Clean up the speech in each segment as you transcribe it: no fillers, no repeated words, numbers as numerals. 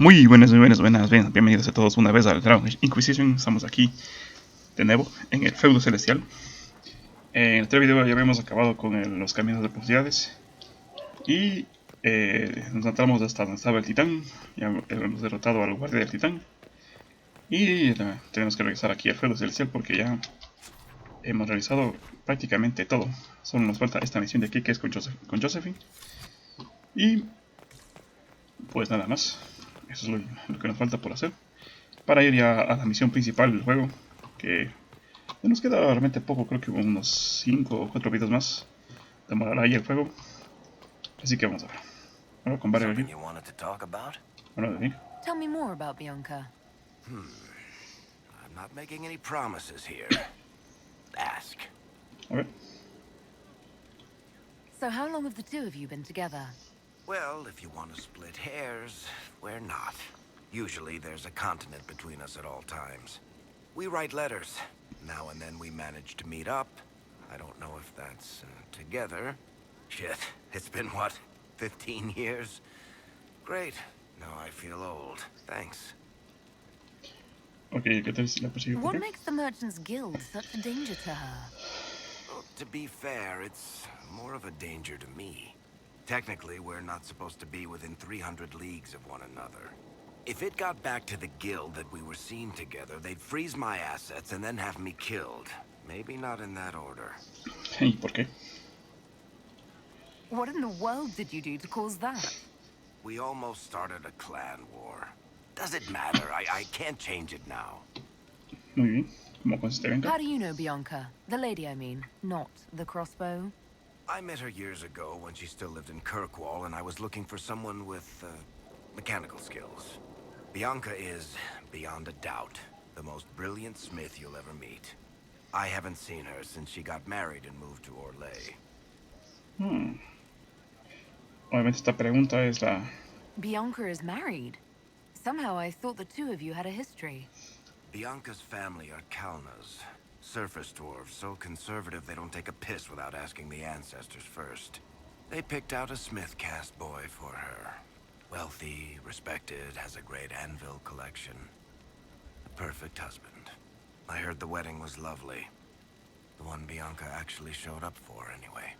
Muy buenas, bienvenidos a todos una vez al canal Inquisition. Estamos aquí de nuevo en el feudo celestial. En el anterior video ya habíamos acabado con los caminos de posibilidades y nos entramos hasta donde estaba el titán. Ya hemos derrotado al guardia del titán y tenemos que regresar aquí al feudo celestial porque ya hemos realizado prácticamente todo. Solo nos falta esta misión de aquí que es con Josephine y pues nada más. Eso es lo que nos falta por hacer para ir ya a la misión principal del juego, que nos queda realmente poco. Creo que unos 5 o 4 videos más demorará ahí el juego, así que vamos a ver. Ahora con Barry aquí. Ahora de mí. Tell me more about Bianca. I'm not making any promises here. Ask. A ver. So how long have the two of you been together? Well, if you want to split hairs, we're not. Usually there's a continent between us at all times. We write letters. Now and then we manage to meet up. I don't know if that's together. Shit, it's been what, 15 years? Great. Now I feel old. Thanks. Okay, ¿qué tal si la persigue? What makes the Merchants Guild such a danger to her? Well, to be fair, it's more of a danger to me. Technically, we're not supposed to be within 300 leagues of one another. If it got back to the guild that we were seen together, they'd freeze my assets and then have me killed. Maybe not in that order. Hey, ¿por qué? What in the world did you do to cause that? We almost started a clan war. Does it matter? I can't change it now. Muy bien. ¿Cómo consiste, Bianca? How do you know Bianca? The lady, I mean, not the crossbow. I met her years ago when she still lived in Kirkwall, and I was looking for someone with mechanical skills. Bianca is, beyond a doubt, the most brilliant smith you'll ever meet. I haven't seen her since she got married and moved to Orlais. Obviamente esta pregunta es la... Bianca is married. Somehow I thought the two of you had a history. Bianca's family are Kalnas. Surface dwarves, so conservative they don't take a piss without asking the ancestors first. They picked out a smith caste boy for her. Wealthy, respected, has a great anvil collection. A perfect husband. I heard the wedding was lovely. The one Bianca actually showed up for, anyway.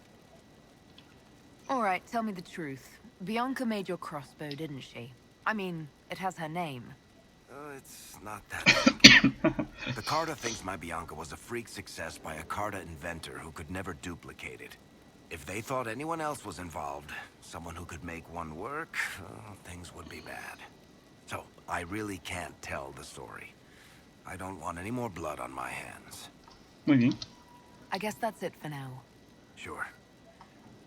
All right, tell me the truth. Bianca made your crossbow, didn't she? I mean, it has her name. It's not that simple. The Carta thinks my Bianca was a freak success by a Carta inventor who could never duplicate it. If they thought anyone else was involved, someone who could make one work, things would be bad. So, I really can't tell the story. I don't want any more blood on my hands. Muy bien. I guess that's it for now. Sure.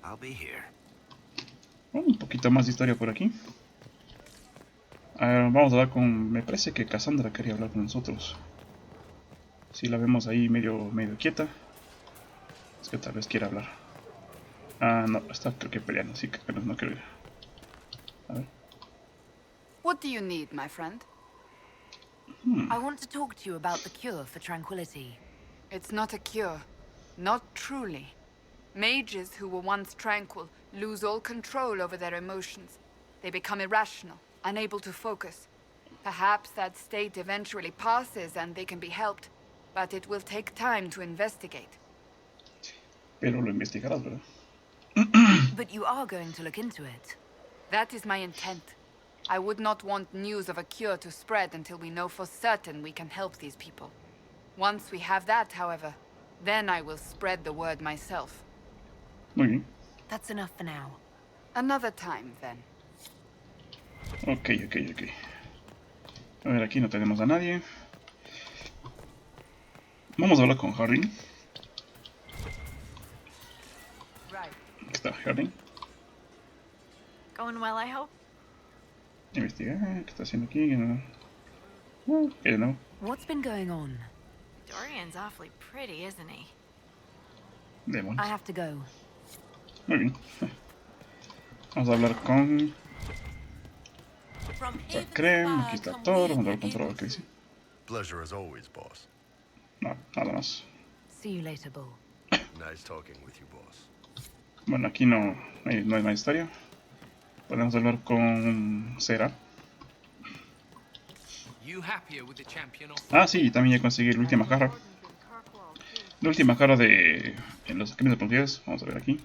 I'll be here. Un poquito más de historia por aquí. Vamos a hablar con... Me parece que Cassandra quería hablar con nosotros. Si la vemos ahí medio quieta, es que tal vez quiera hablar. Ah, no, está creo que peleando, así que no quiero ir. A ver. What do you need, my friend? I want to talk to you about the cure for tranquility. It's not a cure. Not truly. Mages who were once tranquil lose all control over their emotions. They become irrational, unable to focus. Perhaps that state eventually passes and they can be helped, but it will take time to investigate. Pero lo investigarás, ¿verdad? But you are going to look into it. That is my intent. I would not want news of a cure to spread until we know for certain we can help these people. Once we have that, however, then I will spread the word myself. Muy bien. That's enough for now. Another time, then. Ok. A ver, aquí no tenemos a nadie. Vamos a hablar con Harry. Aquí está Harry. Going well, I hope. Investigar, ¿qué está haciendo aquí? Que no. What's been going on? Dorian's awfully pretty, isn't he? Demonios. I have to go. Muy bien. Vamos a hablar con... Creme, aquí está todo. Vamos a hablar con todo, ¿qué dice? Pleasure as always, boss. No, nada más. See you later, Bull. Nice talking with you, boss. Bueno, aquí no hay más historia. Podemos hablar con Cera. You happier with the champion or Ah, sí, también ya conseguí la última jarra. La última jarra de en los caminos de profundidades. Vamos a ver aquí.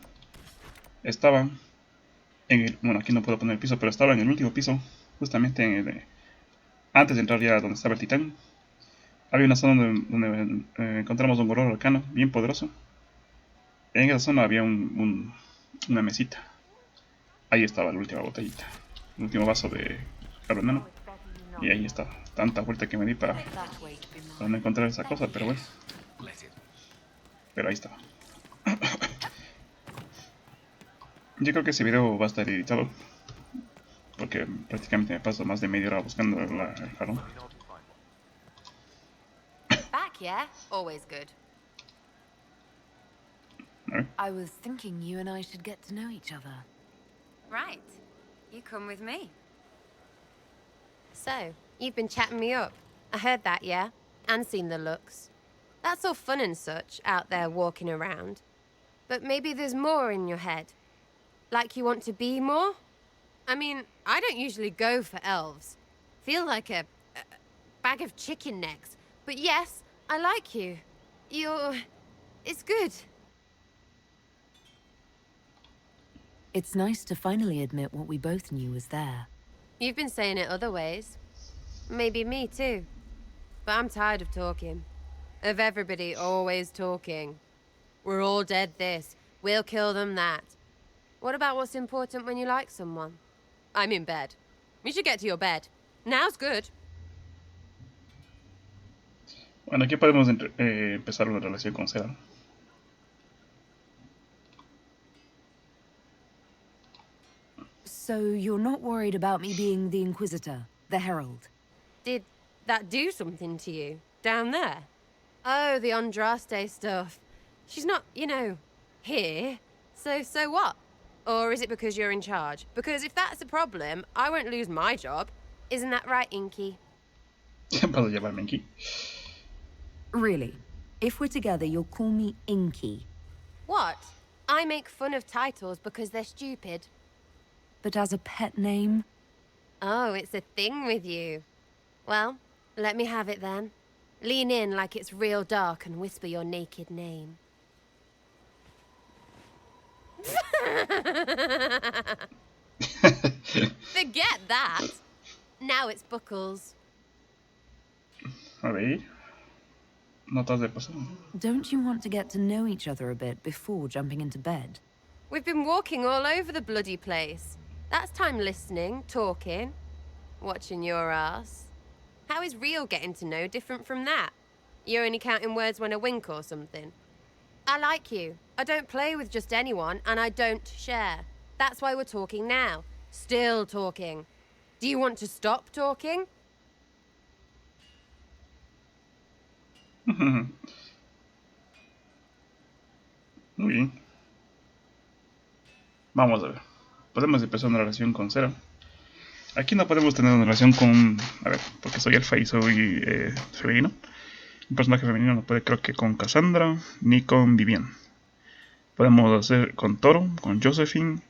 Estaba en el... Bueno, aquí no puedo poner el piso, pero estaba en el último piso. Justamente en el... antes de entrar ya donde estaba el titán. Había una zona donde encontramos un horror arcano bien poderoso. En esa zona había una mesita. Ahí estaba la última botellita. El último vaso de carbonato. Y ahí estaba. Tanta vuelta que me di para no encontrar esa cosa, pero bueno. Pero ahí estaba. Yo creo que ese video va a estar editado. Porque prácticamente me paso más de media hora buscando el jarrón. Back, yeah? Always good. A ver. I was thinking you and I should get to know each other. Right. You come with me. So, you've been chatting me up. I heard that, yeah? And seen the looks. That's all fun and such, out there walking around. But maybe there's more in your head. Like you want to be more? I mean, I don't usually go for elves. Feel like a bag of chicken necks. But yes, I like you. It's good. It's nice to finally admit what we both knew was there. You've been saying it other ways. Maybe me too. But I'm tired of talking. Of everybody always talking. We're all dead this. We'll kill them that. What about what's important when you like someone? I'm in bed. We should get to your bed. Now's good. Bueno, aquí podemos empezar una relación con Seda. So you're not worried about me being the Inquisitor, the Herald? Did that do something to you? Down there? Oh, the Andraste stuff. She's not, you know, here. So what? Or is it because you're in charge? Because if that's a problem, I won't lose my job. Isn't that right, Inky? ¿Puedo llamarme Inky? Really? If we're together, you'll call me Inky. What? I make fun of titles because they're stupid. But as a pet name? Oh, it's a thing with you. Well, let me have it then. Lean in like it's real dark and whisper your naked name. Forget that. Now it's Buckles. A ver. Notas de paso. Don't you want to get to know each other a bit before jumping into bed? We've been walking all over the bloody place. That's time listening, talking, watching your ass. How is real getting to know different from that? You're only counting words when I wink or something. I like you. I don't play with just anyone, and I don't share. That's why we're talking now. Still talking. Do you want to stop talking? Muy bien. Vamos a ver. Podemos empezar una relación con Cera. Aquí no podemos tener una relación con... A ver, porque soy alfa y soy femenino. Un personaje femenino no puede, creo que con Cassandra, ni con Vivian. Podemos hacer con Toro, con Josephine,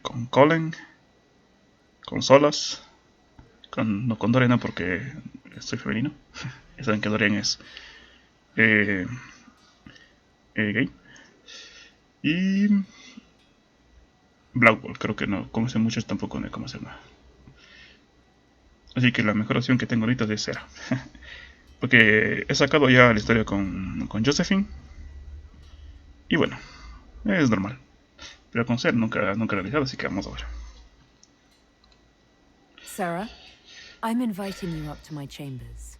con Colin, con Solas, no con Dorian, no, porque soy femenino. Ya saben que Dorian es gay. Y Blackwell, creo que no conoce muchos, tampoco no conoce nada. Así que la mejor opción que tengo ahorita es Cera. Porque he sacado ya la historia con Josephine. Y bueno, es normal. Pero con Cera nunca he realizado, así que vamos a ver. Sarah, I'm inviting you up to my chambers.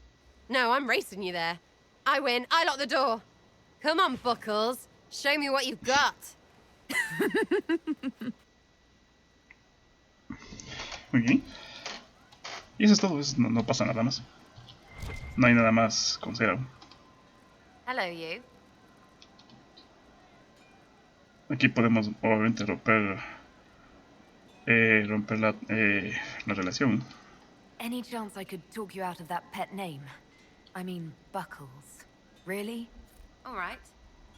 No, I'm racing you there. I win. I lock the door. Come on, Buckles. Show me what you've got. Muy bien. Y eso es todo, no pasa nada más. No hay nada más con Cera. Hello, you. Aquí podemos obviamente romper la relación. Any chance I could talk you out of that pet name? I mean, Buckles. Really? All right.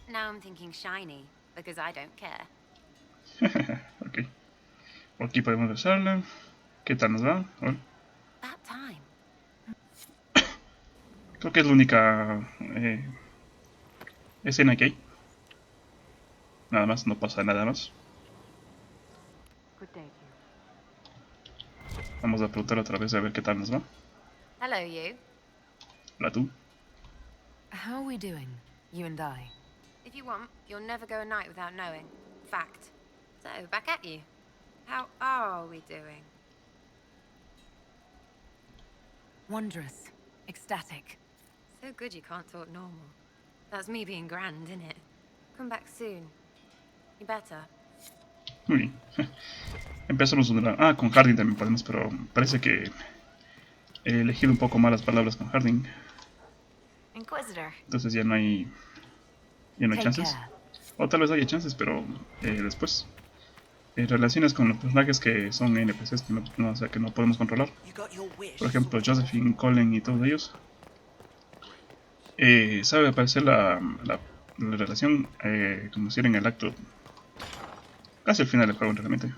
Now I'm thinking shiny, because I don't care. Ok. Aquí podemos besarla. ¿Qué tal nos va? That time. Creo que es la única escena que hay. Nada más, no pasa nada más. Good day to you. Vamos a preguntar otra vez a ver qué tal nos va. Hello, you. La tú. How are we doing, you and I? If you want, you'll never go a night without knowing. Fact. So, back at you. How are we doing? Wondrous. Ecstatic. So good you can't talk normal. That's me being grand, innit? Come back soon. You better. Muy bien. Empezamos con Harding también podemos, pero parece que he elegido un poco malas palabras con Harding. Inquisitor. Entonces ya no hay Take chances. care. O tal vez haya chances, pero después. Relaciones con los personajes que son NPCs o sea, que no podemos controlar. Por ejemplo, Josephine, Colin y todos ellos. Sabe aparecer la relación como si era en el acto casi al final del juego realmente.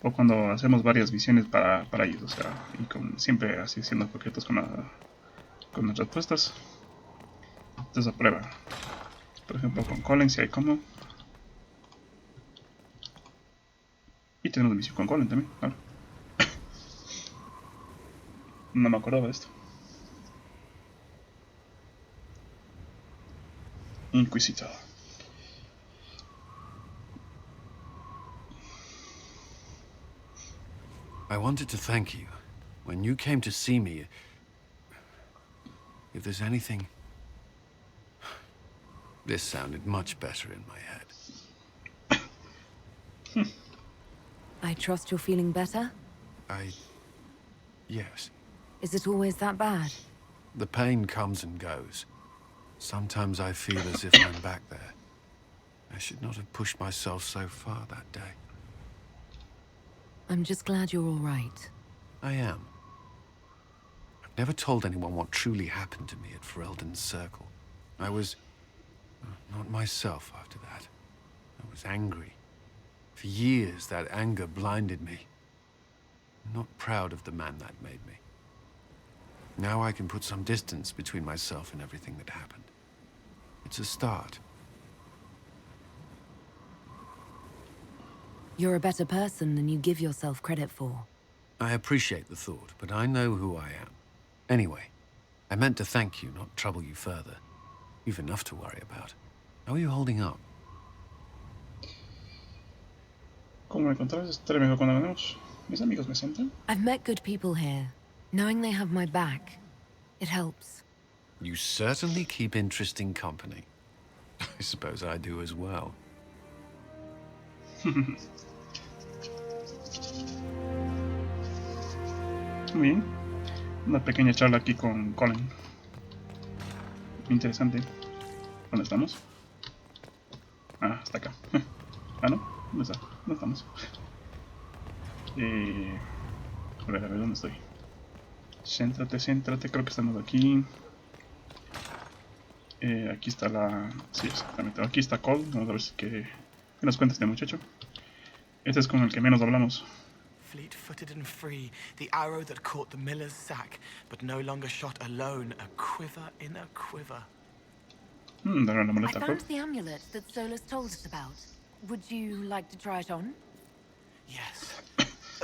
O cuando hacemos varias visiones para ellos, o sea, y siempre así siendo coquetos con las respuestas. Entonces a prueba. Por ejemplo con Colin si hay como. Y tenemos misión con Colin también, claro. No me acordaba de esto. Inquisitor. I wanted to thank you. When you came to see me, if there's anything... This sounded much better in my head. I trust you're feeling better? Yes. Is it always that bad? The pain comes and goes. Sometimes I feel as if I'm back there. I should not have pushed myself so far that day. I'm just glad you're all right. I am. I've never told anyone what truly happened to me at Ferelden's Circle. I was... not myself after that. I was angry. For years, that anger blinded me. I'm not proud of the man that made me. Now I can put some distance between myself and everything that happened. It's a start. You're a better person than you give yourself credit for. I appreciate the thought, but I know who I am. Anyway, I meant to thank you, not trouble you further. You've enough to worry about. How are you holding up? ¿Cómo me encontrás? Estaré mejor cuando ganemos. Mis amigos me sientan. I've met good people here. Knowing they have my back, it helps. You certainly keep interesting company. I suppose I do as well. Muy bien. Una pequeña charla aquí con Colin. Interesante. ¿Dónde estamos? Ah, está acá. Ah, ¿no? ¿Dónde está? ¿Dónde estamos? A ver, ¿dónde estoy? Céntrate, céntrate. Creo que estamos aquí. Aquí está la... Sí, exactamente. Aquí está Cole. Vamos a ver si qué nos cuenta este muchacho. Este es con el que menos hablamos. Fleet-footed and free, the arrow that caught the miller's sack, but no longer shot alone, a quiver in a quiver. Dará la I maleta a Cole. found the amulet that Solus told us about. Would you like to try it on? Yes,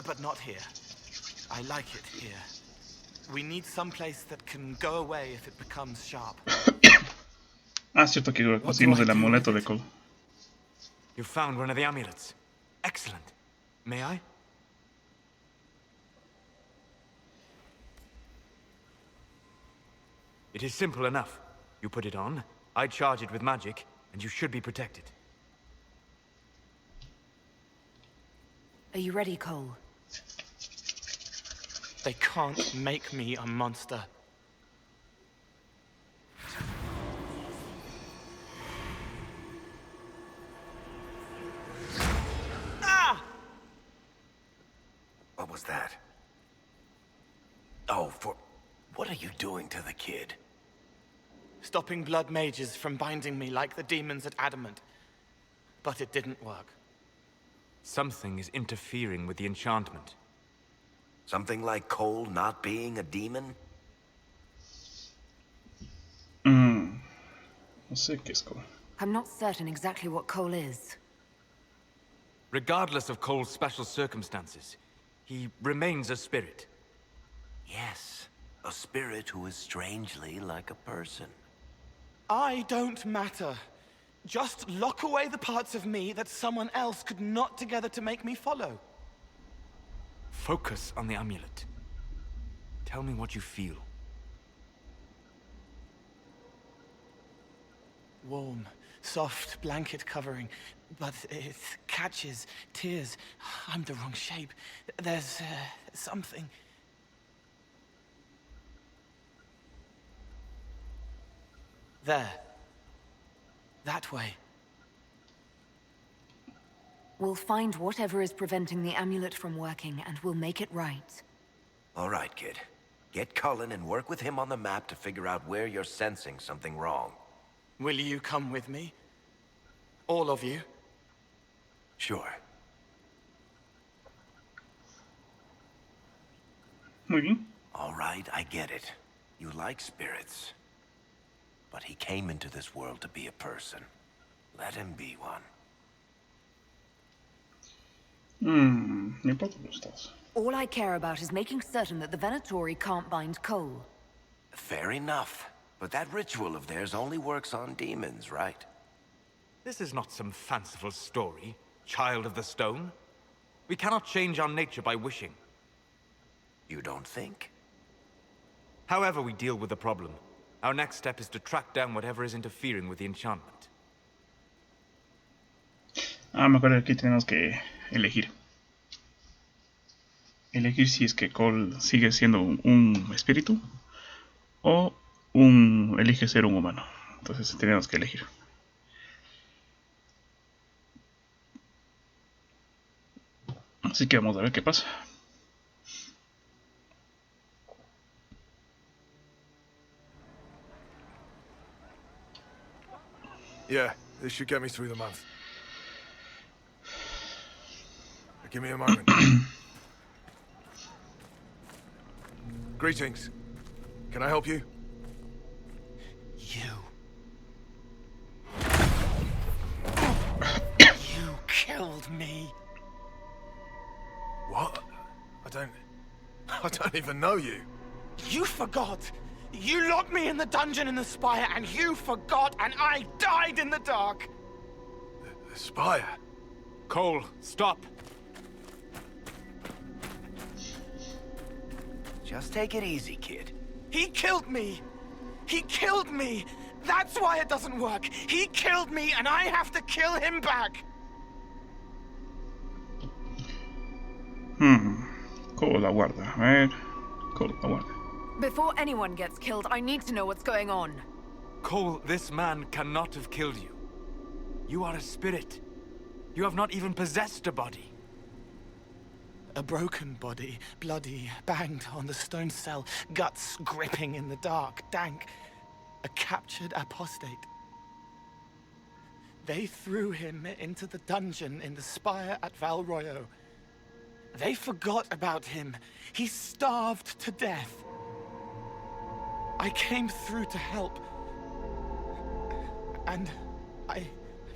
but not here. I like it here. We need some place that can go away if it becomes sharp. Ah, cierto que conseguimos el amuleto de Cole. You found one of the amulets. Excellent. May I? It is simple enough. You put it on, I charge it with magic, and you should be protected. Are you ready, Cole? They can't make me a monster. What was that? Oh, what are you doing to the kid? Stopping blood mages from binding me like the demons at Adamant. But it didn't work. Something is interfering with the enchantment. Something like Cole not being a demon? No sé qué es Cole. I'm not certain exactly what Cole is. Regardless of Cole's special circumstances, he remains a spirit. Yes, a spirit who is strangely like a person. I don't matter. Just lock away the parts of me that someone else could knot together to make me follow. Focus on the amulet. Tell me what you feel. Warm, soft blanket covering, but it catches tears. I'm the wrong shape. There's something. There. That way. We'll find whatever is preventing the amulet from working, and we'll make it right. All right, kid. Get Cullen and work with him on the map to figure out where you're sensing something wrong. Will you come with me? All of you? Sure. Muy bien. All right, I get it. You like spirits. But he came into this world to be a person. Let him be one. No importa los estados. All I care about is making certain that the Venatori can't bind Cole. Fair enough. But that ritual of theirs only works on demons, right? This is not some fanciful story, child of the stone. We cannot change our nature by wishing. You don't think? However we deal with the problem, our next step is to track down whatever is interfering with the enchantment. Me acuerdo que aquí tenemos que elegir. Elegir si es que Cole sigue siendo un espíritu o elige ser un humano. Entonces tenemos que elegir. Así que vamos a ver qué pasa. Yeah, this should get me through the month. Give me a moment. Greetings. Can I help you? You killed me. What? I don't even know you. You forgot. You locked me in the dungeon in the spire, and you forgot, and I died in the dark. The spire? Cole, stop. Just take it easy, kid. He killed me. He killed me. That's why it doesn't work. He killed me, and I have to kill him back. Cole la guarda. A ver. Cole la guarda. Before anyone gets killed, I need to know what's going on. Cole, this man cannot have killed you. You are a spirit. You have not even possessed a body. A broken body, bloody, banged on the stone cell, guts gripping in the dark, dank. A captured apostate. They threw him into the dungeon in the spire at Val Royo. They forgot about him. He starved to death. I came through to help. And I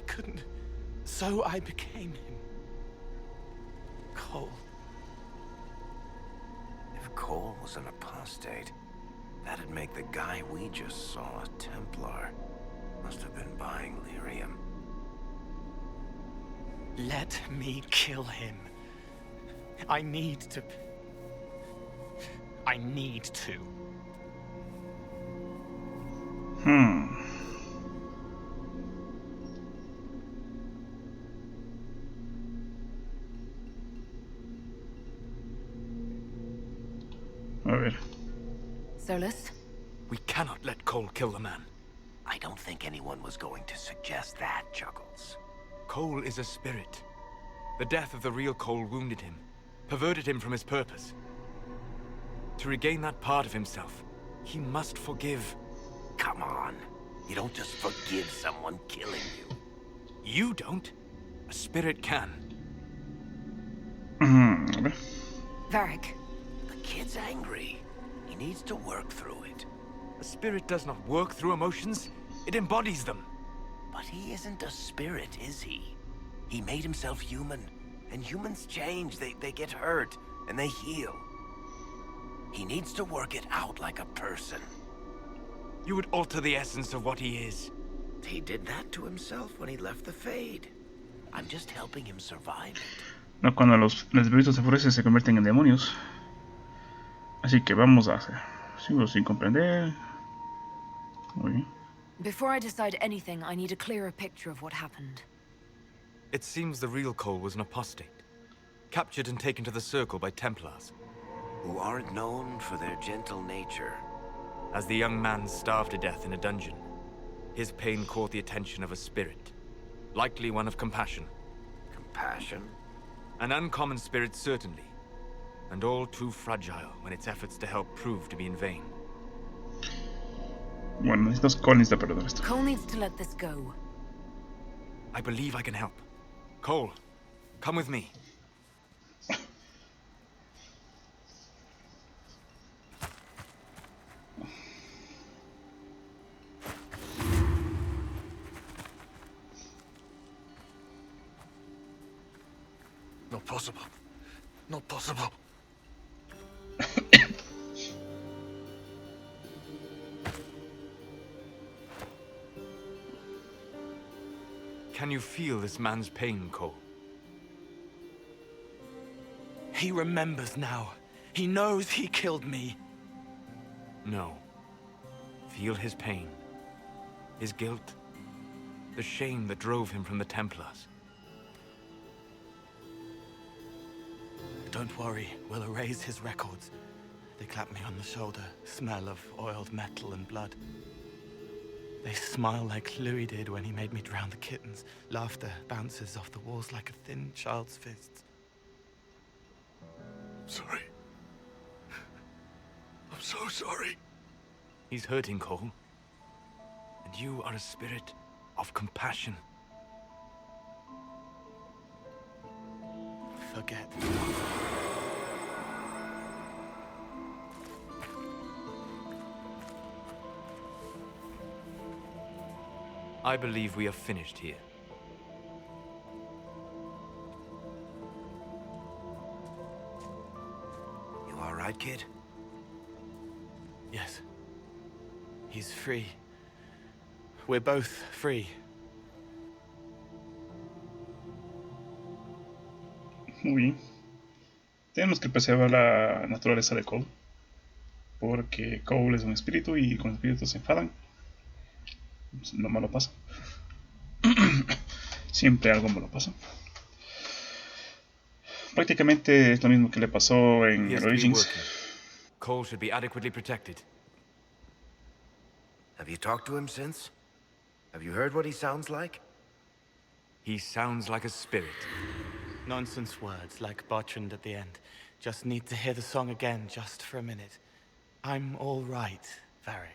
couldn't. So I became him. Cole. If Cole was an apostate, that'd make the guy we just saw a Templar. Must have been buying lyrium. Let me kill him. I need to. A ver. Solus? We cannot let Cole kill the man. I don't think anyone was going to suggest that, Juggles. Cole is a spirit. The death of the real Cole wounded him, perverted him from his purpose. To regain that part of himself, he must forgive. Come on. You don't just forgive someone killing you. You don't. A spirit can. A ver. Varric. The kid's angry. He needs to work through it. A spirit does not work through emotions. It embodies them. But he isn't a spirit, is he? He made himself human, and humans change. They get hurt, and they heal. He needs to work it out like a person. You would alter the essence of what he is. He did that to himself when he left the Fade. I'm just helping him survive it. No, cuando los espíritus se enfurecen se convierten en demonios. Así que vamos a hacer. Sigo sin comprender. Muy bien. Before I decide anything, I need a clearer picture of what happened. It seems the real Cole was an apostate, captured and taken to the Circle by Templars. Who aren't known for their gentle nature. As the young man starved to death in a dungeon, his pain caught the attention of a spirit, likely one of compassion. Compassion? An uncommon spirit, certainly, and all too fragile when its efforts to help prove to be in vain. Bueno, Cole necesita perdonar esto. Cole needs to let this go. I believe I can help. Cole, come with me. Not possible. Not possible. Can you feel this man's pain, Cole? He remembers now. He knows he killed me. No. Feel his pain. His guilt. The shame that drove him from the Templars. Don't worry, we'll erase his records. They clap me on the shoulder, smell of oiled metal and blood. They smile like Louis did when he made me drown the kittens. Laughter bounces off the walls like a thin child's fists. Sorry. I'm so sorry. He's hurting, Cole. And you are a spirit of compassion. Forget. I believe we are finished here. You all right, kid? Yes. He's free. We're both free. Muy bien. Tenemos que preservar la naturaleza de Cole. Porque Cole es un espíritu y con espíritus se enfadan. Lo malo pasa. Siempre algo malo pasa. Prácticamente es lo mismo que le pasó en Origins. Cole should be adequately protected. Have you talked to him since? Have you heard what he sounds like? He sounds like a spirit. Nonsense words like Bertrand at the end. Just need to hear the song again just for a minute. I'm all right, Varric.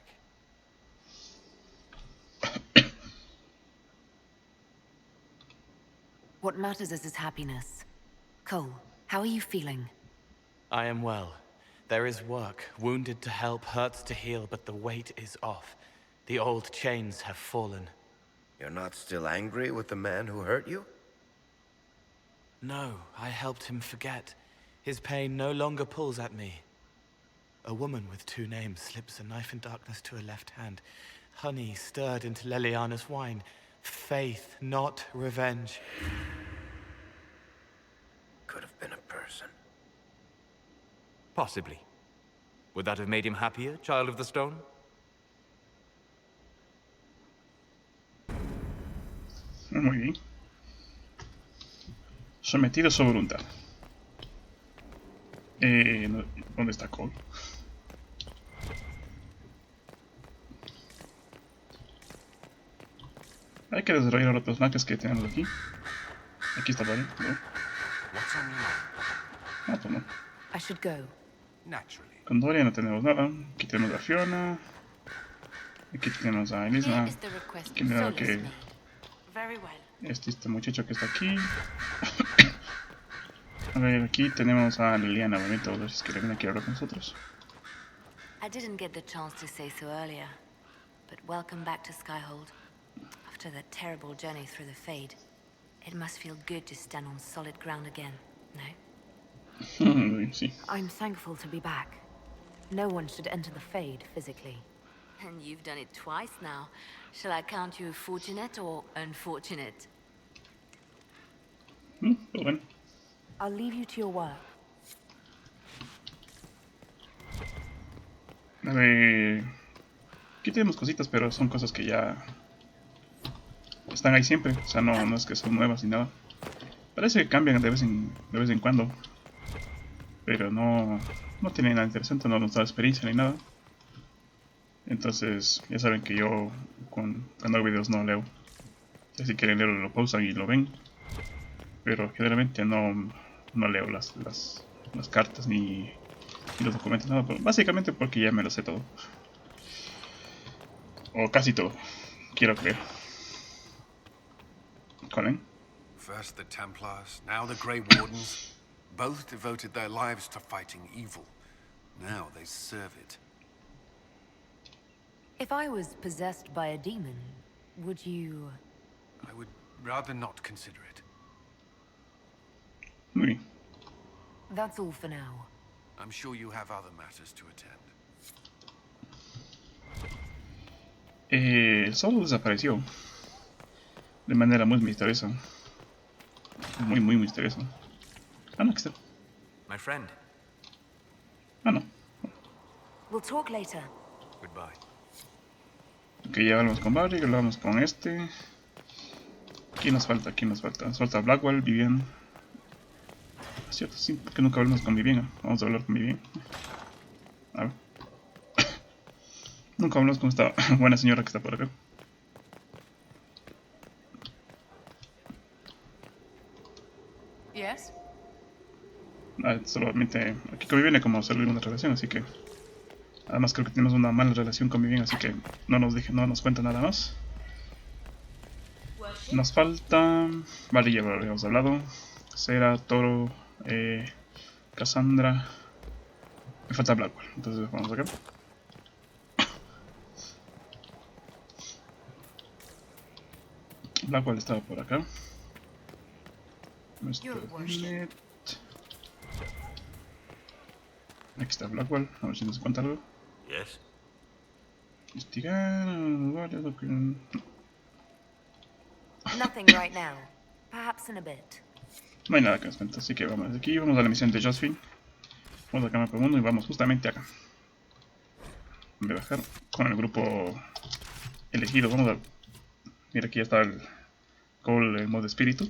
What matters is his happiness. Cole, how are you feeling? I am well. There is work. Wounded to help, hurts to heal, but the weight is off. The old chains have fallen. You're not still angry with the man who hurt you? No, I helped him forget. His pain no longer pulls at me. A woman with two names slips a knife in darkness to her left hand. Honey stirred into Leliana's wine. Faith, not revenge. Could have been a person. Possibly. Would that have made him happier, Child of the Stone? Muy bien. Sometido a su voluntad. ¿Dónde está Cole? Hay que desarrollar a los personajes que tenemos aquí. Aquí está Barry, ¿no? What's on your mind? Ah, pues no. I should go. Naturally. Con Doria no tenemos nada. Aquí tenemos a Fiona. Aquí tenemos a Elisa. Aquí tenemos que... Very well. Este muchacho que está aquí. A ver, aquí tenemos a Liliana, obviamente, a ver si es que viene aquí a hablar con nosotros. I didn't get the chance to say so earlier, but welcome back to Skyhold. I've After that terrible journey through the Fade, it must feel good to stand on solid ground again, no? Sí. I'm thankful to be back. No one should enter the Fade physically. And you've done it twice now. Shall I count you fortunate or unfortunate? Pero bueno. I'll leave you to your work. Aquí tenemos cositas, pero son cosas que ya están ahí siempre. O sea, no es que son nuevas ni nada. Parece que cambian de vez en cuando. Pero no tiene nada interesante, no nos da experiencia ni nada. Entonces, ya saben que yo cuando hago videos no leo. Si quieren leerlo, lo pausan y lo ven. Pero generalmente no leo las cartas ni los documentos, nada. Básicamente porque ya me lo sé todo. O casi todo. Quiero creer. Colin? First the Templars, now the Grey Wardens. Both devoted their lives to fighting evil. Now they serve it. If I was possessed by a demon, would you... I would rather not consider it. Muy bien. That's all for now. I'm sure you have other matters to attend. El sol desapareció. De manera muy misteriosa. Muy misteriosa. Ah, no, aquí está. My friend. Ah, no. We'll talk later. Goodbye. Ok, ya hablamos con Barry, ya hablamos con este. ¿Quién nos falta? Nos falta Blackwell, Vivian. Es cierto, sí, porque nunca hablamos con Vivian. Vamos a hablar con Vivian. A ver. Nunca hablamos con esta buena señora que está por acá. Yes? Solamente aquí con Vivian como salir una relación, así que... Además creo que tenemos una mala relación con Vivian, así que no nos cuenta nada más. Nos falta... Vale, ya lo habíamos hablado. Cera, Toro, Cassandra. Me falta Blackwell, entonces vamos acá. Blackwell estaba por acá. Aquí está Blackwell, a ver si nos cuenta algo. Yes. Investigar... Nothing right now. Perhaps in a bit. No hay nada que nos cuente, así que vamos de aquí, vamos a la misión de Josephine. Vamos acá mapa mundo y vamos justamente acá. Voy a bajar con el grupo elegido, vamos a... Mira, aquí ya está el modo espíritu.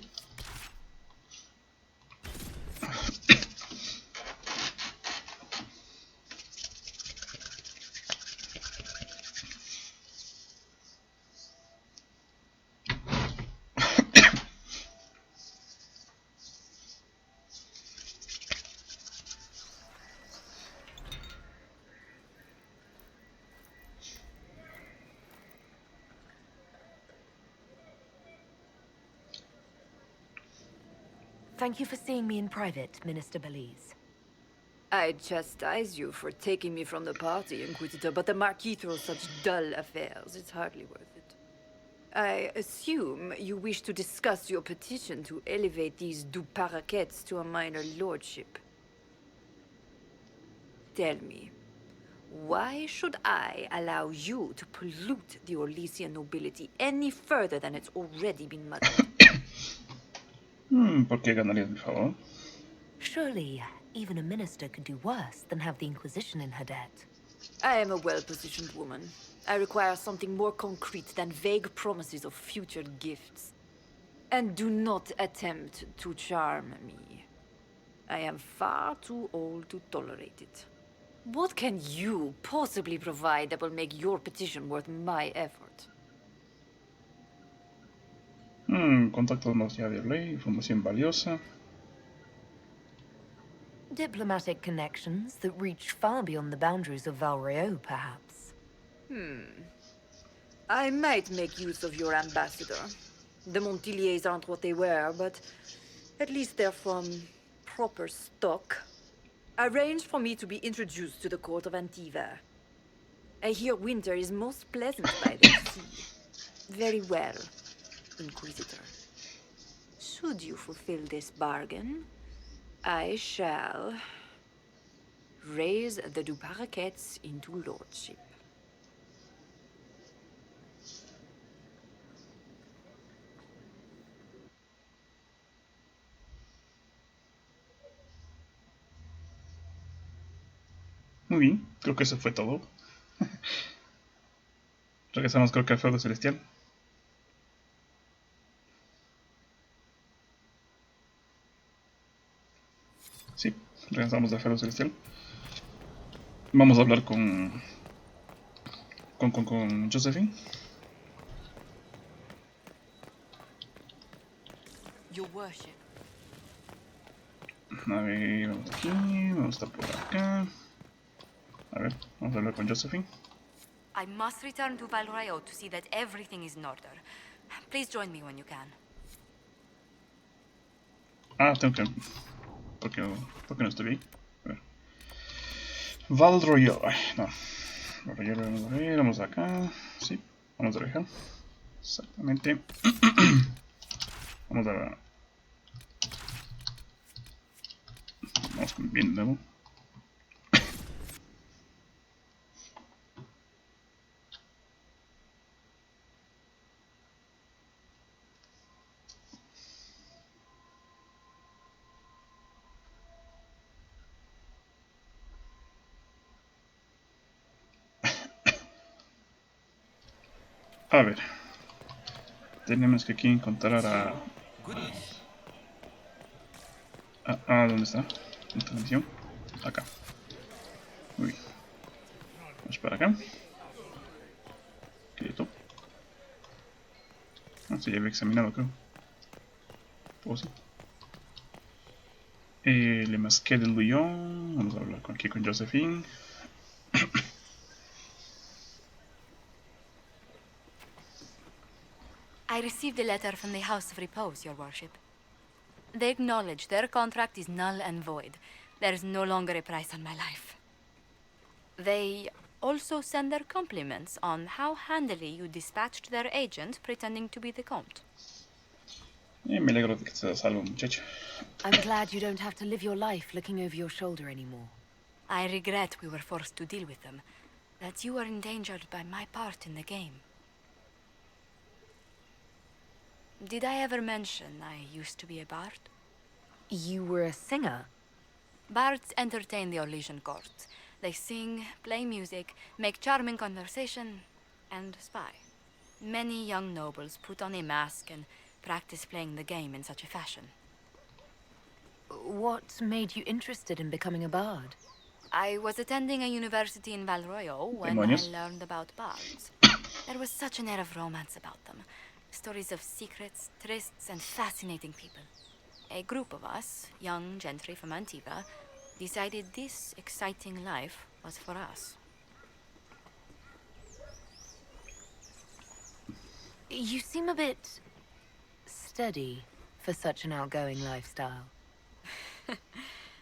Thank you for seeing me in private, Minister Belize. I chastise you for taking me from the party, Inquisitor, but the Marquis throws such dull affairs. It's hardly worth it. I assume you wish to discuss your petition to elevate these du paraquets to a minor lordship. Tell me, why should I allow you to pollute the Orlesian nobility any further than it's already been muddled? ¿Por qué ganarías mi favor? Surely, even a minister could do worse than have the Inquisition in her debt. I am a well-positioned woman. I require something more concrete than vague promises of future gifts. And do not attempt to charm me. I am far too old to tolerate it. What can you possibly provide that will make your petition worth my effort? Contactos más ya de ley, información valiosa. Diplomatic connections that reach far beyond the boundaries of Valreo, perhaps. I might make use of your ambassador. The Montiliers aren't what they were, but at least they're from proper stock. Arrange for me to be introduced to the court of Antiva. I hear winter is most pleasant by the sea. Very well. Inquisitor. Should you fulfill this bargain, I shall raise the Duparakets into lordship. Muy bien, creo que eso fue todo. Regresamos creo que al feudo celestial. Sí, regresamos al feudo celestial. Vamos a hablar con Josephine. Your worship. A ver, vamos aquí, vamos a estar por acá. A ver, vamos a hablar con Josephine. I must return to Valrayo to see that everything is in order. Please join me when you can. Ah, tengo que... ¿Por qué no estoy ahí? A ver. Val Royal. No. Val Royal, vamos a ver, vamos acá. Sí, vamos a dejar. Exactamente. Vamos a... Vamos con bien de nuevo. A ver, tenemos que aquí encontrar a... ¿dónde está? Intervención. Acá. Muy bien. Vamos para acá. Quieto. Sí, ya había examinado, creo. ¿O sí? Le masqué del Lyon. Vamos a hablar aquí con Josephine. I received a letter from the House of Repose, Your Worship. They acknowledge their contract is null and void. There is no longer a price on my life. They also send their compliments on how handily you dispatched their agent pretending to be the Comte. Me alegro de que estés a salvo, muchacho. I'm glad you don't have to live your life looking over your shoulder anymore. I regret we were forced to deal with them, that you were endangered by my part in the game. Did I ever mention I used to be a bard? You were a singer? Bards entertain the Orlesian court. They sing, play music, make charming conversation, and spy. Many young nobles put on a mask and practice playing the game in such a fashion. What made you interested in becoming a bard? I was attending a university in Valroyo when Demonios. I learned about bards. There was such an air of romance about them. Stories of secrets, trysts, and fascinating people. A group of us, young gentry from Antigua, decided this exciting life was for us. You seem a bit steady for such an outgoing lifestyle.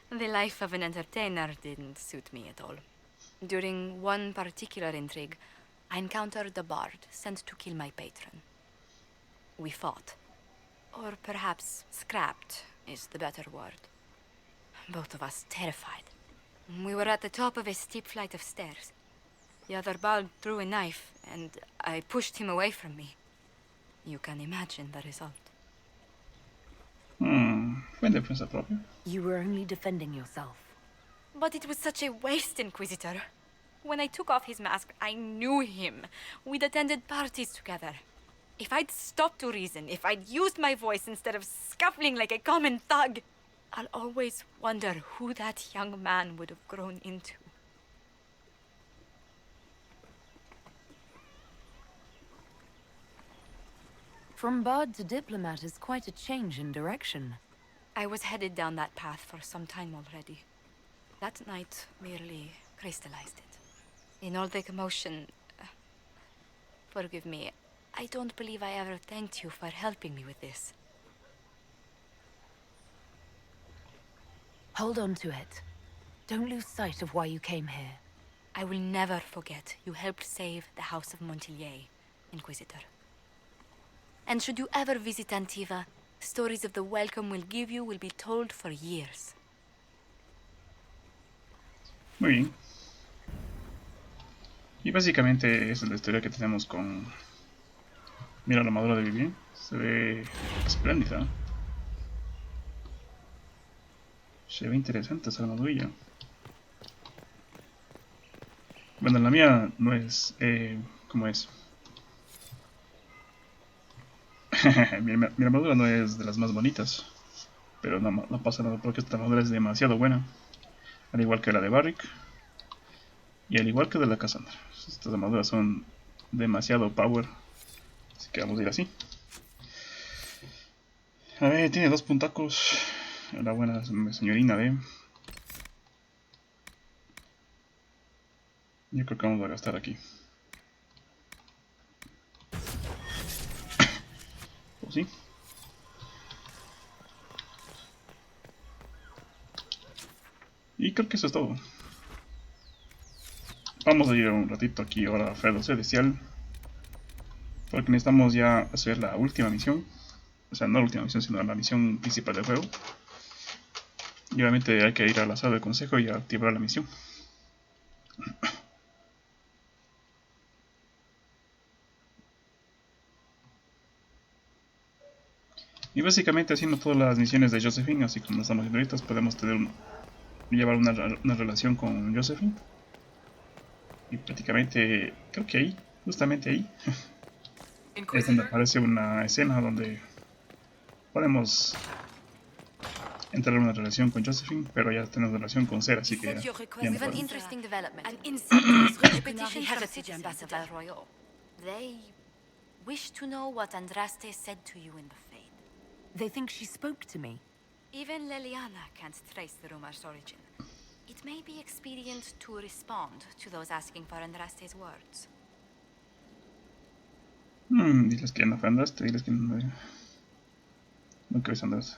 The life of an entertainer didn't suit me at all. During one particular intrigue, I encountered a bard sent to kill my patron. We fought. Or perhaps scrapped is the better word. Both of us terrified. We were at the top of a steep flight of stairs. The other bard drew a knife, and I pushed him away from me. You can imagine the result. Fue en defensa propia. You were only defending yourself. But it was such a waste, Inquisitor. When I took off his mask, I knew him. We'd attended parties together. If I'd stopped to reason, if I'd used my voice instead of scuffling like a common thug, I'll always wonder who that young man would have grown into. From bard to diplomat is quite a change in direction. I was headed down that path for some time already. That night merely crystallized it. In all the commotion... forgive me, I don't believe I ever thanked you for helping me with this. Hold on to it. Don't lose sight of why you came here. I will never forget you helped save the House of Montilyet, Inquisitor. And should you ever visit Antiva, stories of the welcome we'll give you will be told for years. Muy bien. Y básicamente esa es la historia que tenemos con... Mira la armadura de Vivian. Se ve espléndida. Se ve interesante esa armadurilla. Bueno, la mía no es... ¿cómo es? mi armadura no es de las más bonitas. Pero no pasa nada porque esta armadura es demasiado buena. Al igual que la de Barrick. Y al igual que de la Cassandra. Estas armaduras son demasiado power. Así que vamos a ir así. A ver, tiene 2 puntacos. La buena señorina, ¿ve? Yo creo que vamos a gastar aquí. Pues sí. Y creo que eso es todo. Vamos a ir un ratito aquí ahora a Feudo Celestial. Porque necesitamos ya hacer la última misión. O sea, no la última misión, sino la misión principal del juego. Y obviamente hay que ir a la sala de consejo y activar la misión. Y básicamente haciendo todas las misiones de Josephine, así como estamos viendo ahorita, podemos llevar una relación con Josephine. Y prácticamente, creo que ahí, justamente ahí, es donde aparece una escena donde podemos entrar en una relación con Josephine, pero ya tenemos relación con Ser, así que ya no With an podemos. interesting development. An insidious repetition heritage ambassador Val Royal. They wish to know what Andraste said to you in the Fade. They think she spoke to me. Even Leliana can't trace the rumor's origin. It may be expedient to respond to those asking for Andraste's words. Diles que no fue Andraste, diles que no crees Andraste.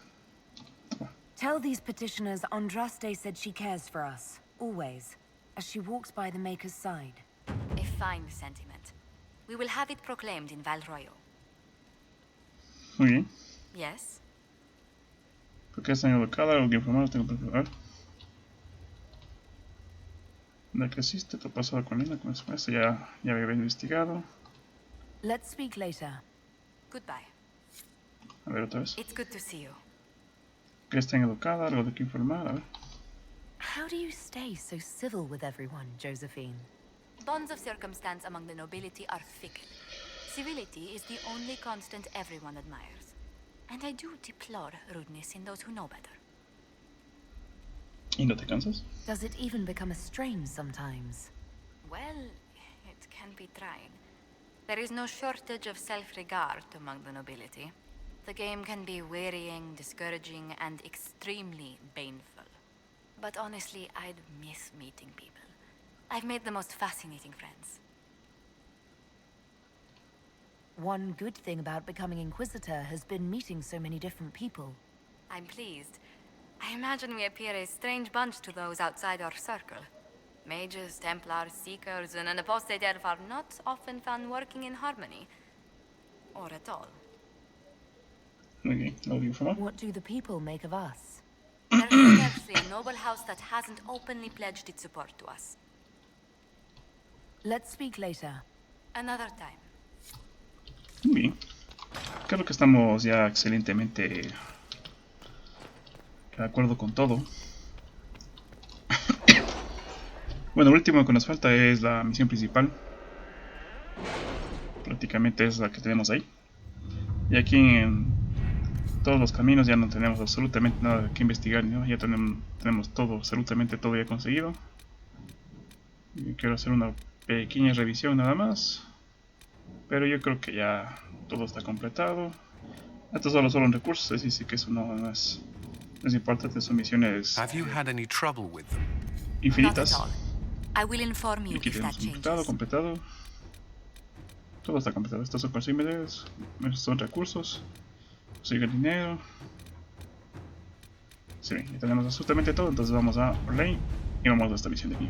Tell these petitioners Andraste said she cares for us, always, as she walks by the Maker's side. A fine sentiment. We will have it proclaimed in Val Royal. Muy bien. Yes? ¿Por qué están educada? Algo que informar, tengo que probar. ¿Dónde creciste? ¿Tu pasado con Lina? Con eso ya había investigado. Let's speak later. Goodbye. A ver otra vez. It's good to see you. ¿Qué están educada? Algo de que informar, a ver. How do you stay so civil with everyone, Josephine? Bonds of circumstance among the nobility are fickle. Civility is the only constant everyone admires. And I do deplore rudeness in those who know better. ¿Y no te cansas? Does it even become a strain sometimes? Well, it can be trying. There is no shortage of self-regard among the nobility. The game can be wearying, discouraging, and extremely baneful. But honestly, I'd miss meeting people. I've made the most fascinating friends. One good thing about becoming Inquisitor has been meeting so many different people. I'm pleased. I imagine we appear a strange bunch to those outside our circle. Mages, Templars, Seekers, and an apostate elf are not often found working in harmony. Or at all. Muy bien, ¿algo que informar? What do the people make of us? There is scarcely a noble house that hasn't openly pledged its support to us. Let's speak later. Another time. Muy bien. Creo que estamos ya excelentemente de acuerdo con todo. Bueno, lo último que nos falta es la misión principal. Prácticamente es la que tenemos ahí. Y aquí en todos los caminos ya no tenemos absolutamente nada que investigar, ¿no? Ya tenemos todo, absolutamente todo ya conseguido. Y quiero hacer una pequeña revisión nada más. Pero yo creo que ya todo está completado. Esto solo son recursos, así sí que eso no es importante, son misiones infinitas. I will inform you Aquí if that tenemos changes. completado. Todo está completado. Estos son consumibles, son recursos. Consigue dinero. Sí, ya tenemos absolutamente todo. Entonces vamos a Play y vamos a esta misión de aquí.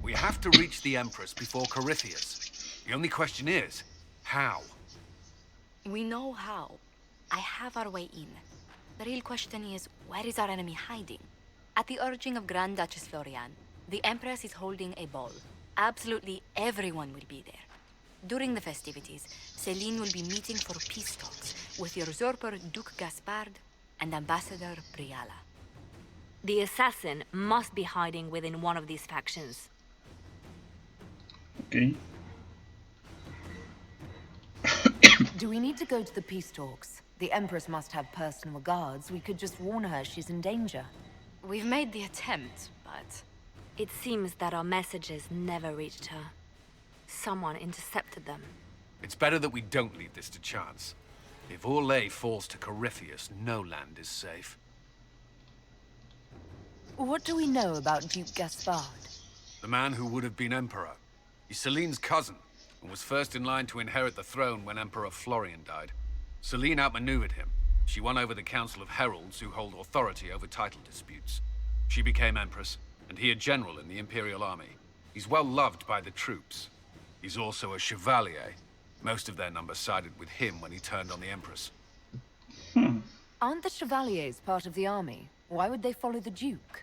We You have to reach the Empress before Corypheus. The only question is, how? We know how. I have our way in. The real question is, where is our enemy hiding? At the urging of Grand Duchess Florian, the Empress is holding a ball. Absolutely everyone will be there. During the festivities, Celine will be meeting for peace talks with the usurper Duke Gaspard and Ambassador Briala. The assassin must be hiding within one of these factions. Ok. Do we need to go to the peace talks? The Empress must have personal guards. We could just warn her she's in danger. We've made the attempt, but... It seems that our messages never reached her. Someone intercepted them. It's better that we don't leave this to chance. If Orlais falls to Corypheus, no land is safe. What do we know about Duke Gaspard? The man who would have been Emperor. He's Celine's cousin, and was first in line to inherit the throne when Emperor Florian died. Celine outmaneuvered him. She won over the Council of Heralds, who hold authority over title disputes. She became Empress, and he a general in the Imperial Army. He's well loved by the troops. He's also a chevalier. Most of their number sided with him when he turned on the Empress. Aren't the Chevaliers part of the army? Why would they follow the Duke?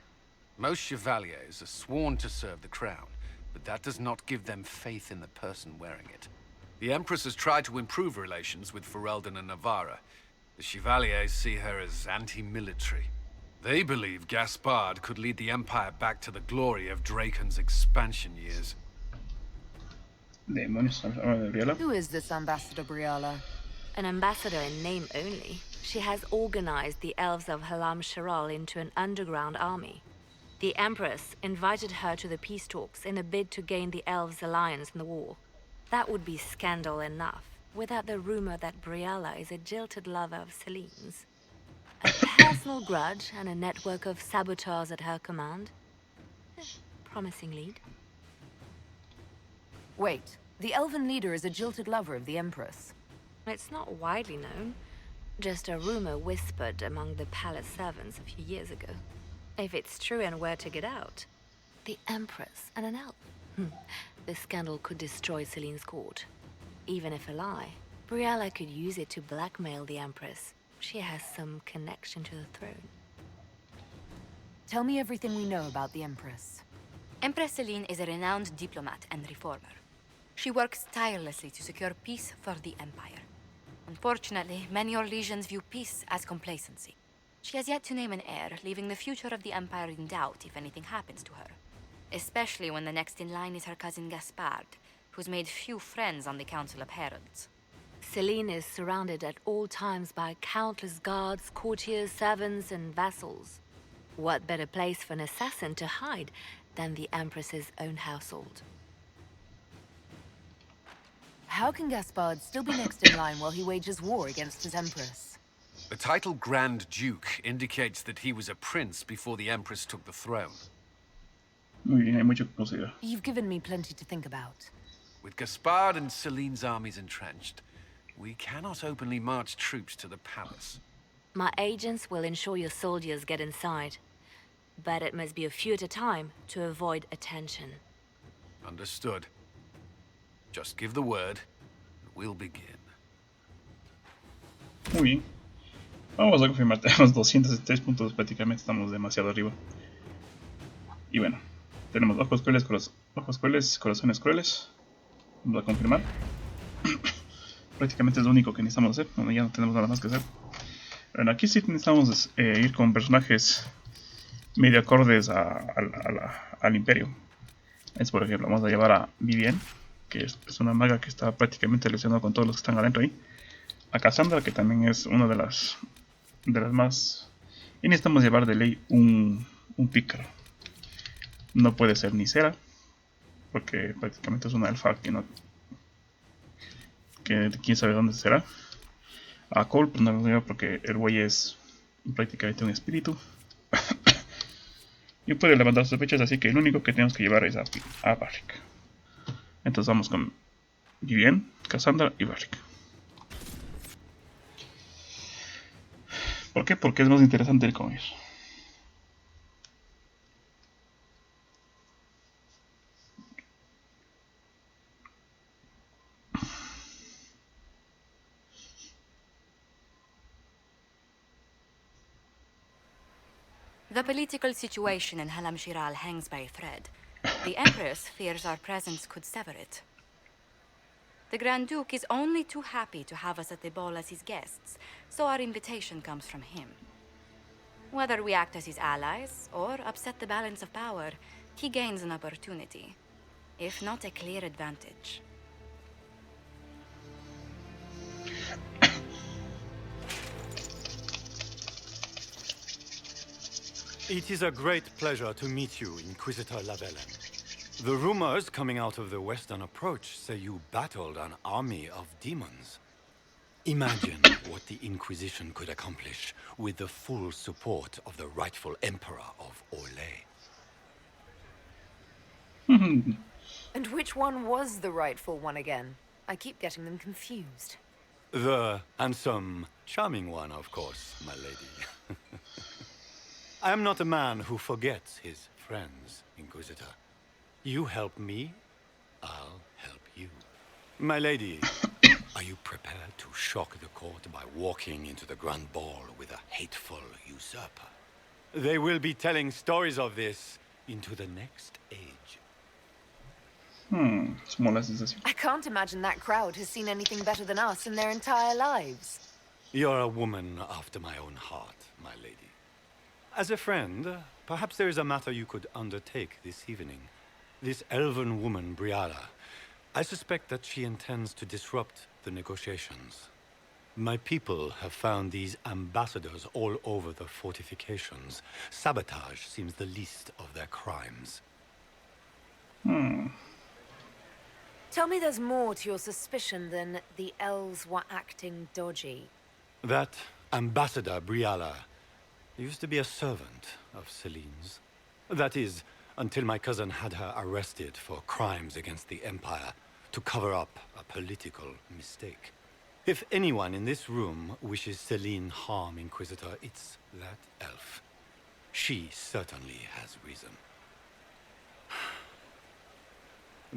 Most chevaliers are sworn to serve the crown, but that does not give them faith in the person wearing it. The Empress has tried to improve relations with Ferelden and Navarra. The Chevaliers see her as anti-military. They believe Gaspard could lead the Empire back to the glory of Draken's expansion years. Demonios, habla de Briala. Who is this Ambassador Briala? An ambassador in name only. She has organized the elves of Halamshiral into an underground army. The Empress invited her to the peace talks in a bid to gain the elves' alliance in the war. That would be scandal enough, without the rumor that Briala is a jilted lover of Celine's. A personal grudge and a network of saboteurs at her command. Promising lead. Wait, the elven leader is a jilted lover of the Empress. It's not widely known. Just a rumor whispered among the palace servants a few years ago. If it's true and were to get out, the Empress and an elf. The scandal could destroy Celine's court. Even if a lie, Briala could use it to blackmail the Empress. She has some connection to the throne. Tell me everything we know about the Empress. Empress Celine is a renowned diplomat and reformer. She works tirelessly to secure peace for the Empire. Unfortunately, many Orlesians view peace as complacency. She has yet to name an heir, leaving the future of the Empire in doubt if anything happens to her. Especially when the next in line is her cousin Gaspard, who's made few friends on the Council of Heralds. Celine is surrounded at all times by countless guards, courtiers, servants, and vassals. What better place for an assassin to hide than the Empress's own household? How can Gaspard still be next in line while he wages war against his Empress? The title Grand Duke indicates that he was a prince before the Empress took the throne. Muy bien, hay mucho que considerar. You've given me plenty to think about. With Gaspard and Celine's armies entrenched, we cannot openly march troops to the palace. My agents will ensure your soldiers get inside. But it must be a few at a time to avoid attention. Understood. Just give the word, and we'll begin. Muy bien. Vamos a confirmar, tenemos 203 puntos, prácticamente estamos demasiado arriba. Y bueno, tenemos ojos crueles, corazones crueles. Vamos a confirmar. Prácticamente es lo único que necesitamos hacer, bueno, ya no tenemos nada más que hacer. Bueno, aquí sí necesitamos ir con personajes medio acordes al imperio. Es, por ejemplo, vamos a llevar a Vivienne, que es una maga que está prácticamente relacionada con todos los que están adentro ahí. A Cassandra, que también es una de las más... Y necesitamos llevar de ley un pícaro. No puede ser ni Cera, porque prácticamente es una elfa que no... que quién sabe dónde será. A Cole, pues no lo llevo porque el güey es prácticamente un espíritu. Y puede levantar sospechas, así que el único que tenemos que llevar es a Varric. Entonces vamos con Vivienne, Cassandra y Varric. ¿Por qué? Porque es más interesante ir con ellos. The political situation in Halamshiral hangs by a thread. The Empress fears our presence could sever it. The Grand Duke is only too happy to have us at the ball as his guests, so our invitation comes from him. Whether we act as his allies or upset the balance of power, he gains an opportunity, if not a clear advantage. It is a great pleasure to meet you, Inquisitor Lavellen. The rumors coming out of the Western Approach say you battled an army of demons. Imagine what the Inquisition could accomplish with the full support of the rightful Emperor of Orlais. And which one was the rightful one again? I keep getting them confused. The handsome, charming one, of course, my lady. I am not a man who forgets his friends, Inquisitor. You help me, I'll help you. My lady, are you prepared to shock the court by walking into the Grand Ball with a hateful usurper? They will be telling stories of this into the next age. Small sensación. I can't imagine that crowd has seen anything better than us in their entire lives. You're a woman after my own heart, my lady. As a friend, perhaps there is a matter you could undertake this evening. This elven woman, Briala, I suspect that she intends to disrupt the negotiations. My people have found these ambassadors all over the fortifications. Sabotage seems the least of their crimes. Tell me there's more to your suspicion than the elves were acting dodgy. That ambassador, Briala, used to be a servant of Celine's. That is, until my cousin had her arrested for crimes against the Empire to cover up a political mistake. If anyone in this room wishes Celine harm, Inquisitor, it's that elf. She certainly has reason.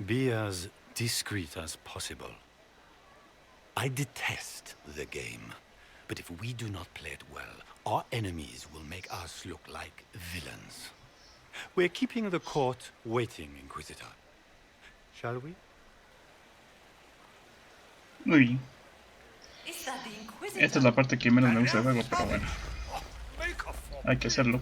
Be as discreet as possible. I detest the game, but if we do not play it well, our enemies will make us look like villains. We're keeping the court waiting, Inquisitor. Shall we? Muy bien. Esta es la parte que menos me gusta del juego, pero bueno. Hay que hacerlo.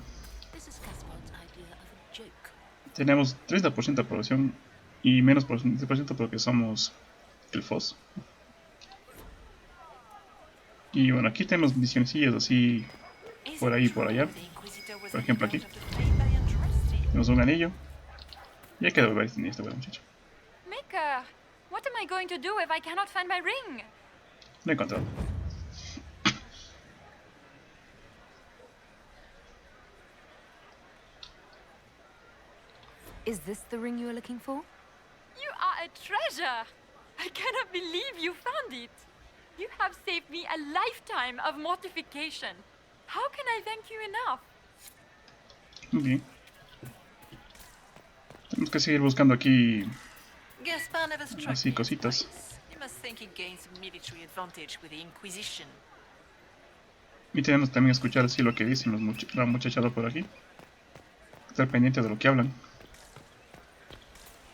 Tenemos 30% de aprobación y menos por 20% porque somos elfos. Y bueno, aquí tenemos misioncillas así por ahí y por allá. Por ejemplo aquí. Tenemos un anillo. Y hay que devolver este buen muchacho. Maker, what am I going to do if I cannot find my ring? Lo he encontrado. Is this the ring you were looking for? You are a treasure! I cannot believe you found it! You have saved me a lifetime of mortification. How can I thank you enough? Muy bien. Tenemos que seguir buscando aquí así cositas. You must think he gains military advantage with the Inquisition. Y tenemos también que escuchar así lo que dicen la muchachada por aquí. Estar pendiente de lo que hablan.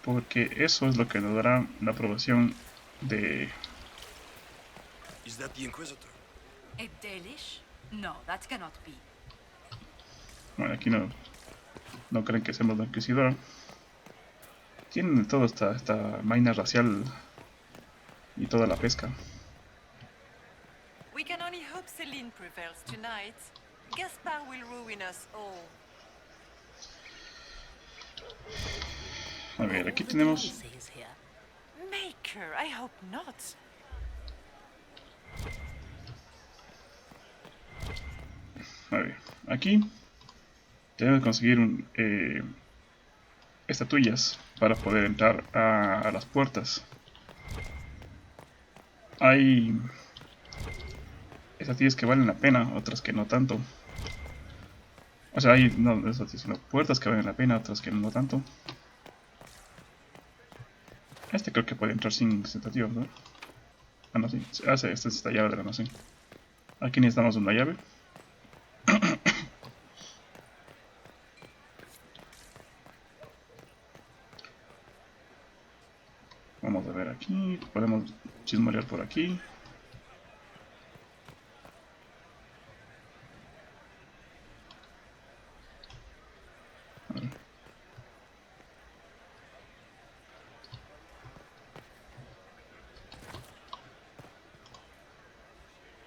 Porque eso es lo que nos dará la aprobación de... Is that the Inquisitor? A Dalish? No, that cannot be. Bueno, aquí no creen que seamos la Inquisidora. Tienen toda esta vaina racial y toda la pesca. We can only hope Celine prevails tonight. Gaspard will ruin us all. A ver, aquí tenemos... Maker, I hope not. A ver, aquí tenemos que conseguir estatuillas para poder entrar a las puertas. Hay estatuillas que valen la pena, otras que no tanto. O sea, hay no estatuillas, sino puertas que valen la pena, otras que no tanto. Este creo que puede entrar sin tentativas, ¿no? Ah, no, sí. Esta es esta llave de la almacén. Aquí necesitamos una llave. Vamos a ver aquí. Podemos chismorear por aquí.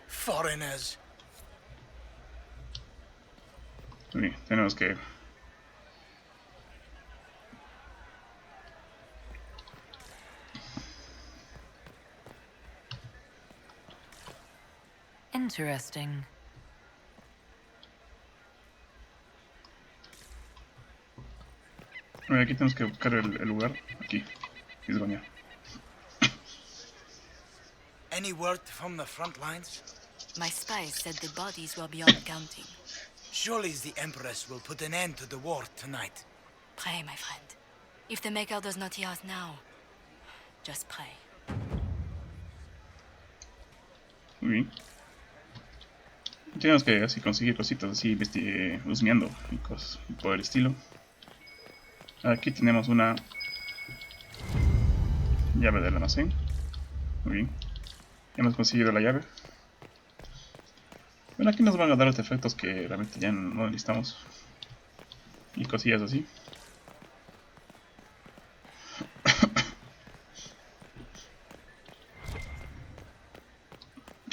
Foreigners. Bien, tenemos que... Interesting. Aquí tenemos que buscar el lugar. Aquí. Isgonia. Any word from the front lines? My spies said the bodies were beyond counting. Surely the Empress will put an end to the war tonight. Pray, my friend. If the Maker does not hear us now, just pray. Muy bien. Tenemos que así conseguir cositas así, husmeando y cosas por el estilo. Aquí tenemos una llave del almacén. Muy bien. Hemos conseguido la llave. Bueno, aquí nos van a dar los efectos que realmente ya no necesitamos. Y cosillas así.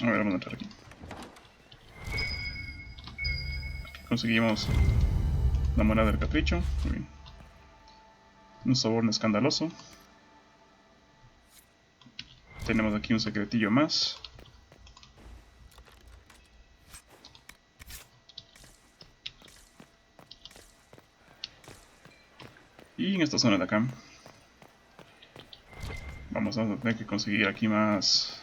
A ver, vamos a entrar aquí. Aquí conseguimos la moneda del capricho. Muy bien. Un soborno escandaloso. Tenemos aquí un secretillo más. Y en esta zona de acá vamos a tener que conseguir aquí más.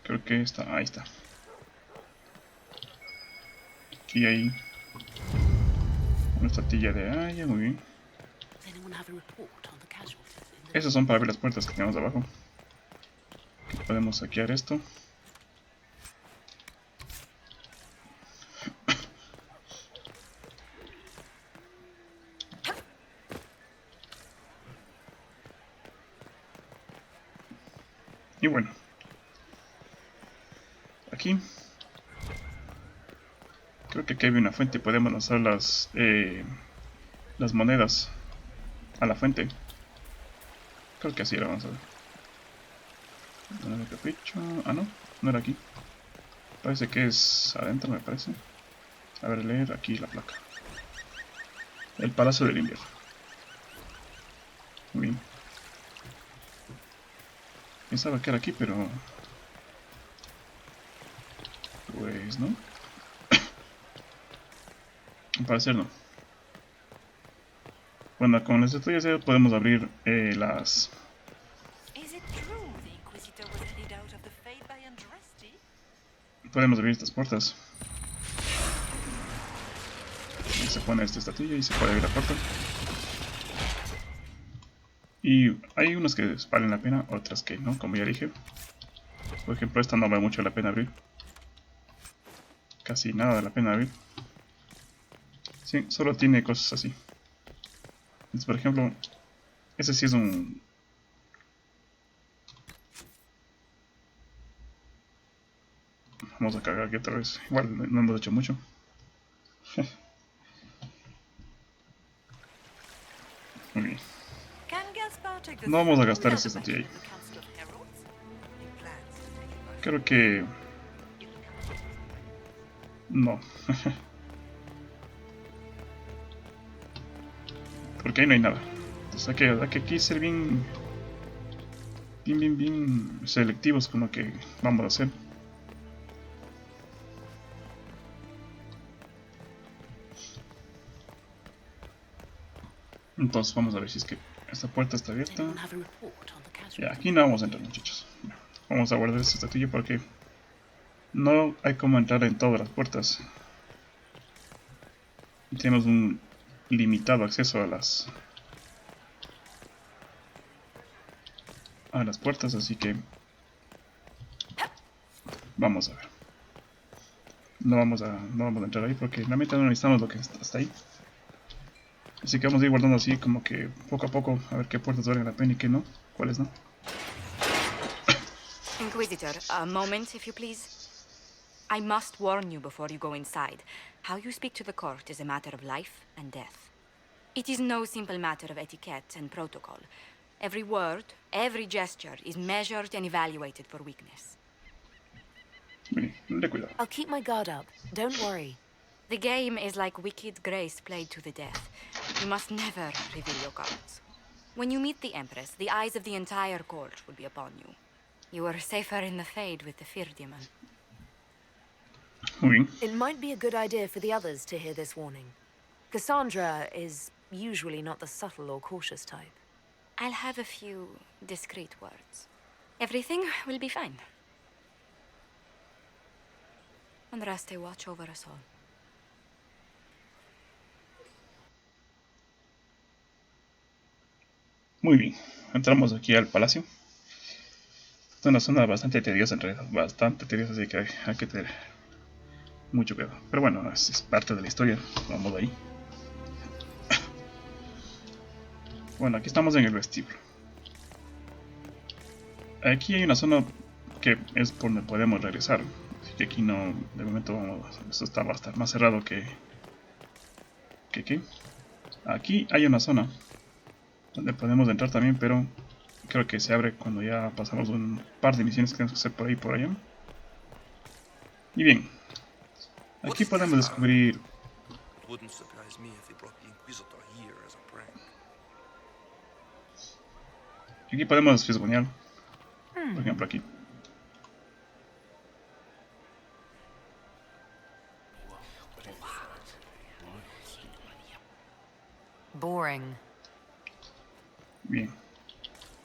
Creo que está, ahí está. Aquí hay una estatuilla de haya, muy bien. Esos son para ver las puertas que tenemos abajo. Aquí podemos saquear esto. Y bueno, aquí creo que aquí hay una fuente. Podemos lanzar las monedas a la fuente. Creo que así era, vamos a ver. Moneda de capricho. Ah, no, no era aquí. Parece que es adentro, me parece. A ver, leer aquí la placa. El Palacio del Invierno. Muy bien. Pensaba que era aquí, pero... pues no. Al parecer no. Bueno, con las estrellas ya podemos abrir las... Podemos abrir estas puertas. Y se pone esta estatuilla y se puede abrir la puerta. Y hay unas que valen la pena, otras que no, como ya dije. Por ejemplo, esta no vale mucho la pena abrir. Casi nada de la pena abrir. Sí, solo tiene cosas así. Entonces, por ejemplo, ese sí es un... Vamos a cargar aquí otra vez. Igual no hemos hecho mucho. Muy bien. No vamos a gastar ese estatuilla ahí. Creo que... no. Porque ahí no hay nada. Entonces hay que aquí ser bien selectivos con lo que vamos a hacer. Entonces vamos a ver si es que esta puerta está abierta. Ya, aquí no vamos a entrar, muchachos. Vamos a guardar esta estatuilla porque no hay como entrar en todas las puertas. Y tenemos un limitado acceso a las puertas, así que vamos a ver. no vamos a entrar ahí porque realmente no necesitamos lo que está hasta ahí. Así que vamos a ir guardando así como que poco a poco a ver qué puertas valen la pena y qué no, cuáles no. Inquisitor, a moment, if you please. I must warn you before you go inside. How you speak to the court is a matter of life and death. It is no simple matter of etiquette and protocol. Every word, every gesture is measured and evaluated for weakness. I'll keep my guard up. Don't worry. The game is like Wicked Grace played to the death. You must never reveal your cards. When you meet the Empress, the eyes of the entire court will be upon you. You are safer in the Fade with the Fear Demon. It might be a good idea for the others to hear this warning. Cassandra is usually not the subtle or cautious type. I'll have a few discreet words. Everything will be fine. Andraste, watch over us all. Muy bien, entramos aquí al palacio. Es una zona bastante tediosa en realidad, bastante tediosa, así que hay que tener mucho cuidado. Pero bueno, es parte de la historia, vamos de ahí. Bueno, aquí estamos en el vestíbulo. Aquí hay una zona que es por donde podemos regresar. Así que aquí no, de momento vamos, esto va a estar más cerrado que aquí. Aquí hay una zona donde podemos entrar también, pero creo que se abre cuando ya pasamos un par de misiones que tenemos que hacer por ahí y por allá. Y bien, aquí podemos descubrir... Aquí podemos fisgonear, por ejemplo aquí. Boring. Bien.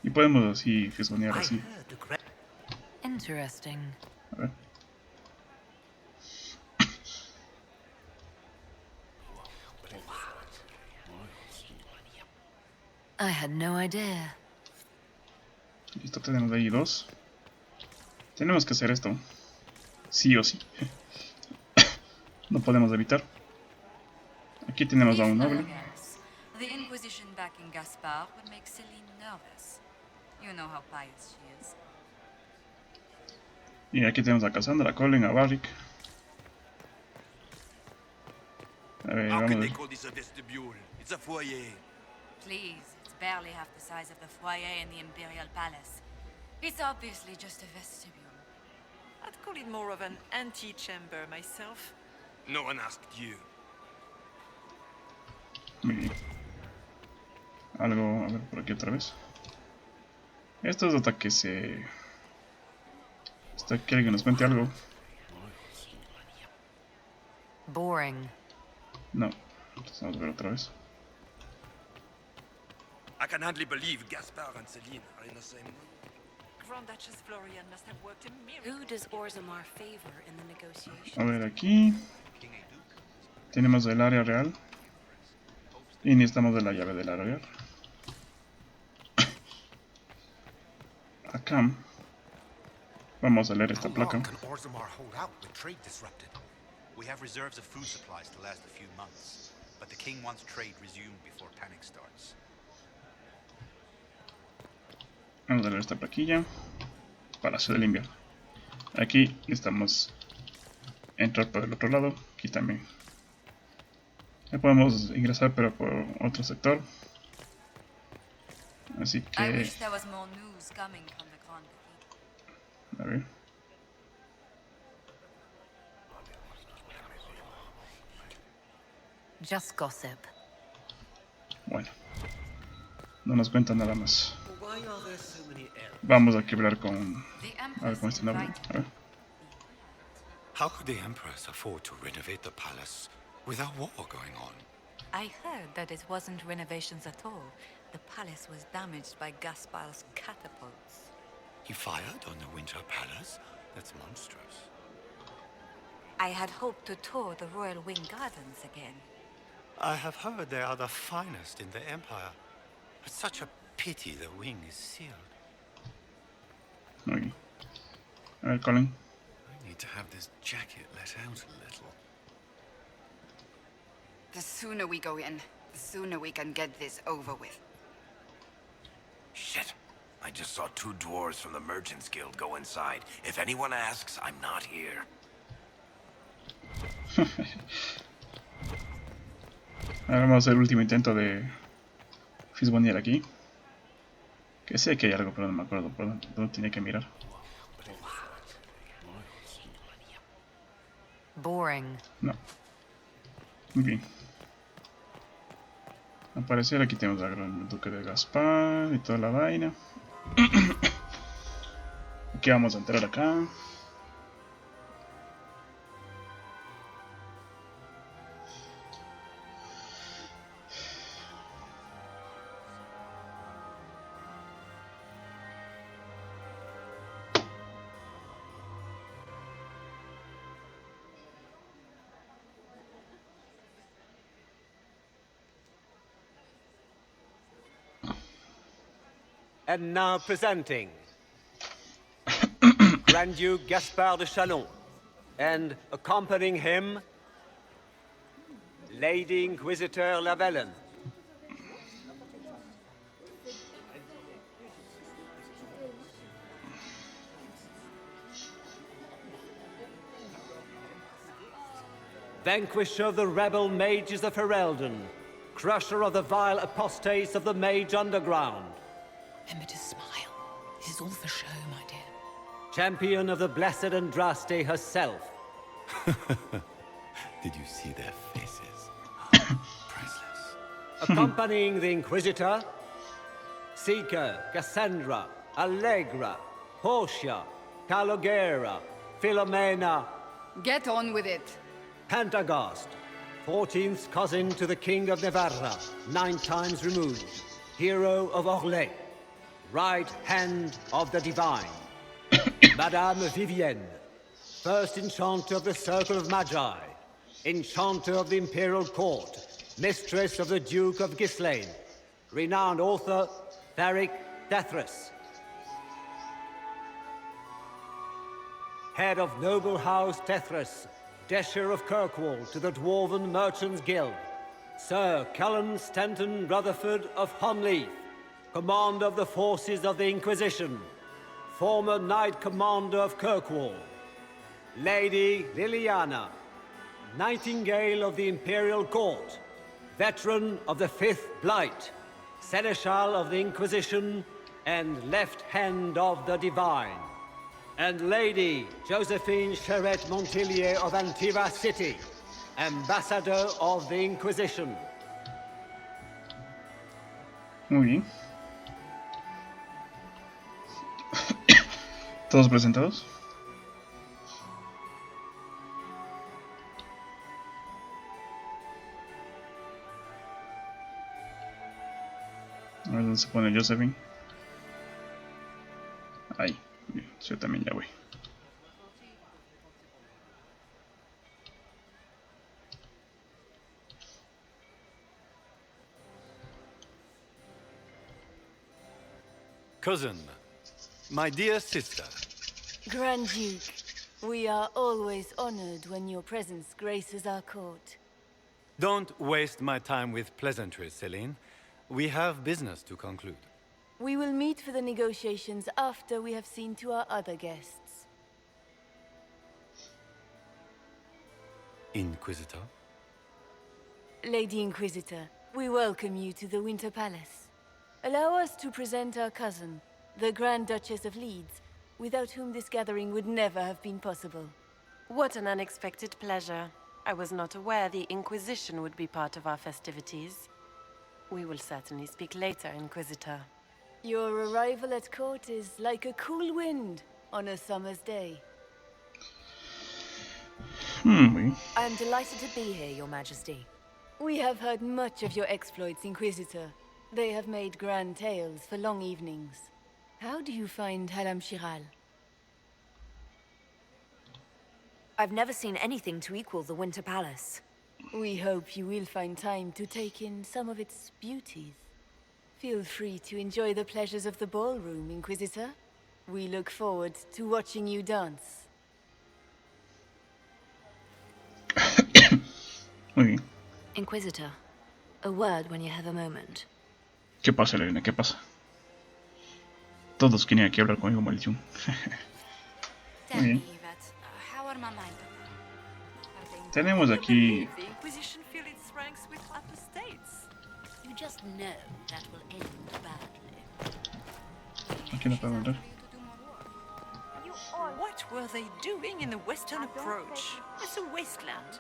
Y podemos así fisgonear así. Interesting. A ver. I had no idea. Listo, tenemos ahí dos. Tenemos que hacer esto. Sí o sí. No podemos evitar. Aquí tenemos a un noble. The Inquisition backing Gaspard would make Celine nervous. You know how pious she is. Y aquí tenemos a Cassandra, a Colin, a Barrick. A ver, vamos a ver. Please, it's barely half the size of the foyer in the Imperial Palace. It's obviously just a vestibule. I'd call it more of an antechamber myself. No one asked you. Muy bien. Algo, a ver, por aquí otra vez. Esto es hasta que se... Hasta que alguien nos cuente algo. Boring. No, entonces vamos a ver otra vez. I can hardly believe Gaspard and Celine are in the same room. Grand Duchess Florian must have worked a miracle. Who does Orzammar favor in the negotiations? A ver, aquí tenemos el área real. Y necesitamos de la llave del área real. Acá vamos a leer esta placa. Can Orzammar hold out with trade disrupted? We have reserves of food supplies to last a few months, but the king wants trade resumed before panic starts. Vamos a leer esta plaquilla. Palacio del Invierno. Aquí estamos. Entrar por el otro lado. Aquí también. Ya podemos ingresar, pero por otro sector. Así que... A ver. Just gossip. Bueno. No nos cuentan nada más. Vamos a quebrar con... A ver, con este noble. A ver. How could the Empress afford to renovate the palace without war going on? I heard that it wasn't renovations at all. The palace was damaged by Gaspard's catapults. He fired on the Winter Palace? That's monstrous. I had hoped to tour the Royal Wing Gardens again. I have heard they are the finest in the Empire. It's such a pity the wing is sealed. Muy bien. A ver, Colin. I need to have this jacket let out a little. The sooner we go in, the sooner we can get this over with. Shit. I just saw 2 dwarves from the Merchants Guild go inside. If anyone asks, I'm not here. Ahora vamos a hacer el último intento de fisgonear aquí. Que sé que hay algo, pero no me acuerdo por dónde tiene que mirar. Boring. No. Muy bien. Al parecer aquí tenemos al gran duque de Gaspar y toda la vaina. Aquí vamos a entrar acá. And now presenting Grand Duke Gaspard de Chalon, and accompanying him, Lady Inquisitor Lavellen. Vanquisher of the rebel mages of Ferelden, crusher of the vile apostates of the Mage Underground. Remember to smile. This is all for show, my dear. Champion of the blessed Andraste herself. Did you see their faces? Priceless. Accompanying the Inquisitor, Seeker, Cassandra, Allegra, Portia, Calogera, Philomena. Get on with it. Pantagast, 14th cousin to the King of Navarra, 9 times removed. Hero of Orlais. Right hand of the divine. Madame Vivienne, first enchanter of the Circle of Magi, enchanter of the Imperial Court, mistress of the Duke of Ghislaine, renowned author Tharic Dethras. Head of noble house Dethras, Desher of Kirkwall to the Dwarven Merchants Guild, Sir Cullen Stanton Rutherford of Hunleith, commander of the forces of the Inquisition, former Knight Commander of Kirkwall, Lady Liliana, Nightingale of the Imperial Court, veteran of the 5th Blight, Seneschal of the Inquisition, and left hand of the Divine, and Lady Josephine Charette Montillier of Antiva City, Ambassador of the Inquisition. Muy bien. ¿Todos presentados? A ver dónde se pone Josephine. Ahí. Bien, yo también ya voy. Cousin, my dear sister. Grand Duke, we are always honored when your presence graces our court. Don't waste my time with pleasantries, Celine. We have business to conclude. We will meet for the negotiations after we have seen to our other guests. Inquisitor? Lady Inquisitor, we welcome you to the Winter Palace. Allow us to present our cousin, the Grand Duchess of Leeds, without whom this gathering would never have been possible. What an unexpected pleasure. I was not aware the Inquisition would be part of our festivities. We will certainly speak later, Inquisitor. Your arrival at court is like a cool wind on a summer's day. I am delighted to be here, Your Majesty. We have heard much of your exploits, Inquisitor. They have made grand tales for long evenings. How do you find Halamshiral? I've never seen anything to equal the Winter Palace. We hope you will find time to take in some of its beauties. Feel free to enjoy the pleasures of the ballroom, Inquisitor. We look forward to watching you dance. Muy bien. Inquisitor, a word when you have a moment. ¿Qué pasa, Elena? ¿Qué pasa? Todos querían aquí hablar conmigo, maldición. Muy bien. Tenemos aquí... The Inquisition feel its ranks with upper states. You just know that will end badly. Aquí no puedo hablar. What were they doing in the western approach? It's a wasteland.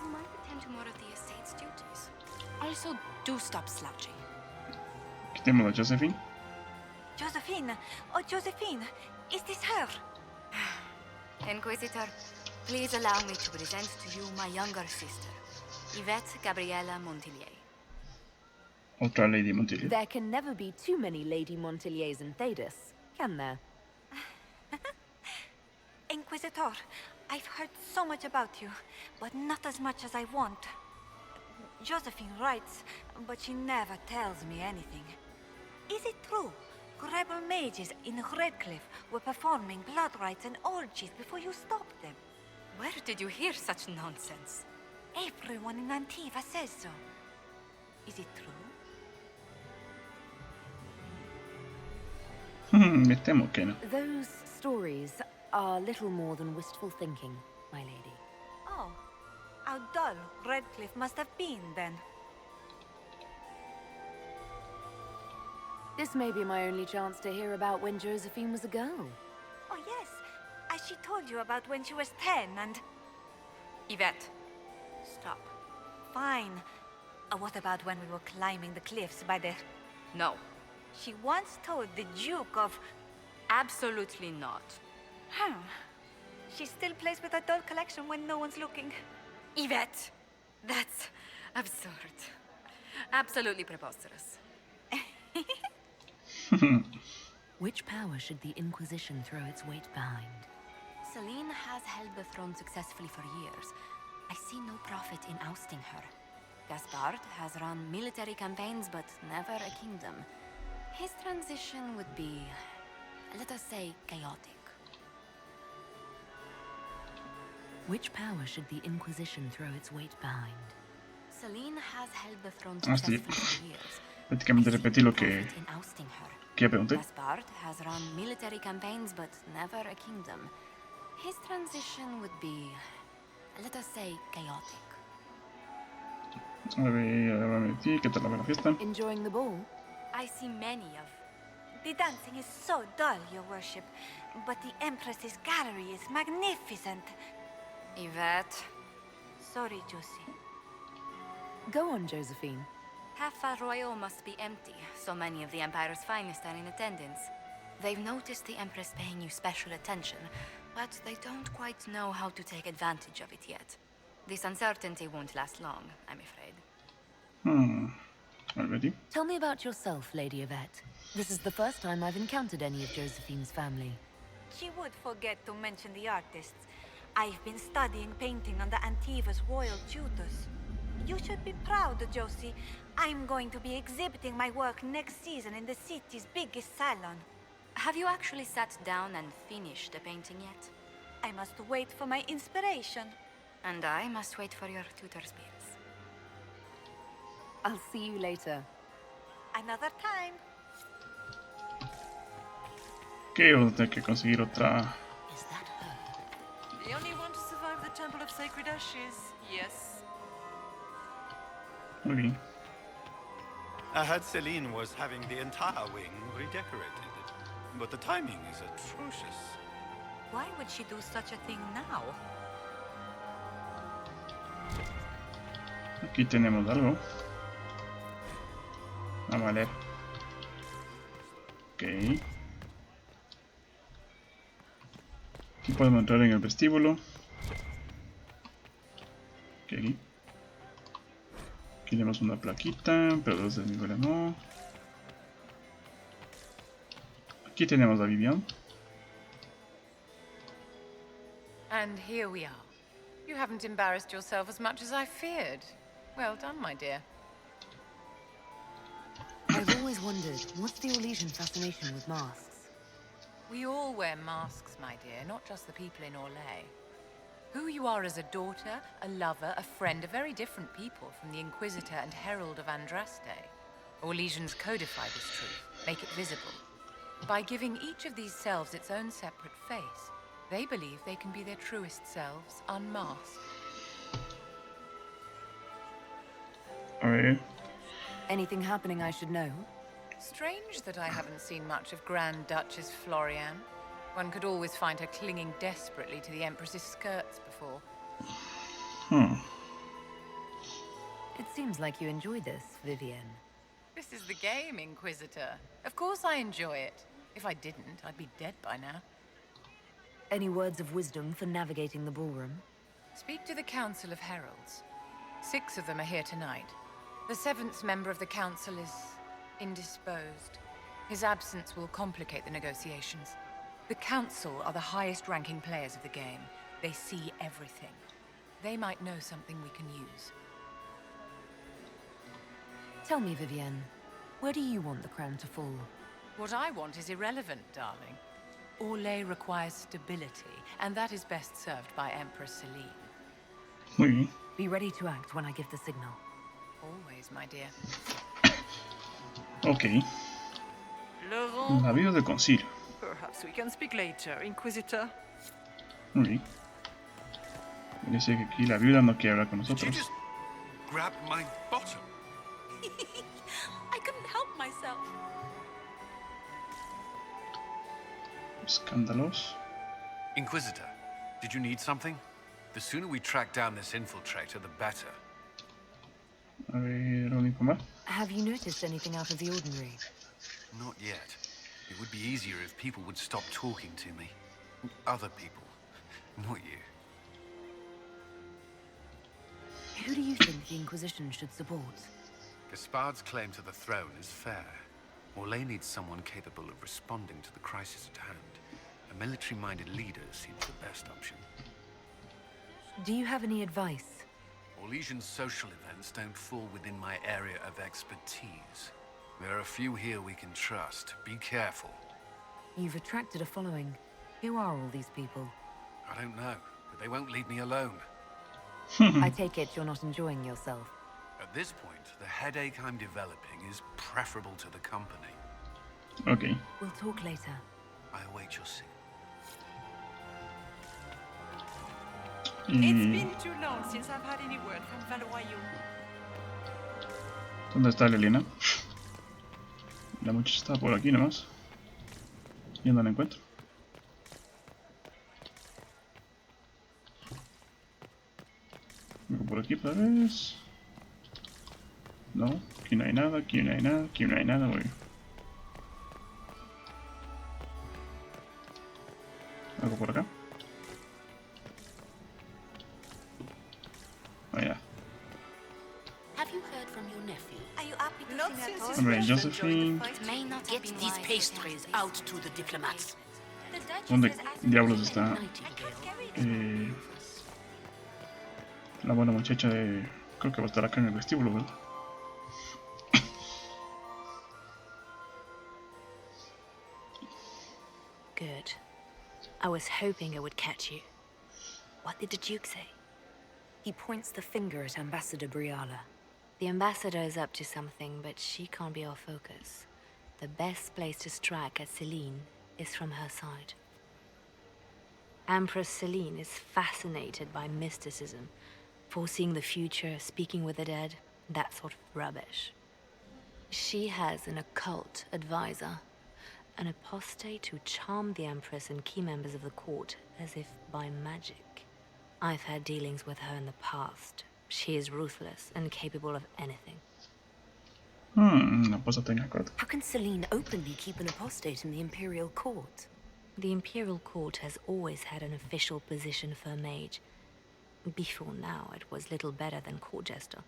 You might attend to more of the estate's duties. Also, do stop slouching. Aquí tenemos a Josephine. Josephine! Oh, Josephine! Is this her? Inquisitor, please allow me to present to you my younger sister, Yvette Gabriella Montillier. Otra Lady Montillier. There can never be too many Lady Montilliers in Thedas, can there? Inquisitor, I've heard so much about you, but not as much as I want. Josephine writes, but she never tells me anything. Is it true? Rebel mages in Redcliffe were performing blood rites and orgies before you stopped them. Where did you hear such nonsense? Everyone in Antiva says so. Is it true? Me temo que no. Those stories are little more than wistful thinking, my lady. Oh, how dull Redcliffe must have been then. This may be my only chance to hear about when Josephine was a girl. Oh yes, as she told you about when she was 10 and... Yvette. Stop. Fine. What about when we were climbing the cliffs by the... No. She once told the Duke of... Absolutely not. She still plays with her doll collection when no one's looking. Yvette! That's absurd. Absolutely preposterous. Which power should the Inquisition throw its weight behind? Celine has held the throne successfully for years. I see no profit in ousting her. Gaspard has run military campaigns, but never a kingdom. His transition would be, let us say, chaotic. Which power should the Inquisition throw its weight behind? Celine has held the throne Ah, sí. successfully for years. Prácticamente repetí lo que pregunté. Gaspard has run military campaigns, but never a kingdom. His transition would be, let us say, chaotic. A ver, ahora me metí. ¿Qué tal la fiesta? Enjoying the ball? I see many of... The dancing is so dull, your worship. But the Empress's gallery is magnificent. Yvette. Sorry, Josie. Go on, Josephine. Half Royal must be empty. So many of the Empire's finest are in attendance. They've noticed the Empress paying you special attention, but they don't quite know how to take advantage of it yet. This uncertainty won't last long, I'm afraid. Already? Tell me about yourself, Lady Yvette. This is the first time I've encountered any of Josephine's family. She would forget to mention the artists. I've been studying painting under Antiva's royal tutors. You should be proud, Josie. I'm going to be exhibiting my work next season in the city's biggest salon. Have you actually sat down and finished the painting yet? I must wait for my inspiration. And I must wait for your tutor's bills. I'll see you later. Another time. Que vamos a tener que conseguir otra. The only one to survive the Temple of Sacred Ashes, yes. Muy bien. I heard Celine was having the entire wing redecorated, but the timing is atrocious. Why would she do such a thing now? Aquí tenemos algo. Vamos a leer. Ok. Aquí podemos entrar en el vestíbulo. Ok. Aquí tenemos una plaquita, pero los de nivel no. Aquí tenemos a Vivian. And here we are. You haven't embarrassed yourself as much as I feared. Well done, my dear. I've always wondered, what's the Orlesian fascination with masks? We all wear masks, my dear, not just the people in Orlais. Who you are as a daughter, a lover, a friend, are very different people from the Inquisitor and Herald of Andraste. Orlesians codify this truth, make it visible. By giving each of these selves its own separate face, they believe they can be their truest selves, unmasked. Alright. Anything happening I should know? Strange that I haven't seen much of Grand Duchess Florian. One could always find her clinging desperately to the Empress's skirts before. It seems like you enjoy this, Vivienne. This is the game, Inquisitor. Of course I enjoy it. If I didn't, I'd be dead by now. Any words of wisdom for navigating the ballroom? Speak to the Council of Heralds. 6 of them are here tonight. The 7th member of the Council is indisposed. His absence will complicate the negotiations. The Council are the highest-ranking players of the game. They see everything. They might know something we can use. Tell me, Vivienne, where do you want the crown to fall? What I want is irrelevant, darling. Orlais requires stability, and that is best served by Empress Celine. Be ready to act when I give the signal. Always, my dear. Ok. Navío del concilio. Perhaps we can speak later, Inquisitor. Ok. Dice que aquí la viuda no quiere hablar con nosotros. Grab my bottom. I couldn't help myself. Escándalos. Inquisitor, did you need something? The sooner we track down this infiltrator, the better. A ver, ¿algo más? Have you noticed anything out of the ordinary? Not yet. It would be easier if people would stop talking to me. Other people, not you. Who do you think the Inquisition should support? Gaspard's claim to the throne is fair. Orlais needs someone capable of responding to the crisis at hand. A military-minded leader seems the best option. Do you have any advice? Orlesian social events don't fall within my area of expertise. There are a few here we can trust. Be careful. You've attracted a following. Who are all these people? I don't know, but they won't leave me alone. I take it you're not enjoying yourself. At this point, the headache I'm developing is preferable to the company. Ok. We'll talk later. I await your signal. It's been too long since I've had any word from Valoyo. ¿Dónde está Lelina? La muchacha está por aquí nomás. Y no la encuentro. Vengo por aquí otra vez. No, aquí no hay nada, aquí no hay nada, aquí no hay nada, güey. Algo por acá. Oh, yeah. Have you heard from your nephew? Are you happy to Not see since that his toy? Hombre, friend Josephine. enjoyed the fight. May not get these pastries out to the diplomats. The Duchess ¿Dónde has asked diablos me está la buena muchacha de... Creo que va a estar acá en el vestíbulo, ¿verdad? Good. I was hoping I would catch you. What did the Duke say? He points the finger at Ambassador Briala. The ambassador is up to something, but she can't be our focus. The best place to strike at Celine is from her side. Empress Celine is fascinated by mysticism, foreseeing the future, speaking with the dead, that sort of rubbish. She has an occult advisor, an apostate who charmed the Empress and key members of the court as if by magic. I've had dealings with her in the past. She is ruthless and capable of anything. How can Celine openly keep an apostate in the Imperial Court? The Imperial Court has always had an official position for a mage. Before now, it was little better than court jester.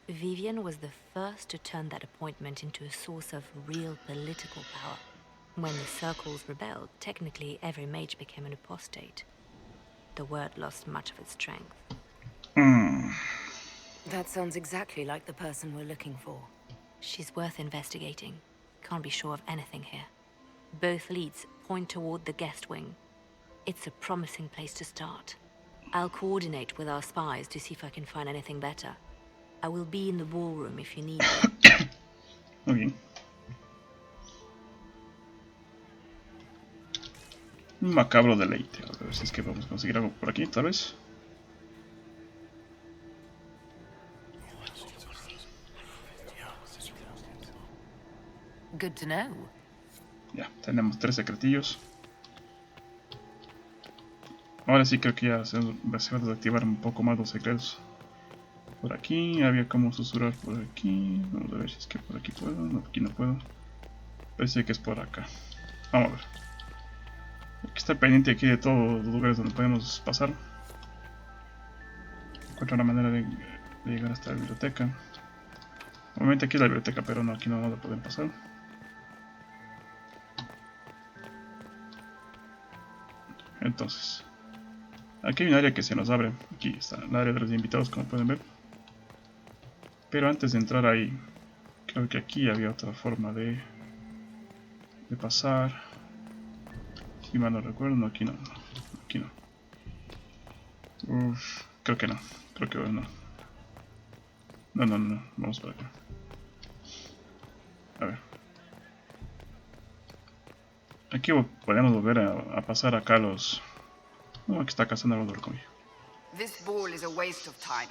Vivienne was the first to turn that appointment into a source of real political power. When the circles rebelled, technically every mage became an apostate. The word lost much of its strength. That sounds exactly like the person we're looking for. She's worth investigating. Can't be sure of anything here. Both leads point toward the guest wing. It's a promising place to start. I'll coordinate with our spies to see if I can find anything better. I will be in the ballroom if you need me. Muy bien. Un macabro deleite. A ver si es que vamos a conseguir algo por aquí, tal vez. Good to know. Ya, tenemos 3 secretillos. Ahora sí creo que ya se va a desactivar un poco más los secretos. Por aquí, había como susurrar por aquí. Vamos a ver si es que por aquí puedo. No, aquí no puedo. Parece que es por acá. Vamos a ver. Hay que estar pendiente aquí de todos los lugares donde podemos pasar. Encuentro una manera de llegar hasta la biblioteca. Obviamente aquí es la biblioteca, pero no, aquí no vamos a poder pasar. Entonces, aquí hay un área que se nos abre. Aquí está el área de los invitados, como pueden ver. Pero antes de entrar ahí, creo que aquí había otra forma de pasar. Si mal no recuerdo, no, aquí no. Aquí no. Creo que no. Creo que no. No. Vamos para acá. A ver. Aquí podemos volver a pasar acá los... aquí está cazando algo conmigo. This ball is a waste of time,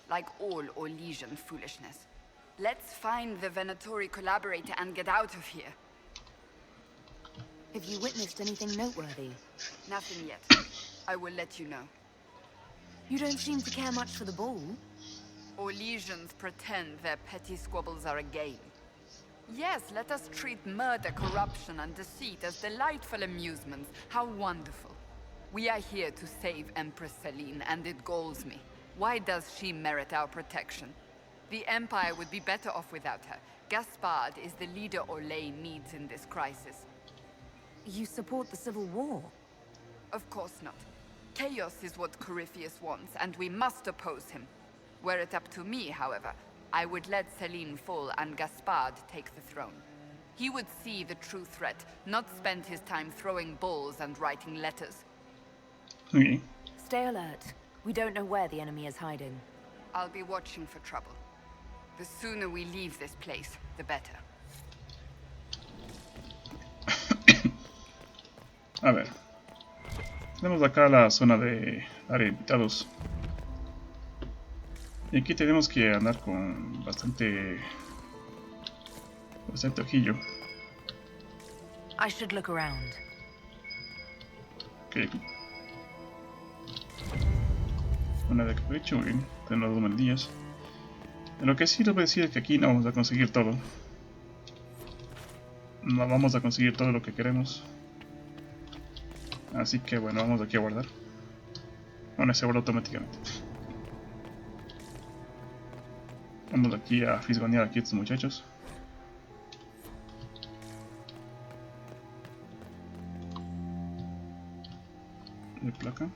like all Orlesian foolishness. Let's find the Venatori collaborator and get out of here. Have you witnessed anything noteworthy? Nothing yet. I will let you know. You don't seem to care much for the ball. Orlesians pretend their petty squabbles are a game. Yes, let us treat murder, corruption, and deceit as delightful amusements. How wonderful. We are here to save Empress Celine, and it galls me. Why does she merit our protection? The Empire would be better off without her. Gaspard is the leader Orlais needs in this crisis. You support the civil war? Of course not. Chaos is what Corypheus wants, and we must oppose him. Were it up to me, however, I would let Celine fall and Gaspard take the throne. He would see the true threat, not spend his time throwing balls and writing letters. Okay. Stay alert. We don't know where the enemy is hiding. I'll be watching for trouble. The sooner we leave this place, the better. A ver. Tenemos acá la zona de área de invitados. Y aquí tenemos que andar con bastante ojillo. I should look around. Ok, aquí. Una de capricho, muy bien. Tenemos 2 mandillas. De lo que sí les voy a decir es que aquí no vamos a conseguir todo. No vamos a conseguir todo lo que queremos. Así que bueno, vamos aquí a guardar. Bueno, se guarda automáticamente. Vamos aquí a fisgonear aquí a estos muchachos. De placa.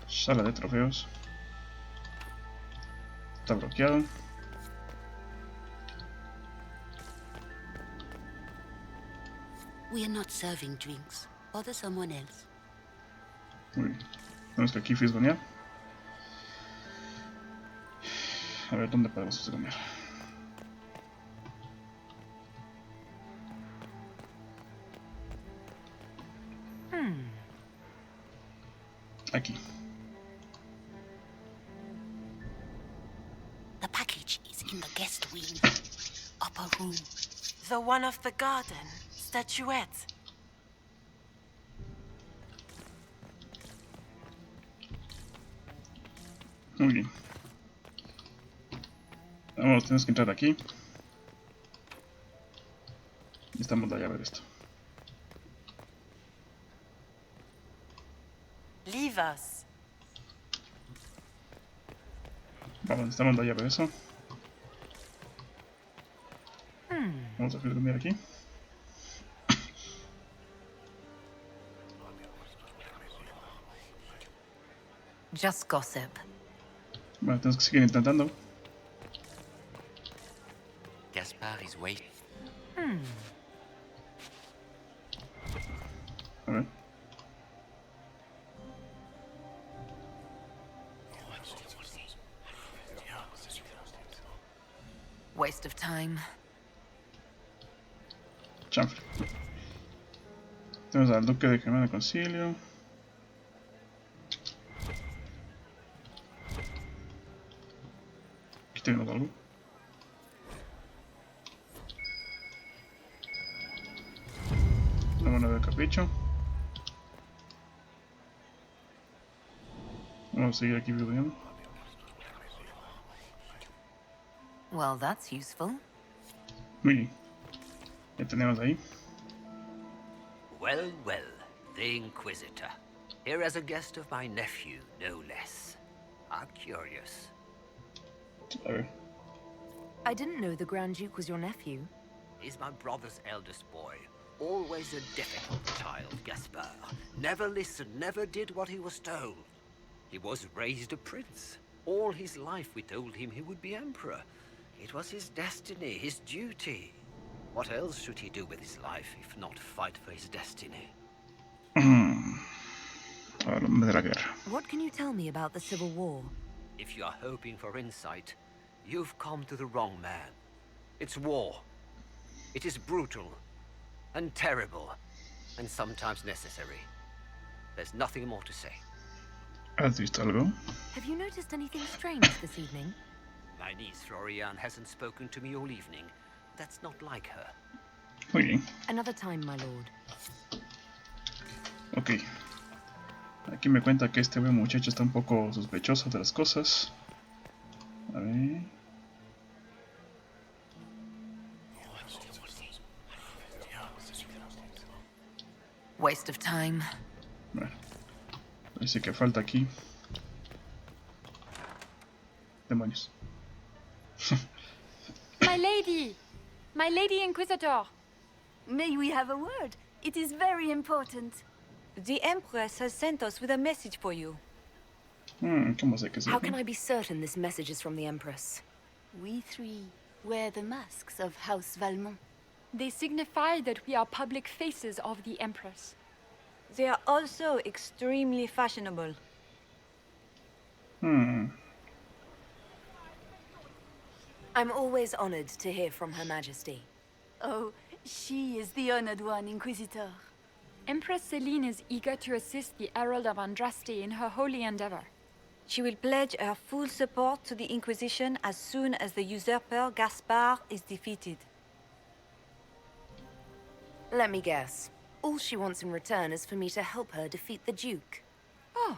Sala de trofeos. Está bloqueado. We are not serving drinks. Bother someone else. Muy bien. Tenemos que aquí fisgonear. A ver, ¿dónde podemos fisgonear? Aquí. The package is in the guest wing. Upper room. The one of the garden. Statuette. Muy bien. Vamos, tenemos que entrar aquí. Necesitamos la llave de esto. Leave us. Vamos, necesitamos la llave de eso. Vamos a filmar aquí. Just gossip. Bueno, tenemos que seguir intentando. Gaspard is waiting. A ver. Chanfle. Tenemos al duque de Gemma de Concilio. Aquí tenemos algo. Una moneda de capricho. Vamos a seguir aquí viendo. Well, that's useful. Muy bien. Ya tenemos ahí. Well, well, the Inquisitor. Here as a guest of my nephew, no less. How curious. A ver. I didn't know the Grand Duke was your nephew. He's my brother's eldest boy. Always a difficult child, Gaspar. Never listened, never did what he was told. He was raised a prince. All his life we told him he would be emperor. It was his destiny, his duty. What else should he do with his life if not fight for his destiny? What can you tell me about the Civil War? If you are hoping for insight, you've come to the wrong man. It's war. It is brutal, and terrible, and sometimes necessary. There's nothing more to say. ¿Has visto algo? Have you noticed anything strange this evening? My niece Florian hasn't spoken to me all evening. That's not like her. Muy bien. Another time, my lord. Ok. Aquí me cuenta que este buen muchacho está un poco sospechoso de las cosas. A ver. Waste of time. Bueno. Dice que falta aquí. Demonios. My lady! My lady Inquisitor! May we have a word? It is very important. The Empress has sent us with a message for you. ¿Cómo sé que sí? How can I be certain this message is from the Empress? We three wear the masks of House Valmont. They signify that we are public faces of the Empress. They are also extremely fashionable. I'm always honored to hear from Her Majesty. Oh, she is the honored one, Inquisitor. Empress Celine is eager to assist the Herald of Andraste in her holy endeavor. She will pledge her full support to the Inquisition as soon as the usurper Gaspar is defeated. Let me guess. All she wants in return is for me to help her defeat the Duke. Oh,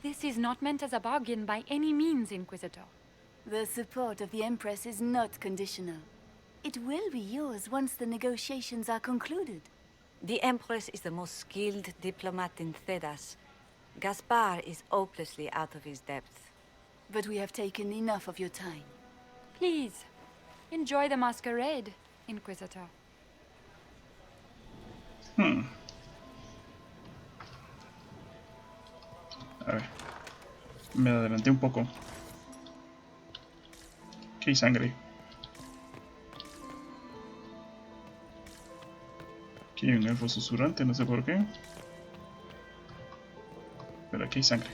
this is not meant as a bargain by any means, Inquisitor. The support of the Empress is not conditional. It will be yours once the negotiations are concluded. The Empress is the most skilled diplomat in Thedas. Gaspar is hopelessly out of his depth. But we have taken enough of your time. Please, enjoy the masquerade, Inquisitor. A ver. Me adelanté un poco. Aquí hay sangre. Aquí hay un elfo susurrante, no sé por qué. Pero aquí hay sangre.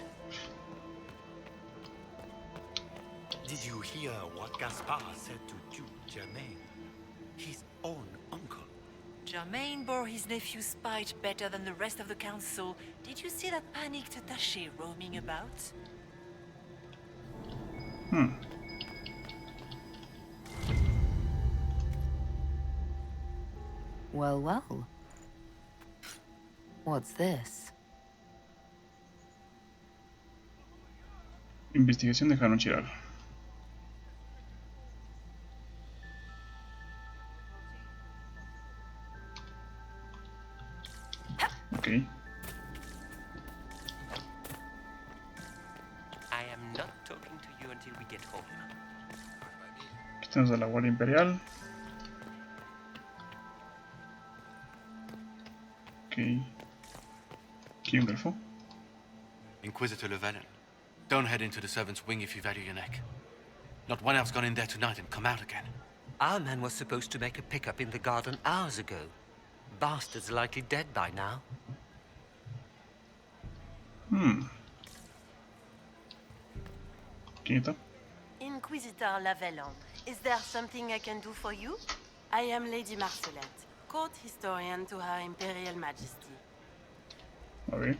Did you hear what Gaspar said to Duke Germain? His own uncle. Germain bore his nephew's spite better than the rest of the council. Did you see that panicked attaché roaming about? Well, well. What's this? Investigación de Halamshiral. Ok. I am not talking to you until we get home. Aquí tenemos a la Guardia Imperial. Ok. Aquí hay un elfo. Inquisitor Llewellyn, don't head into the servants' wing if you value your neck. Not one elf's gone in there tonight and come out again. Our man was supposed to make a pickup in the garden hours ago. Bastard's likely dead by now. ¿Quién está? Inquisitor Llewellyn, is there something I can do for you? I am Lady Marcelette, court historian to Her Imperial Majesty. A ver.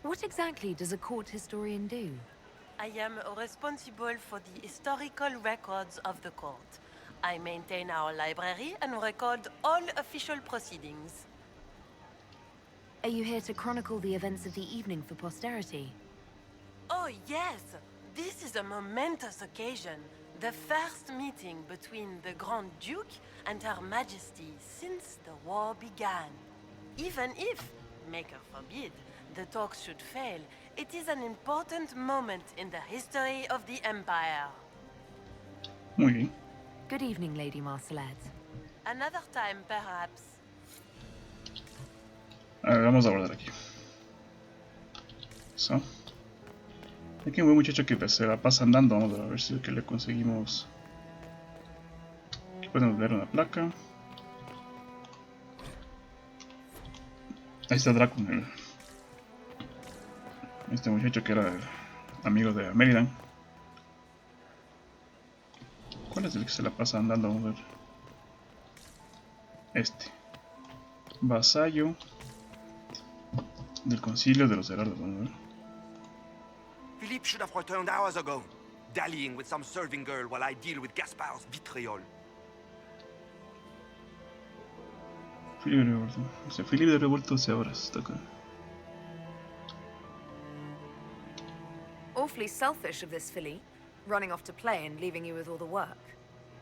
What exactly does a court historian do? I am responsible for the historical records of the court. I maintain our library and record all official proceedings. Are you here to chronicle the events of the evening for posterity? Oh, yes! This is a momentous occasion. The first meeting between the Grand Duke and Her Majesty since the war began. Even if, Maker forbid, the talks should fail, it is an important moment in the history of the Empire. Muy bien. Good evening, Lady Marcelette. Another time, perhaps. A ver, vamos a abordar aquí. Eso. Aquí hay un buen muchacho que se la pasa andando. Vamos a ver si que le conseguimos. Aquí podemos ver una placa. Ahí está Draco, este muchacho que era el amigo de Meridan. ¿Cuál es el que se la pasa andando? Vamos a ver. Este. Vasallo del concilio de los Heraldos. Vamos a ver. Philippe should have returned hours ago, dallying with some serving girl while I deal with Gaspar's vitriol. Philippe de Revuelto. Philippe de Revuelto hace horas. Está acá. Awfully selfish of this filly, running off to play and leaving you with all the work.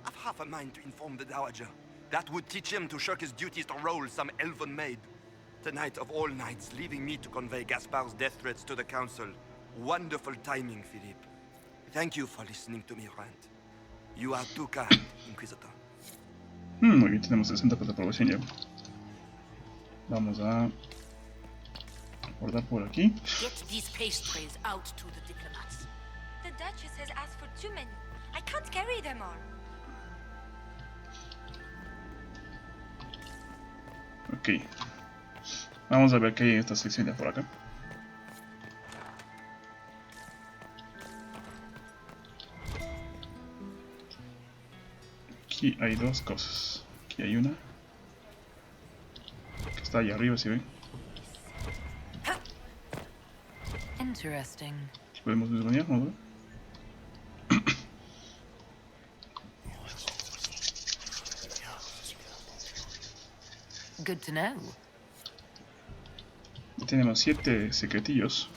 I've half a mind to inform the Dowager. That would teach him to shirk his duties to roll some elven maid. Tonight of all nights, leaving me to convey Gaspar's death threats to the council. Wonderful timing, Philippe. Thank you for listening to me rant. You are too kind, Inquisitor. Muy bien, tenemos 60% de aprobación ya. Vamos a abordar por aquí. Get these pastries out to the diplomats. The Duchess has asked for too many. I can't carry them all. Ok. Vamos a ver qué hay en esta sección de por acá. Aquí hay dos cosas. Aquí hay una. Que está allá arriba, si ven. Interesting. Aquí podemos desvanear, vamos a ver. Good to know. Y tenemos 7 secretillos.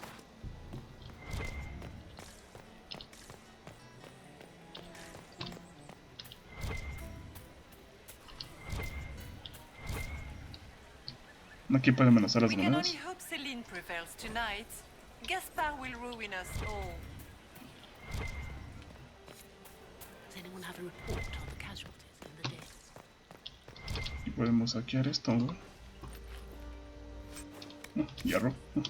Aquí pueden amenazar las We can monedas. only hope Celine prevails tonight. Gaspar will ruin us all. Does anyone have a report on the casualties and the deaths? Y podemos saquear esto, ¿no? No, hierro. No.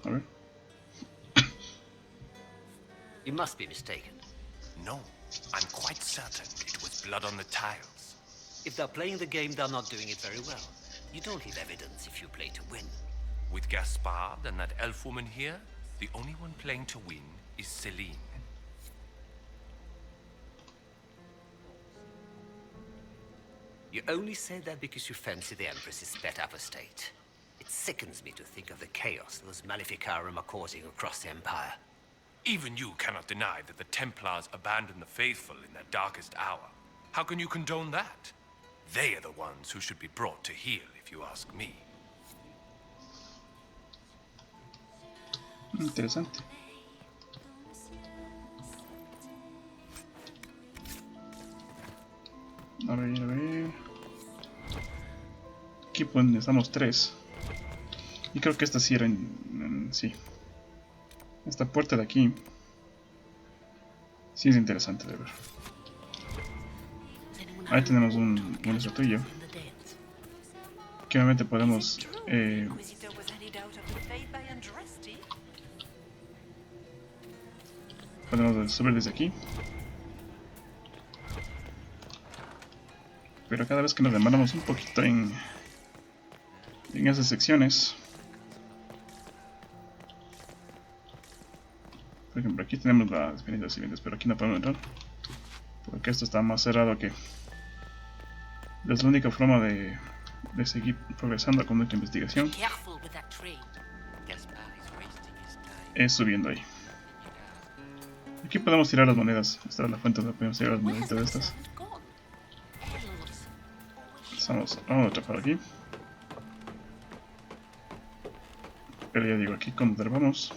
A ver. You must be mistaken. No, I'm quite certain it was blood on the tiles. If they're playing the game, they're not doing it very well. You don't leave evidence if you play to win. With Gaspard and that elf woman here, the only one playing to win is Celine. You only say that because you fancy the Empress's pet apostate. It sickens me to think of the chaos those Maleficarum are causing across the Empire. Even you cannot deny that the Templars abandoned the faithful in their darkest hour. How can you condone that? They are the ones who should be brought to heel, if you ask me. Interesante. A ver, a ver. Aquí pues necesitamos 3. Y creo que esta sí era sí. Esta puerta de aquí sí es interesante de ver. Ahí tenemos un estatuillo. Que obviamente podemos subir desde aquí. Pero cada vez que nos demoramos un poquito en esas secciones. Por ejemplo, aquí tenemos las venidas siguientes, pero aquí no podemos entrar. Por porque esto está más cerrado que... Es la única forma de seguir progresando con nuestra investigación. Es subiendo ahí. Aquí podemos tirar las monedas. Esta es la fuente donde podemos tirar las moneditas de estas. Vamos a atrapar aquí. Pero ya digo, aquí cuando derribamos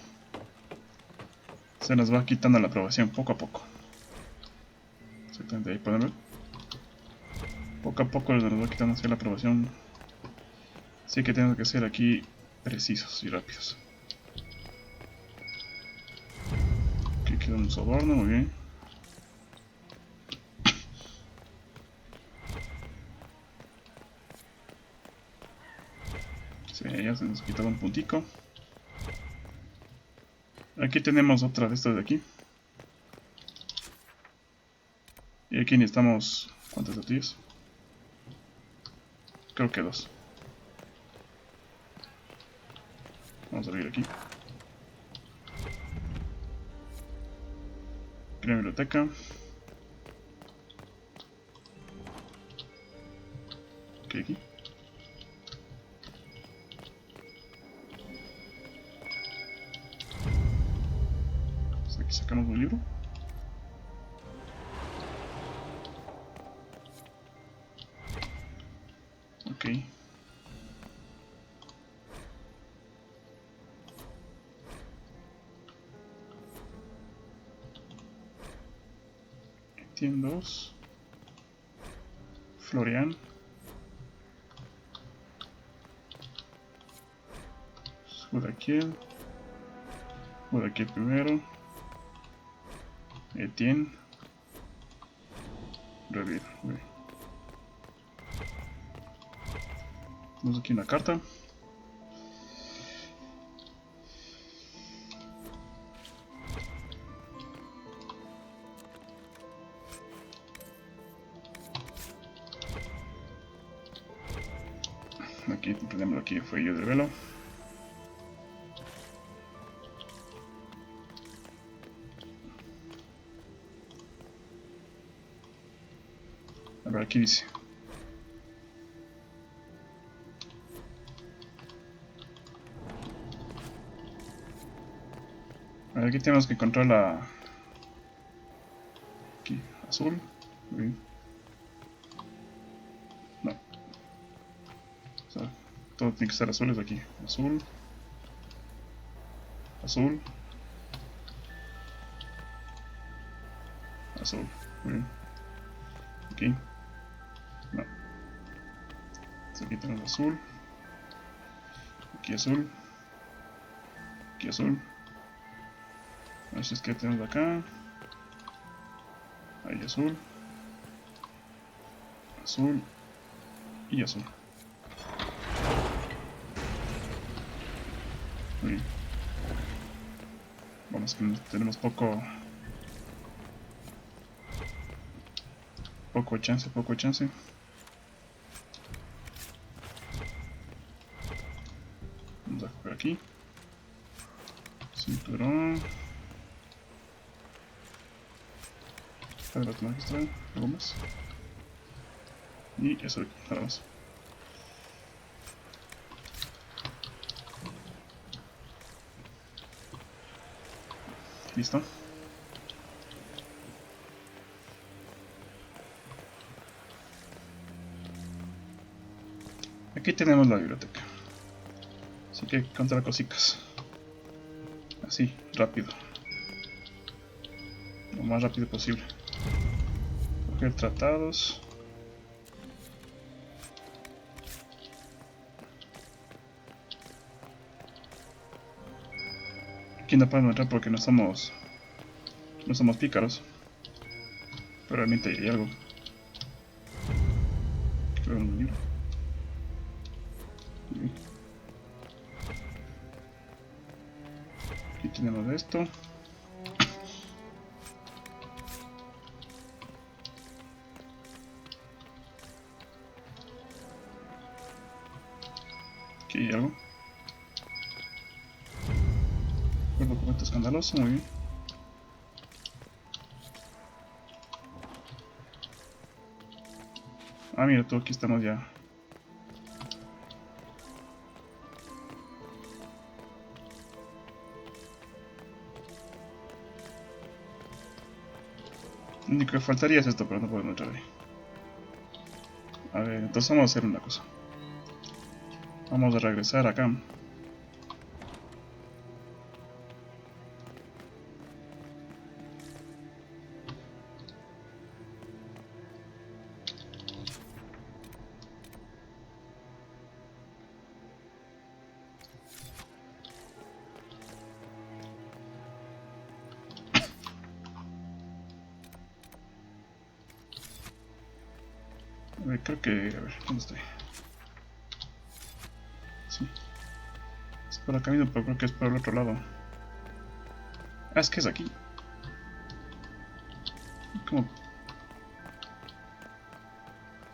se nos va quitando la aprobación poco a poco. Exactamente, ahí pueden ver. Poco a poco nos va quitando así la aprobación. Así que tenemos que ser aquí precisos y rápidos. Aquí queda un soborno, muy bien. Sí, ya se nos quitaba un puntico. Aquí tenemos otra de estas de aquí. Y aquí necesitamos... ¿cuántas tortillas? Creo que 2. Vamos a abrir aquí. Crea biblioteca. Ok, aquí. Pues aquí sacamos un libro. Ok. Tiene 2. Florian. Judaquiel. Judaquiel primero. Etienne. Revir. Tenemos aquí una carta. Aquí tenemos aquí fuego de velo. A ver, aquí dice. A ver, aquí tenemos que encontrar la... Aquí, azul. Muy bien. No. O sea, todo tiene que ser azules aquí. Azul. Azul. Azul. Muy bien. Aquí. No. Entonces aquí tenemos azul. Aquí azul. Aquí azul. Así es que tenemos acá. Ahí azul. Azul. Y azul. Muy bien. Vamos, que tenemos poco chance. Vamos a coger aquí. Cinturón. Para la magistral, algo más. Y eso, nada más. Listo. Aquí tenemos la biblioteca. Así que encontrar cositas. Así, rápido. Lo más rápido posible. Coger tratados. Aquí no podemos entrar porque no somos pícaros. Pero realmente hay algo. Creo un libro. Aquí tenemos esto. Aquí hay algo. Un documento escandaloso, muy bien. Ah, mira tú, aquí estamos ya. Lo único que faltaría es esto, pero no podemos entrar ahí. A ver, entonces vamos a hacer una cosa. Vamos a regresar acá. A ver, creo que... A ver, ¿dónde estoy? Sí. Es por acá mismo, pero creo que es por el otro lado. Ah, es que es aquí. ¿Cómo?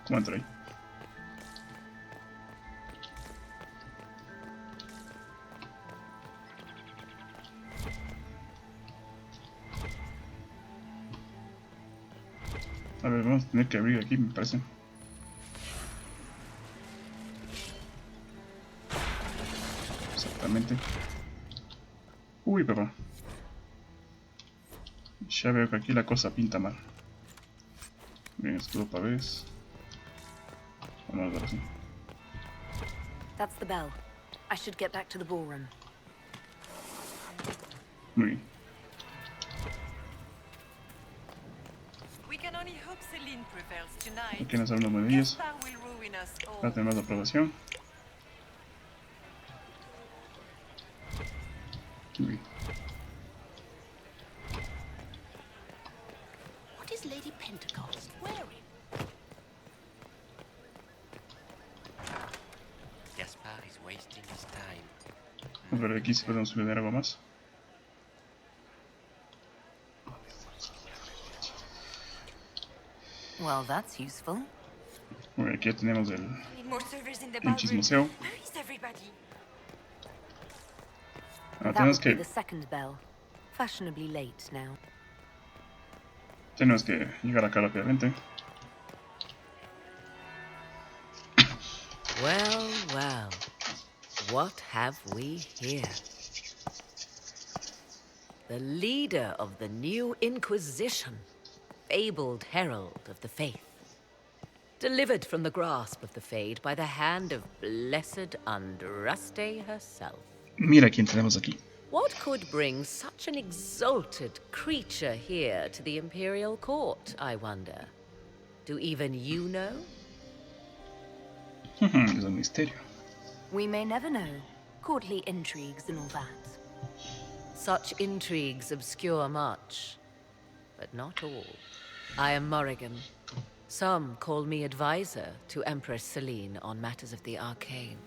¿Cómo entro ahí? A ver, vamos a tener que abrir aquí, me parece. Exactamente. Uy, papá. Ya veo que aquí la cosa pinta mal. Bien, escudo para vez. Vamos a ver así. That's the bell. I should get back to the ballroom. Muy bien. We can only hope Celine prevails tonight. Aquí nos dan unas monedillas. Gaspar will ruin us all. Para tener más aprobación. Muy bien. What is Lady Pentecost wearing? Gaspar is wasting his time. Vamos a ver aquí si podemos subir algo más. Well, that's useful. Bueno, aquí ya tenemos el Need more servers in the ballroom. chismoseo. Where is everybody? Ah, That tenemos would be que... the second bell. Fashionably late now. Tenemos que llegar acá rápidamente. Well, well. What have we here? The leader of the new Inquisition, fabled herald of the faith. Delivered from the grasp of the Fade by the hand of blessed Andraste herself. Mira quién tenemos aquí. What could bring such an exalted creature here to the Imperial Court, I wonder? Do even you know? Es un misterio. We may never know. Courtly intrigues and all that. Such intrigues obscure much, but not all. I am Morrigan. Some call me advisor to Empress Celine on matters of the arcane.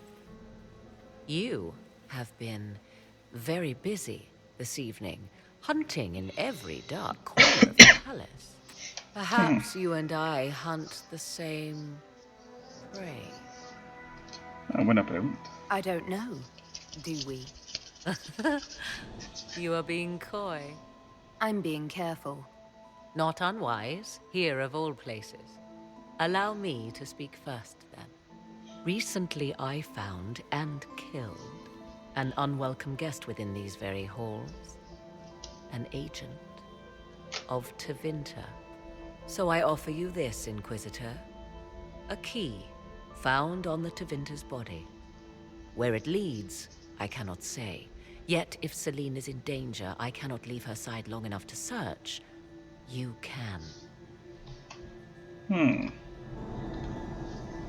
You have been very busy this evening, hunting in every dark corner of the palace. Perhaps you and I hunt the same prey. Buena pregunta. I don't know. Do we? You are being coy. I'm being careful. Not unwise, here of all places. Allow me to speak first, then. Recently I found and killed an unwelcome guest within these very halls. An agent of Tevinter. So I offer you this, Inquisitor. A key found on the Tevinter's body. Where it leads, I cannot say. Yet if Celine is in danger, I cannot leave her side long enough to search. You can.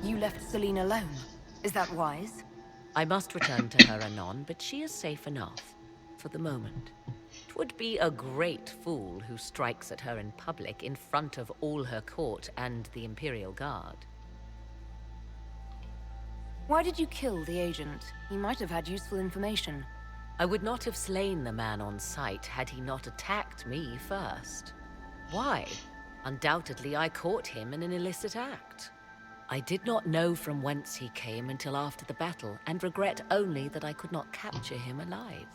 You left Celine alone. Is that wise? I must return to her anon, but she is safe enough. For the moment. 'Twould be a great fool who strikes at her in public in front of all her court and the Imperial Guard. Why did you kill the agent? He might have had useful information. I would not have slain the man on sight had he not attacked me first. Why? Undoubtedly I caught him in an illicit act. I did not know from whence he came until after the battle, and regret only that I could not capture him alive.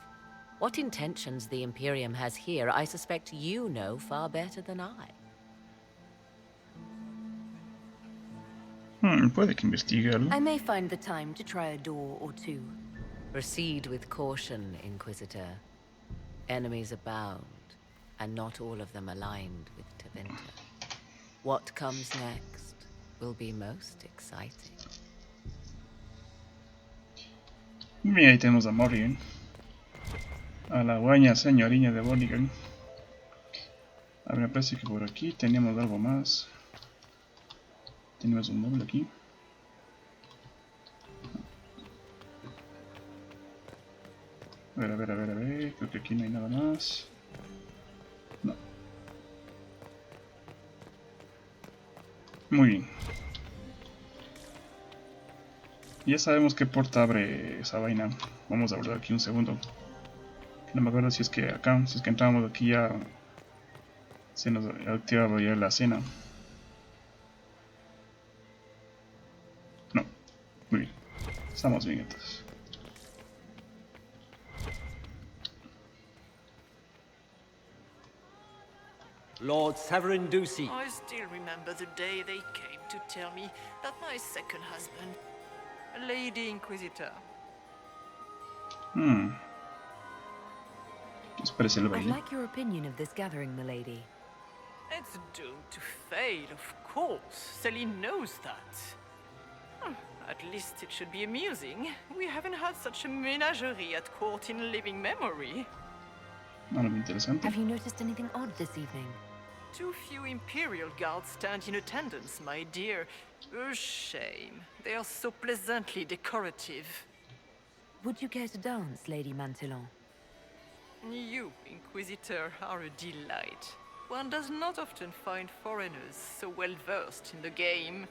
What intentions the Imperium has here, I suspect you know far better than I. Puede que investigarlo. I may find the time to try a door or two. Proceed with caution, Inquisitor. Enemies abound, and not all of them aligned with Tevinter. What comes next will be most exciting. Bien, ahí tenemos a Morrigan. A la buena señorina de Morrigan. A ver, me parece que por aquí tenemos algo más. Tenemos un móvil aquí. A ver. Creo que aquí no hay nada más. No. Muy bien. Ya sabemos qué puerta abre esa vaina. Vamos a abrir aquí un segundo. No me acuerdo si es que acá, si es que entramos aquí ya se nos activaba ya la cena. No. Muy bien. Estamos bien entonces. Lord Severin Ducey. I still remember the day they came to tell me that my second husband, Lady Inquisitor. ¿Qué os parece el I'd baile? like your opinion of this gathering, milady. It's doomed to fail, of course. Celine knows that. At least it should be amusing. We haven't had such a menagerie at court in living memory. Algo interesante. Have you noticed anything odd this evening? Too few Imperial guards stand in attendance, my dear. A shame. They are so pleasantly decorative. Would you care to dance, Lady Mantillon? You, Inquisitor, are a delight. One does not often find foreigners so well versed in the game.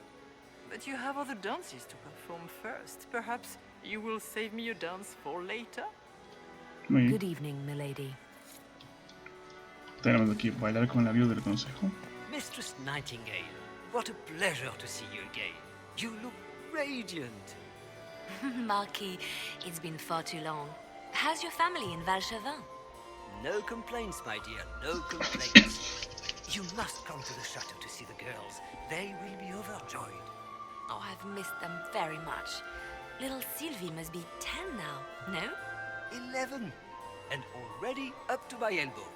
But you have other dances to perform first. Perhaps you will save me a dance for later? Good evening, milady. Tenemos aquí bailar con la viuda del consejo. Mistress Nightingale, what a pleasure to see you again. You look radiant. Marquis, it's been far too long. How's your family in Valchevin? No complaints, my dear, no complaints. You must come to the chateau to see the girls. They will be overjoyed. Oh, I've missed them very much. Little Sylvie must be 10 now, no? 11. And already up to my elbow.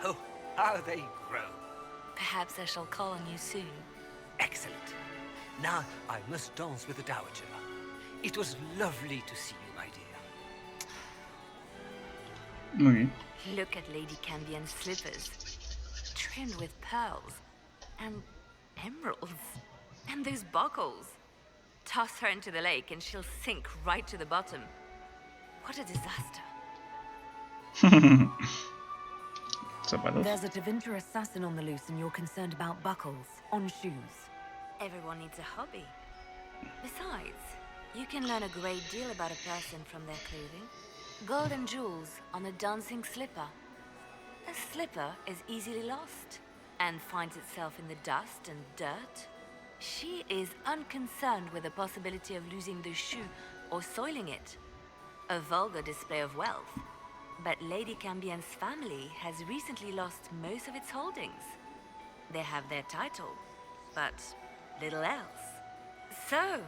Oh, how they grow. Perhaps I shall call on you soon. Excellent. Now I must dance with the Dowager. It was lovely to see you, my dear. Muy bien. Look at Lady Cambien's slippers. Trimmed with pearls. And emeralds. And those buckles. Toss her into the lake and she'll sink right to the bottom. What a disaster. There's a Tevinter assassin on the loose and you're concerned about buckles on shoes. Everyone needs a hobby. Besides, you can learn a great deal about a person from their clothing. Gold and jewels on a dancing slipper. A slipper is easily lost and finds itself in the dust and dirt. She is unconcerned with the possibility of losing the shoe or soiling it. A vulgar display of wealth. But Lady Cambien's family has recently lost most of its holdings. They have their title, but little else. So,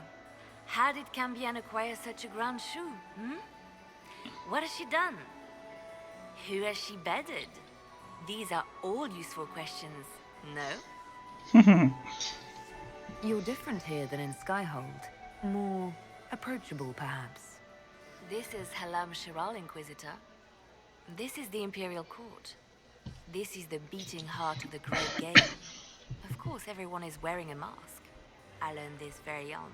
how did Cambien acquire such a grand shoe, What has she done? Who has she bedded? These are all useful questions, no? You're different here than in Skyhold. More approachable, perhaps. This is Halamshiral, Inquisitor. This is the Imperial Court. This is the beating heart of the great game. Of course, everyone is wearing a mask. I learned this very young.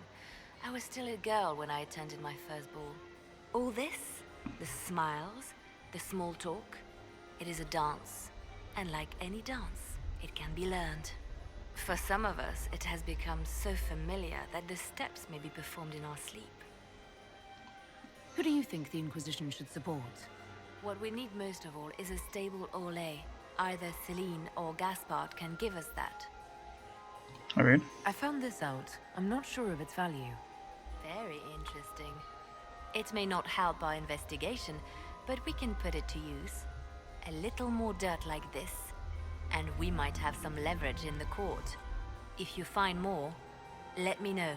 I was still a girl when I attended my first ball. All this, the smiles, the small talk, it is a dance. And like any dance, it can be learned. For some of us, it has become so familiar that the steps may be performed in our sleep. Who do you think the Inquisition should support? What we need most of all is a stable Orlais. Either Celine or Gaspard can give us that. A ver. I found this out. I'm not sure of its value. Very interesting. It may not help our investigation, but we can put it to use. A little more dirt like this, and we might have some leverage in the court. If you find more, let me know.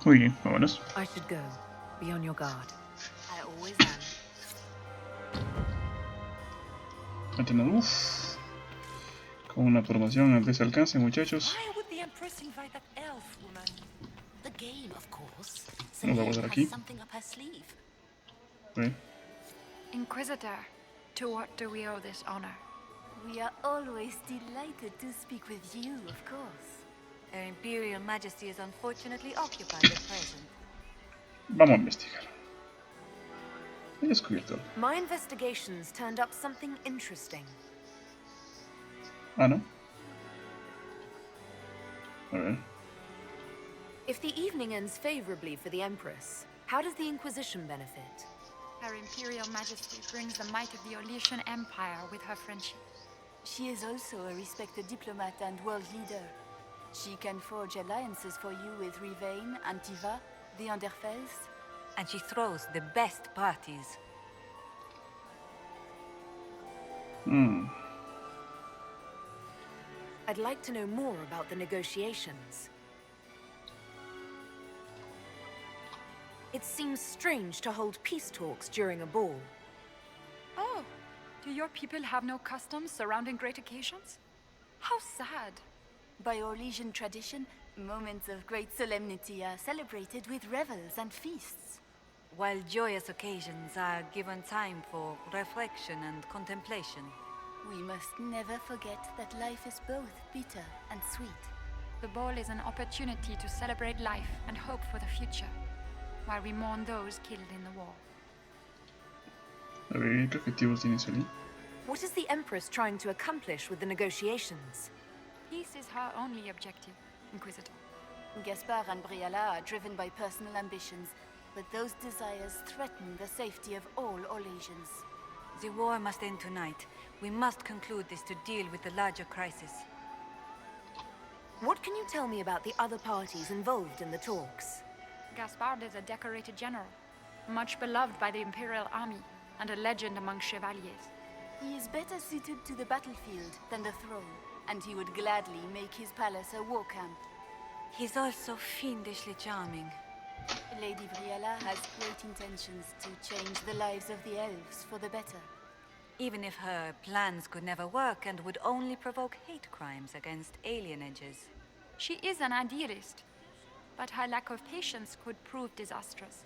Muy bien, vámonos. I should go. Be on your guard. I always am. Uff. Con una promoción al desalcance, muchachos. Why would the Empress invite that elf woman? The game, of course. Vamos a guardar aquí. Something up her sleeve. Inquisitor, to what do we owe this honor? We are always delighted to speak with you, of course. Her Imperial Majesty is unfortunately occupied at present. Vamos a investigar. He descubierto. My investigations turned up something interesting. Ah, ¿no? A ver. If the evening ends favorably for the Empress, how does the Inquisition benefit? Her Imperial Majesty brings the might of the Olesian Empire with her friendship. She is also a respected diplomat and world leader. She can forge alliances for you with Rivain, Antiva, the Underfells. And she throws the best parties. I'd like to know more about the negotiations. It seems strange to hold peace talks during a ball. Oh, do your people have no customs surrounding great occasions? How sad. By Orlesian tradition, moments of great solemnity are celebrated with revels and feasts. While joyous occasions are given time for reflection and contemplation. We must never forget that life is both bitter and sweet. The ball is an opportunity to celebrate life and hope for the future, while we mourn those killed in the war. A ver, ¿qué objetivos tiene Celine? What is the Empress trying to accomplish with the negotiations? Peace is her only objective, Inquisitor. Gaspard and Briala are driven by personal ambitions, but those desires threaten the safety of all Orlesians. The war must end tonight. We must conclude this to deal with the larger crisis. What can you tell me about the other parties involved in the talks? Gaspard is a decorated general, much beloved by the Imperial Army, and a legend among chevaliers. He is better suited to the battlefield than the throne, and he would gladly make his palace a war camp. He's also fiendishly charming. Lady Briala has great intentions to change the lives of the elves for the better. Even if her plans could never work and would only provoke hate crimes against alienages. She is an idealist, but her lack of patience could prove disastrous.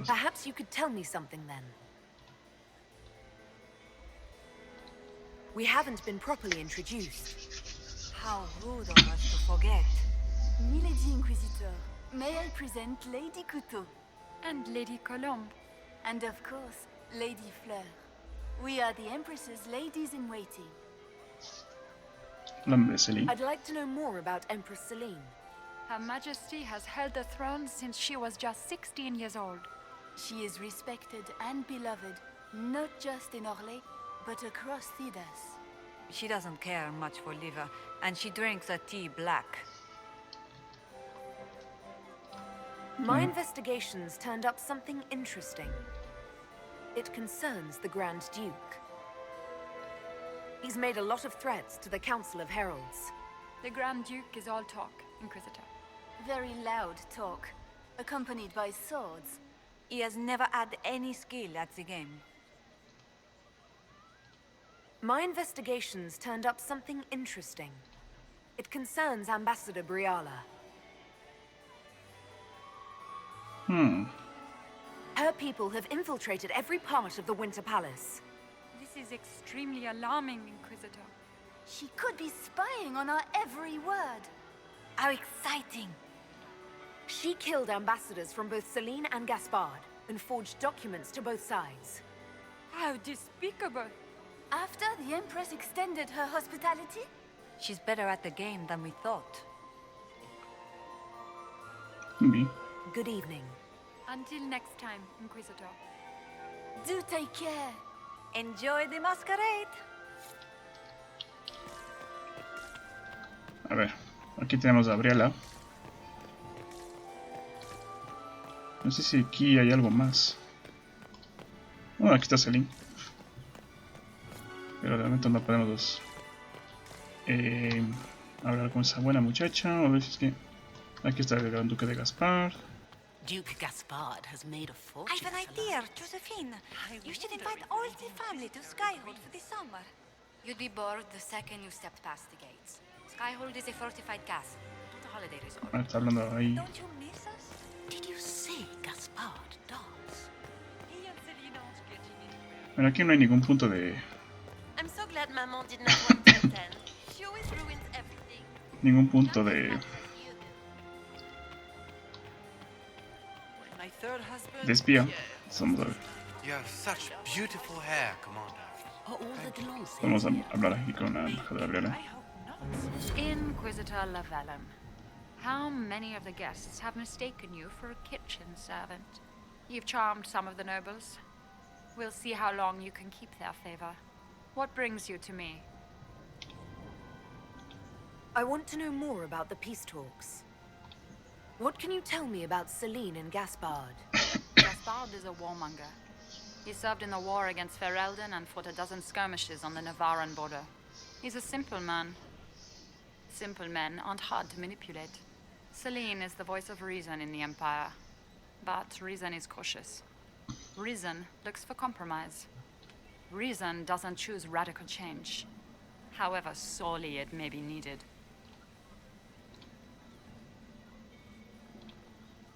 Perhaps you could tell me something then. We haven't been properly introduced. How rude of us to forget. Milady Inquisitor, may I present Lady Couteau? And Lady Colombe. And of course, Lady Fleur. We are the Empress's ladies-in-waiting. I'd like to know more about Empress Celine. Her Majesty has held the throne since she was just 16 years old. She is respected and beloved, not just in Orlais, but across Thedas. She doesn't care much for liver, and she drinks her tea black. My investigations turned up something interesting. It concerns the Grand Duke. He's made a lot of threats to the Council of Heralds. The Grand Duke is all talk, Inquisitor. Very loud talk, accompanied by swords. He has never had any skill at the game. My investigations turned up something interesting. It concerns Ambassador Briala. Her people have infiltrated every part of the Winter Palace. This is extremely alarming, Inquisitor. She could be spying on our every word. How exciting! She killed ambassadors from both Celine and Gaspard and forged documents to both sides. How despicable! After the Empress extended her hospitality? She's better at the game than we thought. Good evening. Until next time, Inquisitor. Do take care. Enjoy the masquerade. A ver, aquí tenemos a Briala. No sé si aquí hay algo más. Bueno, aquí está Celine. Pero de momento no podemos hablar con esa buena muchacha. A ver si es que aquí está el gran duque de Gaspar. Duke Gaspard has made a fortune. I've an idea, Josephine. You should invite all the family to Skyhold for the summer. You'd be bored the second you stepped past the gates. Skyhold is a fortified castle, not a holiday resort. Ah, está hablando ahí. Don't you miss us? Did you say Gaspard does? Bueno, aquí no hay ningún punto de... I'm so glad Maman did not want to attend. She always ruins everything. Ningún punto de... My third husband. de espía. Vamos a ver. You have such beautiful hair, Commander. Are all the Delons Vamos a hablar aquí con la embajadora Gabriela. Inquisitor Lavalin, how many of the guests have mistaken you for a kitchen servant? You've charmed some of the nobles. We'll see how long you can keep their favor. What brings you to me? I want to know more about the peace talks. What can you tell me about Celine and Gaspard? Gaspard is a warmonger. He served in the war against Ferelden and fought a dozen skirmishes on the Navarran border. He's a simple man. Simple men aren't hard to manipulate. Celine is the voice of reason in the Empire. But reason is cautious. Reason looks for compromise. Reason doesn't choose radical change, however sorely it may be needed.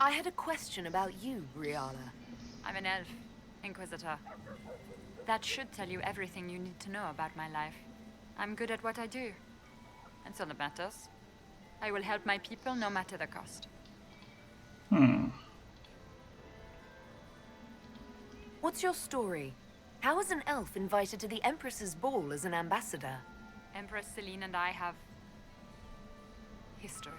I had a question about you, Briala. I'm an elf, Inquisitor. That should tell you everything you need to know about my life. I'm good at what I do. And so it matters. I will help my people no matter the cost. What's your story? How is an elf invited to the Empress's ball as an ambassador? Empress Celine and I have history.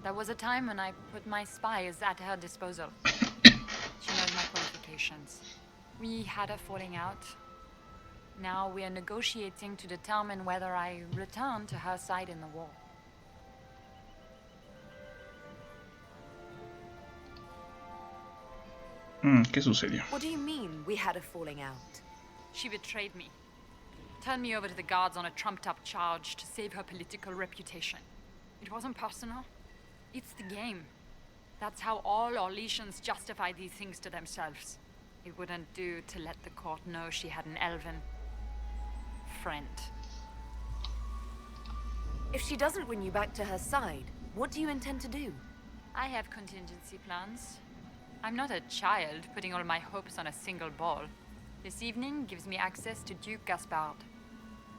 There was a time when I put my spies at her disposal. She knows my qualifications. We had a falling out. Now we are negotiating to determine whether I return to her side in the war. ¿Qué sucedió? What do you mean, we had a falling out? She betrayed me. Turned me over to the guards on a trumped-up charge to save her political reputation. It wasn't personal. It's the game. That's how all Orlesians justify these things to themselves. It wouldn't do to let the court know she had an elven friend. If she doesn't win you back to her side, what do you intend to do? I have contingency plans. I'm not a child putting all my hopes on a single ball. This evening gives me access to Duke Gaspard.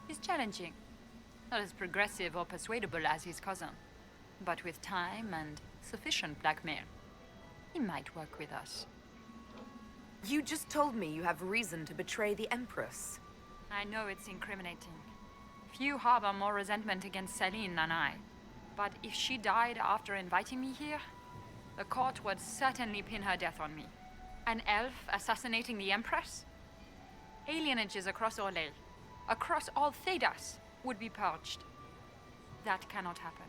He's challenging. Not as progressive or persuadable as his cousin. But with time and sufficient blackmail, he might work with us. You just told me you have reason to betray the Empress. I know it's incriminating. Few harbor more resentment against Celine than I. But if she died after inviting me here, the court would certainly pin her death on me. An elf assassinating the Empress? Alienages across Orlais, across all Thedas, would be purged. That cannot happen.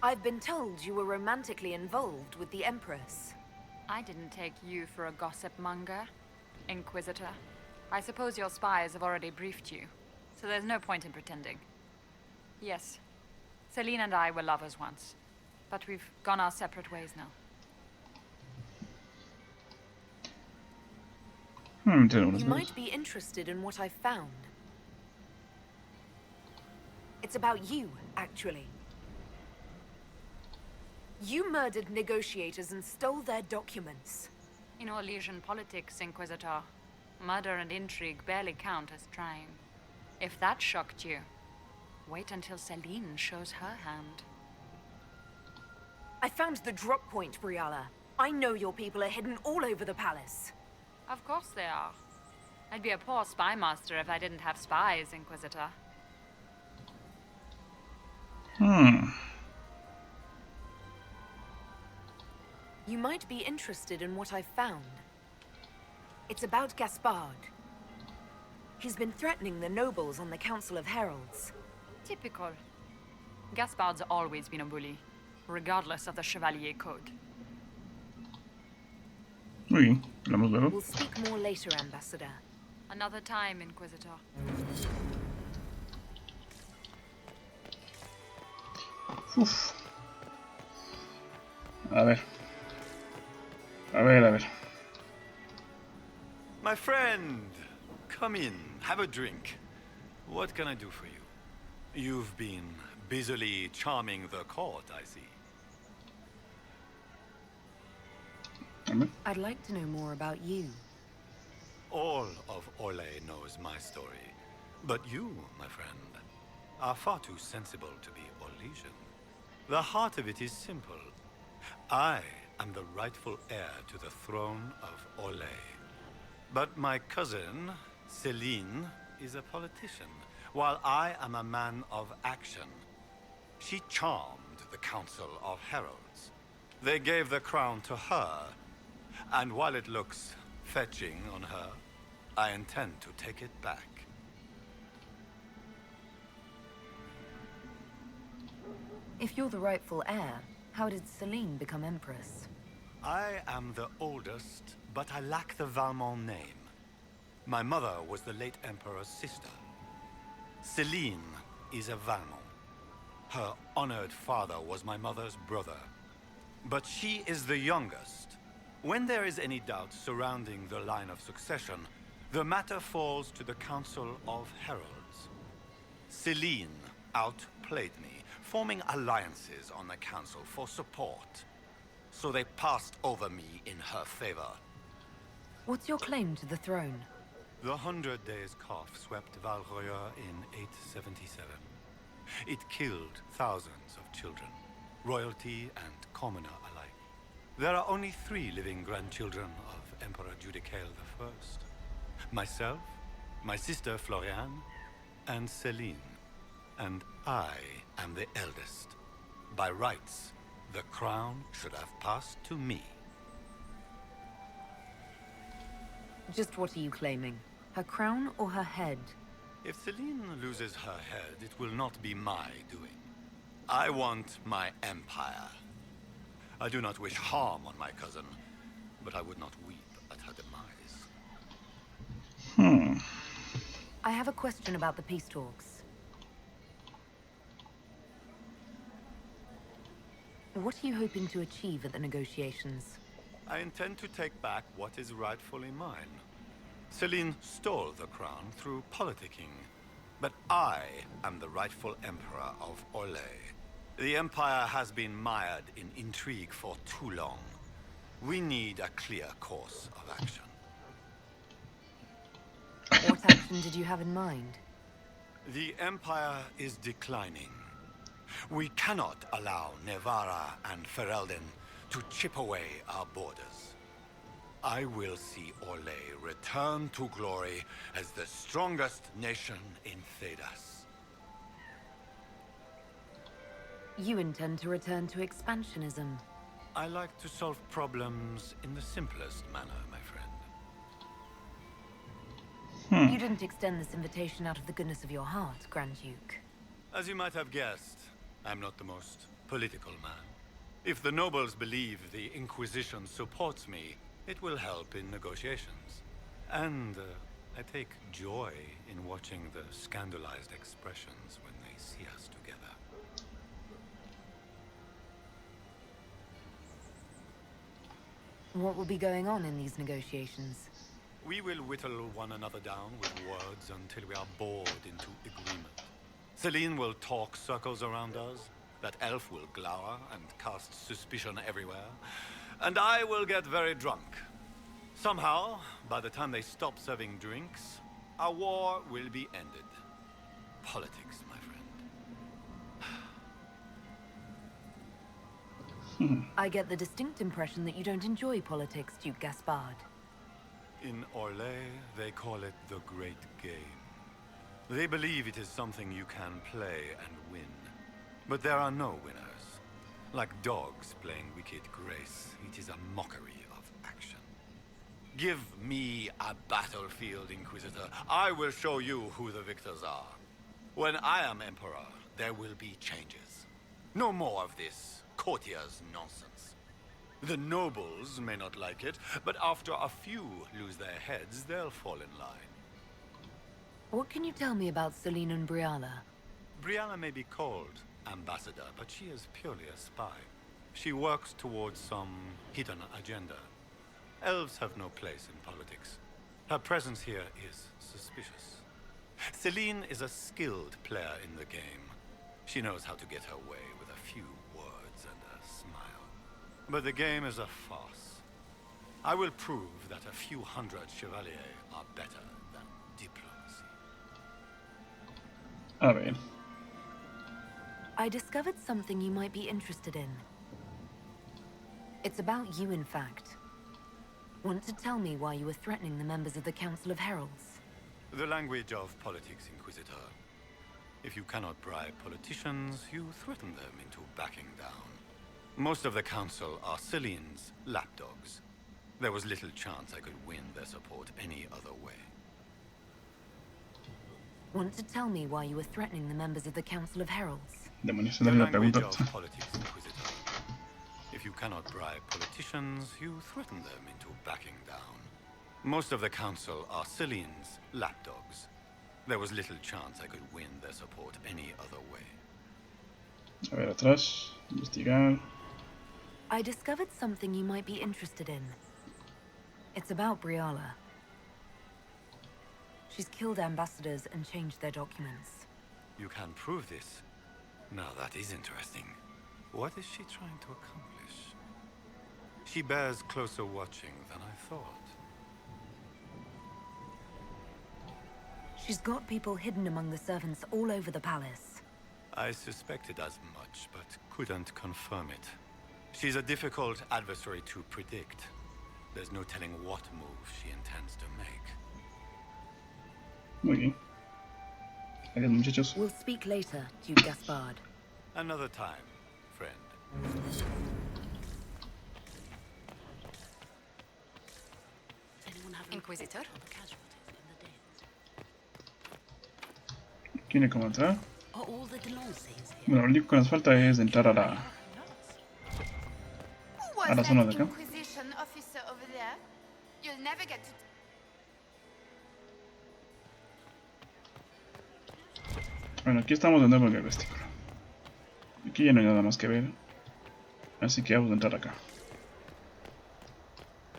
I've been told you were romantically involved with the Empress. I didn't take you for a gossip monger, Inquisitor. I suppose your spies have already briefed you, so there's no point in pretending. Yes, Celine and I were lovers once, but we've gone our separate ways now. You might be interested in what I've found. It's about you, actually. You murdered negotiators and stole their documents. In Orlesian politics, Inquisitor, murder and intrigue barely count as trying. If that shocked you, wait until Celine shows her hand. I found the drop point, Briala. I know your people are hidden all over the palace. Of course they are. I'd be a poor spy master if I didn't have spies, Inquisitor. You might be interested in what I've found. It's about Gaspard. He's been threatening the nobles on the Council of Heralds. Typical. Gaspard's always been a bully, regardless of the Chevalier Code. Muy bien, hablamos luego. We'll speak more later, Ambassador. Another time, Inquisitor. Uf. A ver. A ver, a ver. My friend, come in, have a drink. What can I do for you? You've been busily charming the court, I see. I'd like to know more about you. All of Orlais knows my story. But you, my friend, are far too sensible to be Orlesian. The heart of it is simple. I am the rightful heir to the throne of Orlais. But my cousin, Celine, is a politician, while I am a man of action. She charmed the Council of Heralds. They gave the crown to her, and while it looks fetching on her, I intend to take it back. If you're the rightful heir, how did Celine become Empress? I am the oldest, but I lack the Valmont name. My mother was the late Emperor's sister. Celine is a Valmont. Her honored father was my mother's brother. But she is the youngest. When there is any doubt surrounding the line of succession, the matter falls to the Council of Heralds. Celine outplayed me, forming alliances on the Council for support. So they passed over me in her favor. What's your claim to the throne? The 100 Days Cough swept Valroya in 877. It killed thousands of children, royalty and commoner alike. There are only 3 living grandchildren of Emperor Judicael I. Myself, my sister Floriane, and Celine. And I am the eldest. By rights, the crown should have passed to me. Just what are you claiming? Her crown or her head? If Celine loses her head, it will not be my doing. I want my empire. I do not wish harm on my cousin, but I would not weep at her demise. I have a question about the peace talks. What are you hoping to achieve at the negotiations? I intend to take back what is rightfully mine. Celine stole the crown through politicking, but I am the rightful emperor of Orlais. The empire has been mired in intrigue for too long. We need a clear course of action. What action did you have in mind? The empire is declining. We cannot allow Nevarra and Ferelden to chip away our borders. I will see Orlais return to glory as the strongest nation in Thedas. You intend to return to expansionism. I like to solve problems in the simplest manner, my friend. You didn't extend this invitation out of the goodness of your heart, Grand Duke. As you might have guessed, I'm not the most political man. If the nobles believe the Inquisition supports me, it will help in negotiations. And I take joy in watching the scandalized expressions when they see us together. What will be going on in these negotiations? We will whittle one another down with words until we are bored into agreement. Celine will talk circles around us, that elf will glower and cast suspicion everywhere, and I will get very drunk. Somehow, by the time they stop serving drinks, our war will be ended. Politics, my friend. I get the distinct impression that you don't enjoy politics, Duke Gaspard. In Orlais, they call it the Great Game. They believe it is something you can play and win. But there are no winners. Like dogs playing wicked grace, it is a mockery of action. Give me a battlefield, Inquisitor. I will show you who the victors are. When I am Emperor, there will be changes. No more of this courtier's nonsense. The nobles may not like it, but after a few lose their heads, they'll fall in line. What can you tell me about Celine and Briala? Brianna may be cold ambassador, but she is purely a spy. She works towards some hidden agenda. Elves have no place in politics. Her presence here is suspicious. Celine is a skilled player in the game. She knows how to get her way with a few words and a smile. But the game is a farce. I will prove that a few hundred chevaliers are better than diplomacy. A ver. I discovered something you might be interested in. It's about you, in fact. Want to tell me why you were threatening the members of the Council of Heralds? The language of politics, Inquisitor. If you cannot bribe politicians, you threaten them into backing down. Most of the Council are Celine's lapdogs. There was little chance I could win their support any other way. Want to tell me why you were threatening the members of the Council of Heralds? Demonios, The dale la language pregunta. of politics, Inquisitor. If you cannot bribe politicians, you threaten them into backing down. Most of the Council are Celine's lapdogs. There was little chance I could win their support any other way. A ver, atrás. Investigar. I discovered something you might be interested in. It's about Briala. She's killed ambassadors and changed their documents. You can prove this? Now that is interesting. What is she trying to accomplish? She bears closer watching than I thought. She's got people hidden among the servants all over the palace. I suspected as much, but couldn't confirm it. She's a difficult adversary to predict. There's no telling what move she intends to make. Muy bien. Adiós, muchachos. We'll speak later, Duke Gaspard. Another time, friend. Inquisitor? ¿Quiere cómo entrar? Are all the Delancey's here? Bueno, lo único que nos falta es entrar a la zona de acá. Inquisition officer over there? You'll never get to... Bueno, aquí estamos de nuevo en el vestíbulo. Aquí ya no hay nada más que ver. Así que vamos a entrar acá.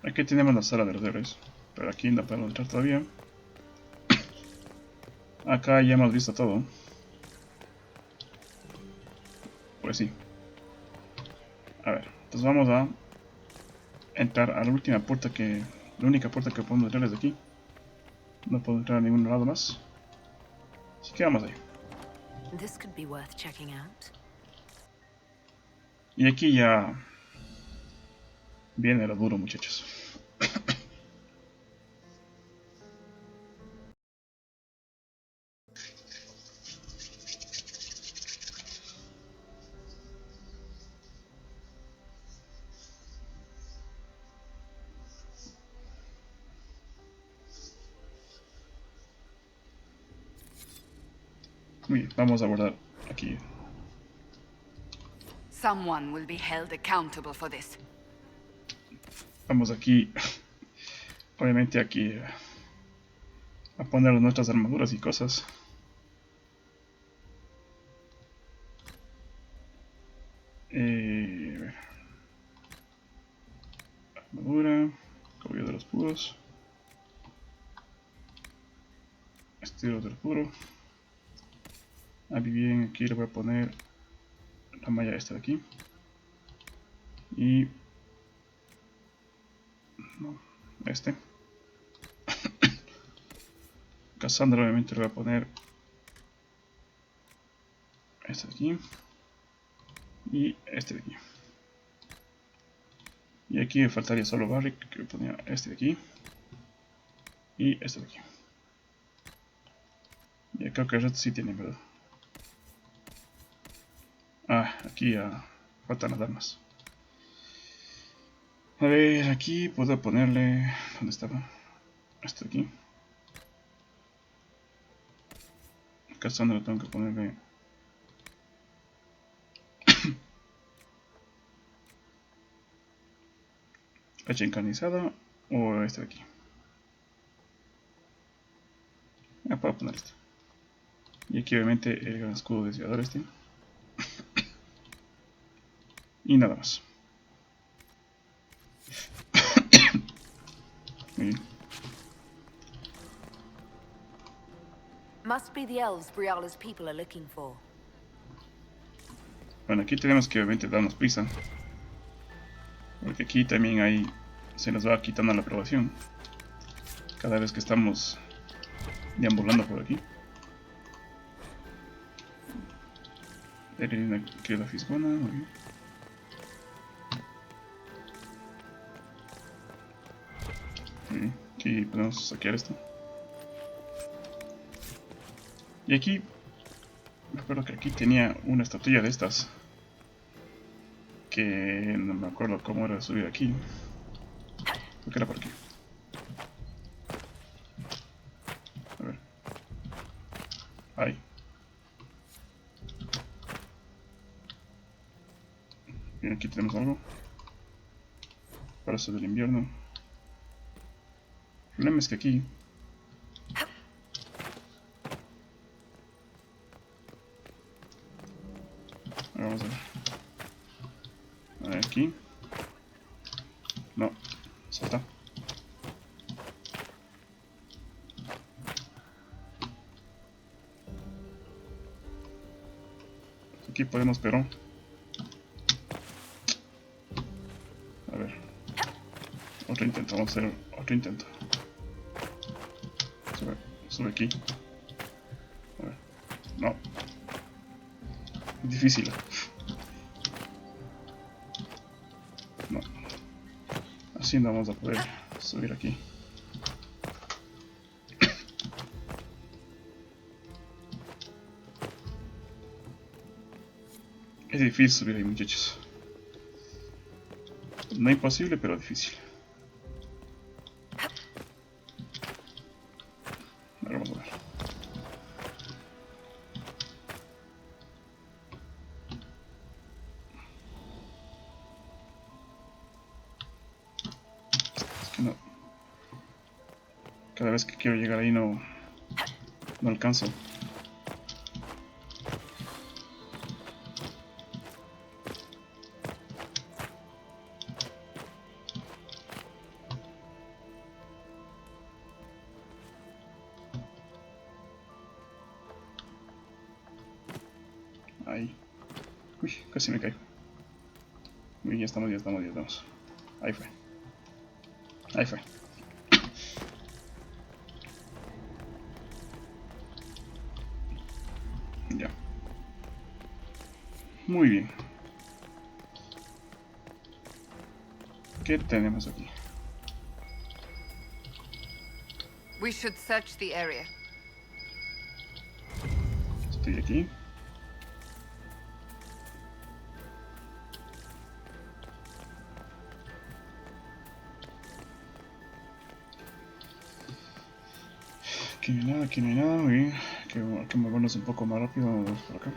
Aquí tenemos la sala de los héroes. Pero aquí no podemos entrar todavía. Acá ya hemos visto todo. Pues sí. A ver, entonces vamos a entrar a la última puerta que... La única puerta que podemos entrar es de aquí. No puedo entrar a ningún lado más. Así que vamos ahí. This could be worth checking out. Y aquí ya viene lo duro, muchachos. Muy bien, vamos a guardar aquí. Someone will be held accountable for this. Vamos aquí, obviamente aquí a poner nuestras armaduras y cosas. Armadura, cabello de los puros, estilo del puro. Bien, aquí le voy a poner la malla esta de aquí. Y... no, este. Cassandra obviamente le voy a poner este de aquí. Y este de aquí. Y aquí me faltaría solo Barrick, que le ponía este de aquí. Y este de aquí. Y creo que el resto sí tiene, ¿verdad? Ah, aquí faltan las armas. A ver, aquí puedo ponerle... ¿dónde estaba? Esto de aquí. Cassandra tengo que ponerle... hacha encarnizada o este de aquí. Puedo poner este. Y aquí obviamente el gran escudo desviador este. Y nada más. Muy bien. Must be the elves Briala's people are looking for. Bueno, aquí tenemos que obviamente darnos prisa. Porque aquí también hay... se nos va quitando la aprobación. Cada vez que estamos deambulando por aquí. Hay que la fisgona, muy bien. Muy bien. Aquí podemos saquear esto. Y aquí, me acuerdo que aquí tenía una estatuilla de estas. Que no me acuerdo cómo era subir aquí. Creo que era por aquí. A ver. Ahí. Bien, aquí tenemos algo. Palacio del invierno. El problema es que aquí... Vamos a ver. A ver, aquí. No, salta. Aquí podemos, pero... A ver. Otro intento, vamos a hacer otro intento. Sube aquí. A ver. No. Es difícil. No. Así no vamos a poder subir aquí. Es difícil subir ahí, muchachos. No imposible, pero difícil. Ahora vamos a ver. Es que no. Cada vez que quiero llegar ahí no alcanzo. Ahí. Uy, casi me caigo. Uy, ya estamos. Ahí fue. Ahí fue. Ya. Muy bien. ¿Qué tenemos aquí? We should search the area. Estoy aquí. Aquí no hay nada, muy bien. Hay que movernos un poco más rápido. Vamos por acá.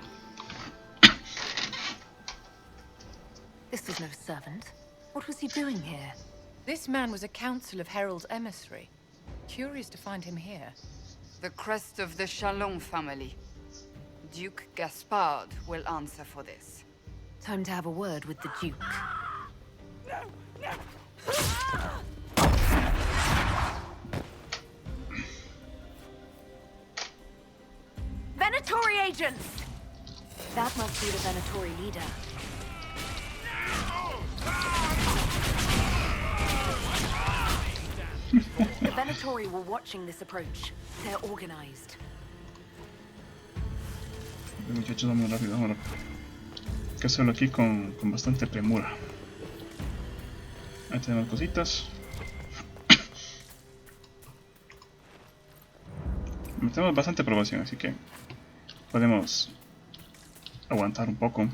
This was no servant. What was he doing here? This man was a Council of Herald's emissary. Curious to find him here. The crest of the Chalon family. Duke Gaspard will answer for this. Time to have a word with the Duke. Venatori agents! That must be the Venatori leader. The Venatori were watching this approach. They're organized. Muchachos, vamos rápido. Hay que hacerlo aquí con bastante premura. Ahí tenemos cositas. Tenemos bastante aprobación, así que podemos aguantar un poco.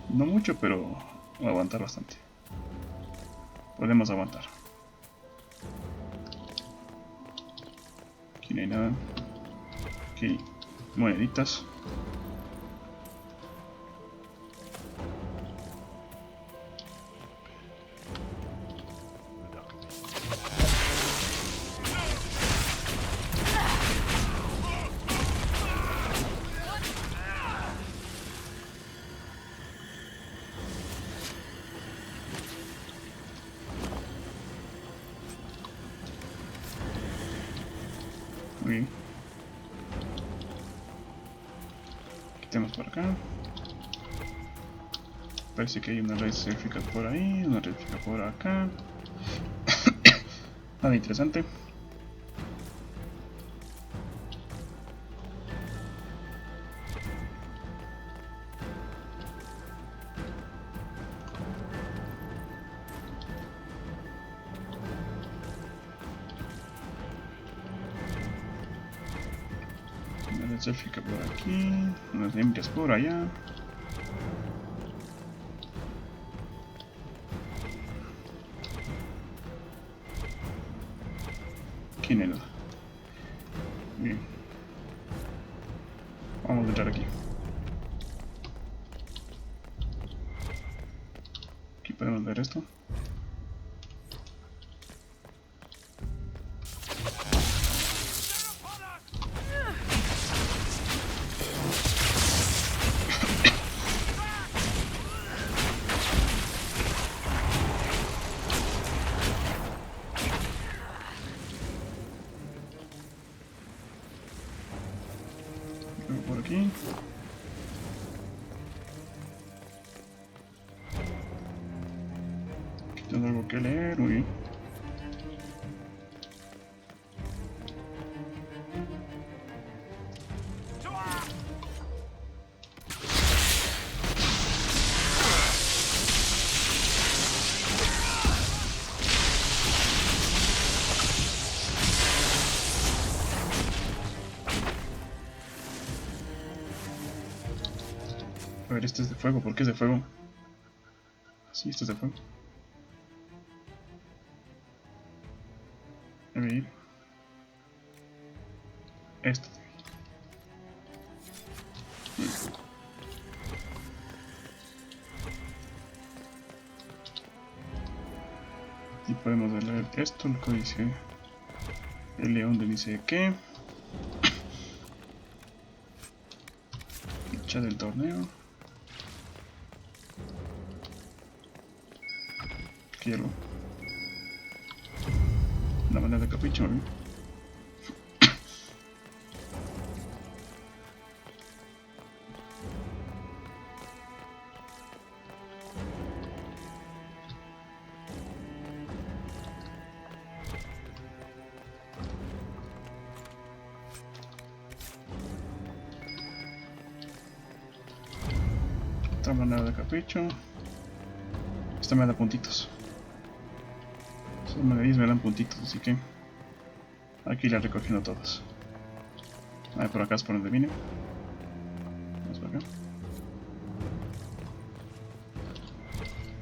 No mucho, pero aguantar bastante. Podemos aguantar. Aquí no hay nada. Aquí moneditas. Quitemos por acá. Parece que hay una red eléctrica por ahí, una red eléctrica por acá. Nada interesante. Una red eléctrica por aquí, unas hembras por allá. Aquí no hay nada. Bien. Vamos a entrar aquí. Aquí podemos ver esto. Por aquí. Aquí tengo algo que leer, muy bien. A ver, este es de fuego. ¿Por qué es de fuego? Sí, este es de fuego. Debe ir. Esto. Y podemos leer esto, lo que dice el león de dice que fecha del torneo. Quiero la manera de capricho, ¿eh? Otra manera de capricho. Esta me da puntitos. Solo me dan puntitos, así que aquí las recogiendo todas. Ahí por acá es por donde vine. Vamos por acá.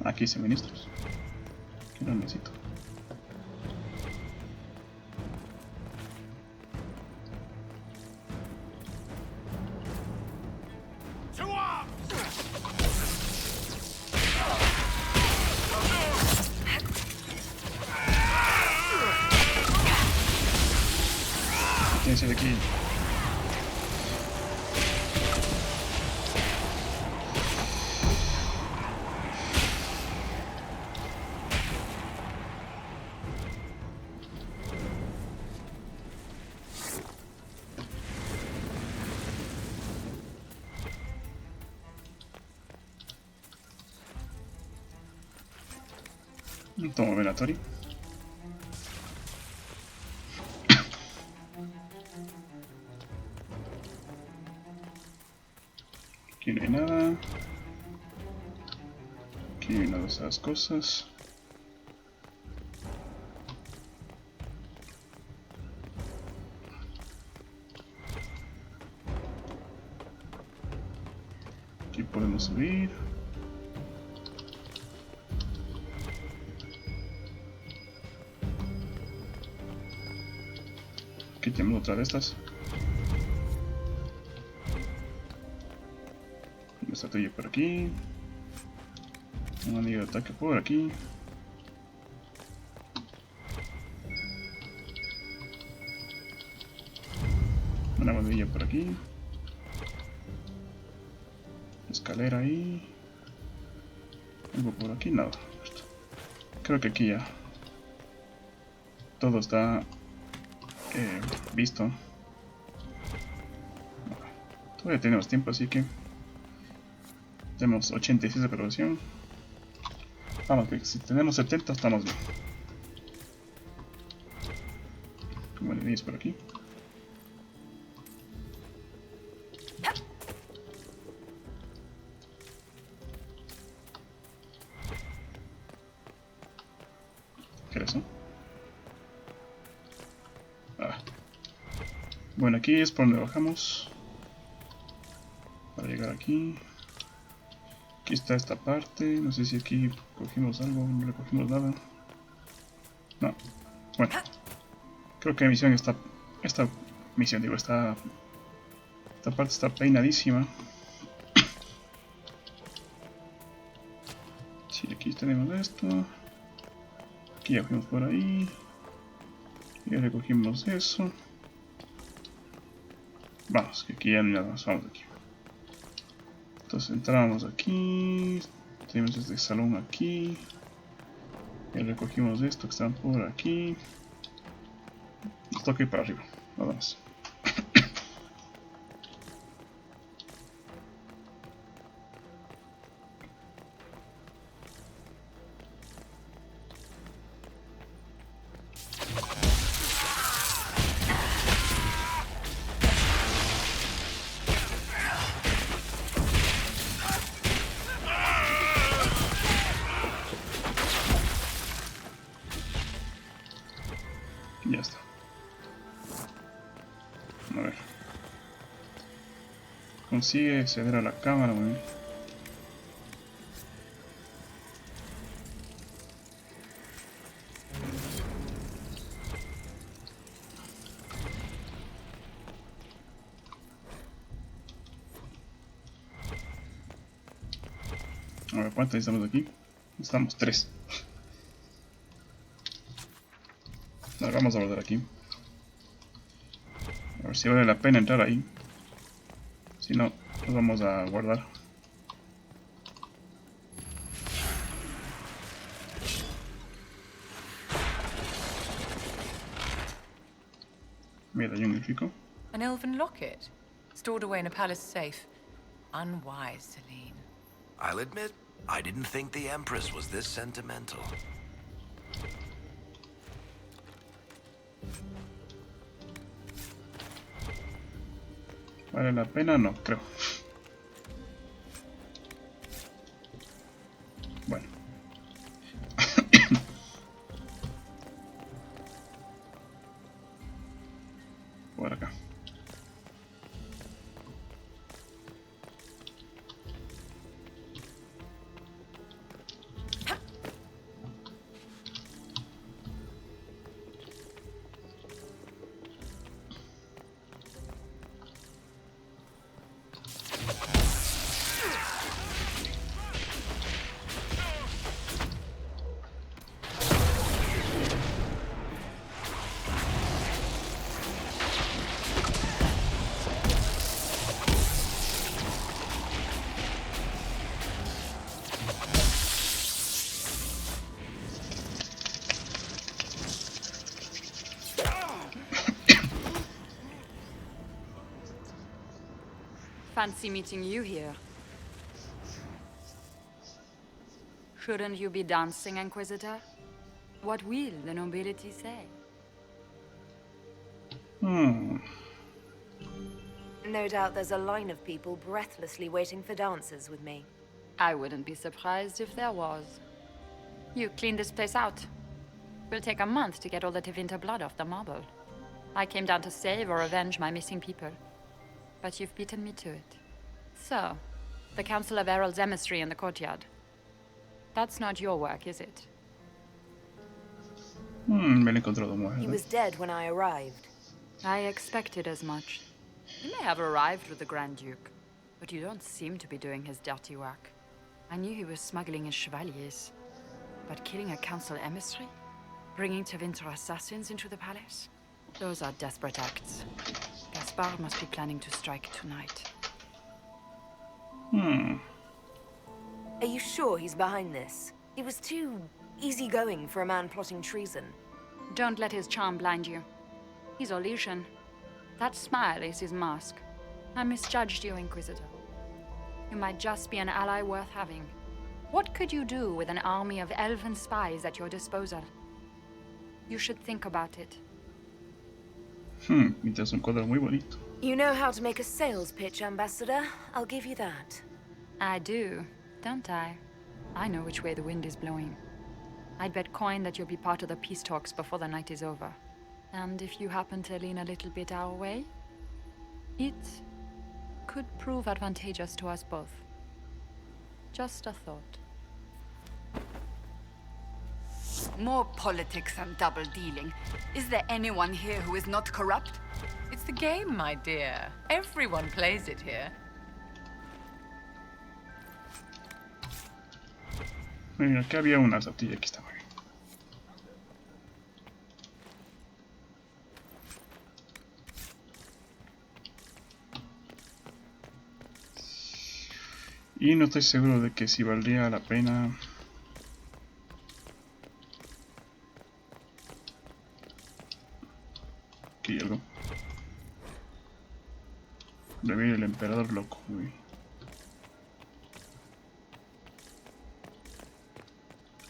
Aquí suministros. Que no necesito. Quédense de aquí. Tomo velatorio. Aquí no hay nada. Aquí hay una de esas cosas. Aquí podemos subir. Aquí tenemos otra de estas. Una estatuilla por aquí. Un anillo de ataque por aquí. Una bandilla por aquí. Escalera ahí. Algo por aquí, nada. Creo que aquí ya todo está visto. Todavía tenemos tiempo, así que Tenemos 86 de persuasión. Vamos, que si tenemos 70 estamos bien. Como le dices por aquí. ¿Qué era eso? Ah. Bueno, aquí es por donde bajamos. Para llegar aquí. Aquí está esta parte. No sé si aquí cogimos algo. No le cogimos nada. No. Bueno. Creo que esta misión, digo, esta parte está peinadísima. Sí, aquí tenemos esto. Aquí ya fuimos por ahí. Ya recogimos eso. Vamos, que aquí ya nada más, vamos aquí. Entonces entramos aquí. Tenemos este salón aquí. Ya recogimos esto que están por aquí. Nos toca ir para arriba, nada más. Ya está. A ver. Consigue acceder a la cámara, muy bien. A ver, ¿cuántos estamos aquí? Estamos 3. Ahora vamos a volver aquí. A ver si vale la pena entrar ahí. Si no, nos vamos a guardar. Mira, hay un elfico. An elven locket, stored away in a palace safe. Unwise, Celine. I'll admit, I didn't think the Empress was this sentimental. ¿Vale la pena? No, creo. Bueno. Por acá. Fancy meeting you here. Shouldn't you be dancing, Inquisitor? What will the nobility say? No doubt there's a line of people breathlessly waiting for dances with me. I wouldn't be surprised if there was. You cleaned this place out. Will take a month to get all the Tevinter blood off the marble. I came down to save or avenge my missing people. But you've beaten me to it. So, the Council of Herald's emissary in the courtyard. That's not your work, is it? Me lo he encontrado muerto. He was dead when I arrived. I expected as much. You may have arrived with the Grand Duke, but you don't seem to be doing his dirty work. I knew he was smuggling his chevaliers. But killing a council emissary? Bringing Tevinter assassins into the palace? Those are desperate acts. Gaspard must be planning to strike tonight. Are you sure he's behind this? He was too easygoing for a man plotting treason. Don't let his charm blind you. He's Orlesian. That smile is his mask. I misjudged you, Inquisitor. You might just be an ally worth having. What could you do with an army of elven spies at your disposal? You should think about it. Pintas un cuadro muy bonito. You know how to make a sales pitch, Ambassador. I'll give you that. I do, don't I? I know which way the wind is blowing. I'd bet coin that you'll be part of the peace talks before the night is over. And if you happen to lean a little bit our way, it could prove advantageous to us both. Just a thought. More politics and double-dealing. Is there anyone here who is not corrupt? It's the game, my dear. Everyone plays it here. Mira, aquí había una zapatilla, aquí está muy bien. Y no estoy seguro de que si valdría la pena. Aquí hay algo. Revivir el emperador loco. Muy bien.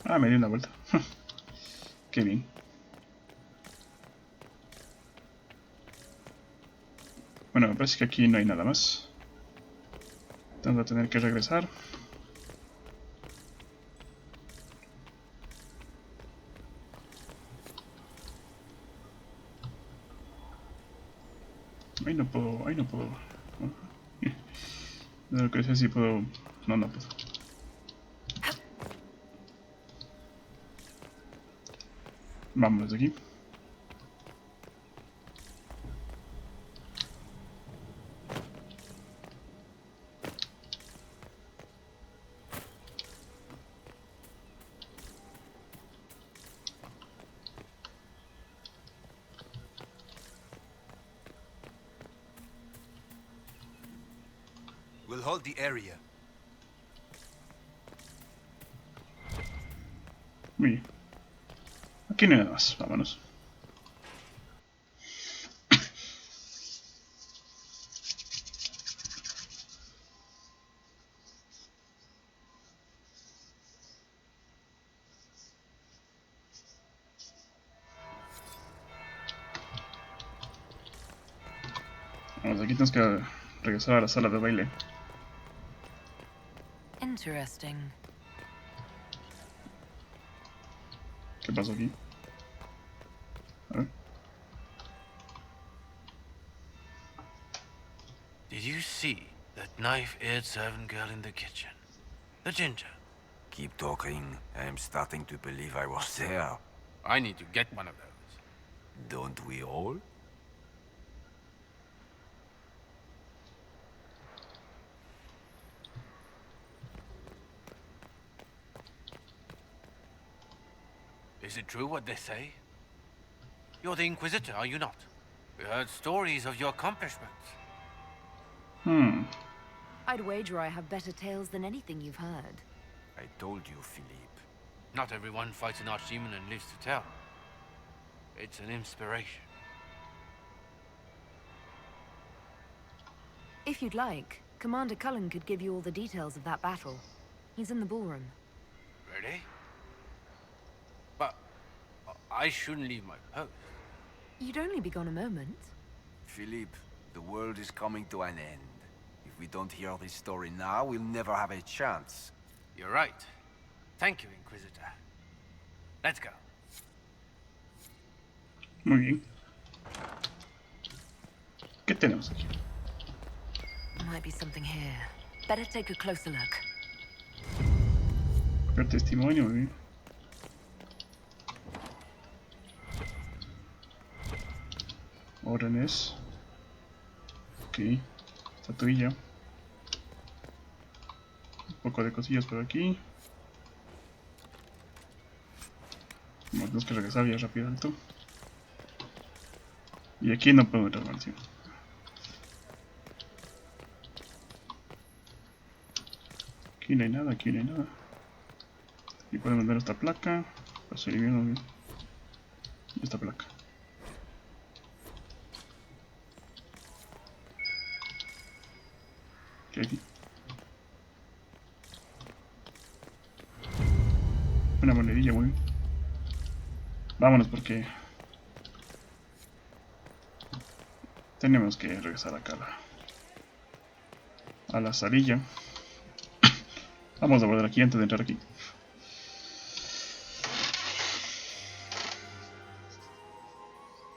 Ah, me di una vuelta. Qué bien. Bueno, me parece que aquí no hay nada más. Vamos a tener que regresar. Ahí no puedo, ahí no puedo. No, que sé si puedo. No, no puedo. Vamos de aquí. We'll hold the area. Muy bien. Aquí no hay nada más, vámonos. Vamos, aquí tenemos que regresar a la sala de baile. Interesting. ¿Qué pasó aquí? A ver. Did you see that knife-eared servant girl in the kitchen? The ginger. Keep talking. I'm starting to believe I was there. I need to get one of those. Don't we all? Is it true what they say? You're the Inquisitor, are you not? We heard stories of your accomplishments. I'd wager I have better tales than anything you've heard. I told you, Philippe. Not everyone fights an archdemon and lives to tell. It's an inspiration. If you'd like, Commander Cullen could give you all the details of that battle. He's in the ballroom. Really? But I shouldn't leave my post. You'd only be gone a moment. Philippe, the world is coming to an end. If we don't hear this story now, we'll never have a chance. You're right. Thank you, Inquisitor. Let's go. Muy bien. ¿Qué tenemos aquí? Might be something here. Better take a closer look. El testimonio, muy bien. Órdenes. Ok. Estatuilla. Un poco de cosillas por aquí. Tenemos que regresar ya rápido alto. Y aquí no puedo entrar, maldición. Aquí no hay nada, aquí no hay nada. Aquí podemos ver esta placa. Para seguir viendo esta placa. ¿Qué hay aquí? Una monedilla, muy bien. Vámonos porque tenemos que regresar acá a la salilla. Vamos a volver aquí antes de entrar aquí.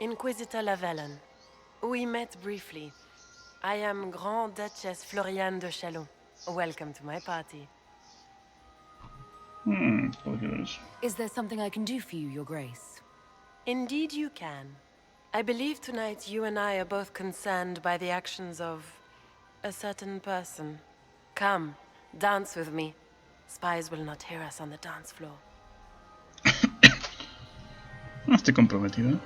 Inquisitor Lavalin. We met briefly. I am Grand Duchess Floriane de Chalon. Welcome to my party. Is there something I can do for you, Your Grace? Indeed you can. I believe tonight you and I are both concerned by the actions of a certain person. Come, dance with me. Spies will not hear us on the dance floor. No estoy comprometido.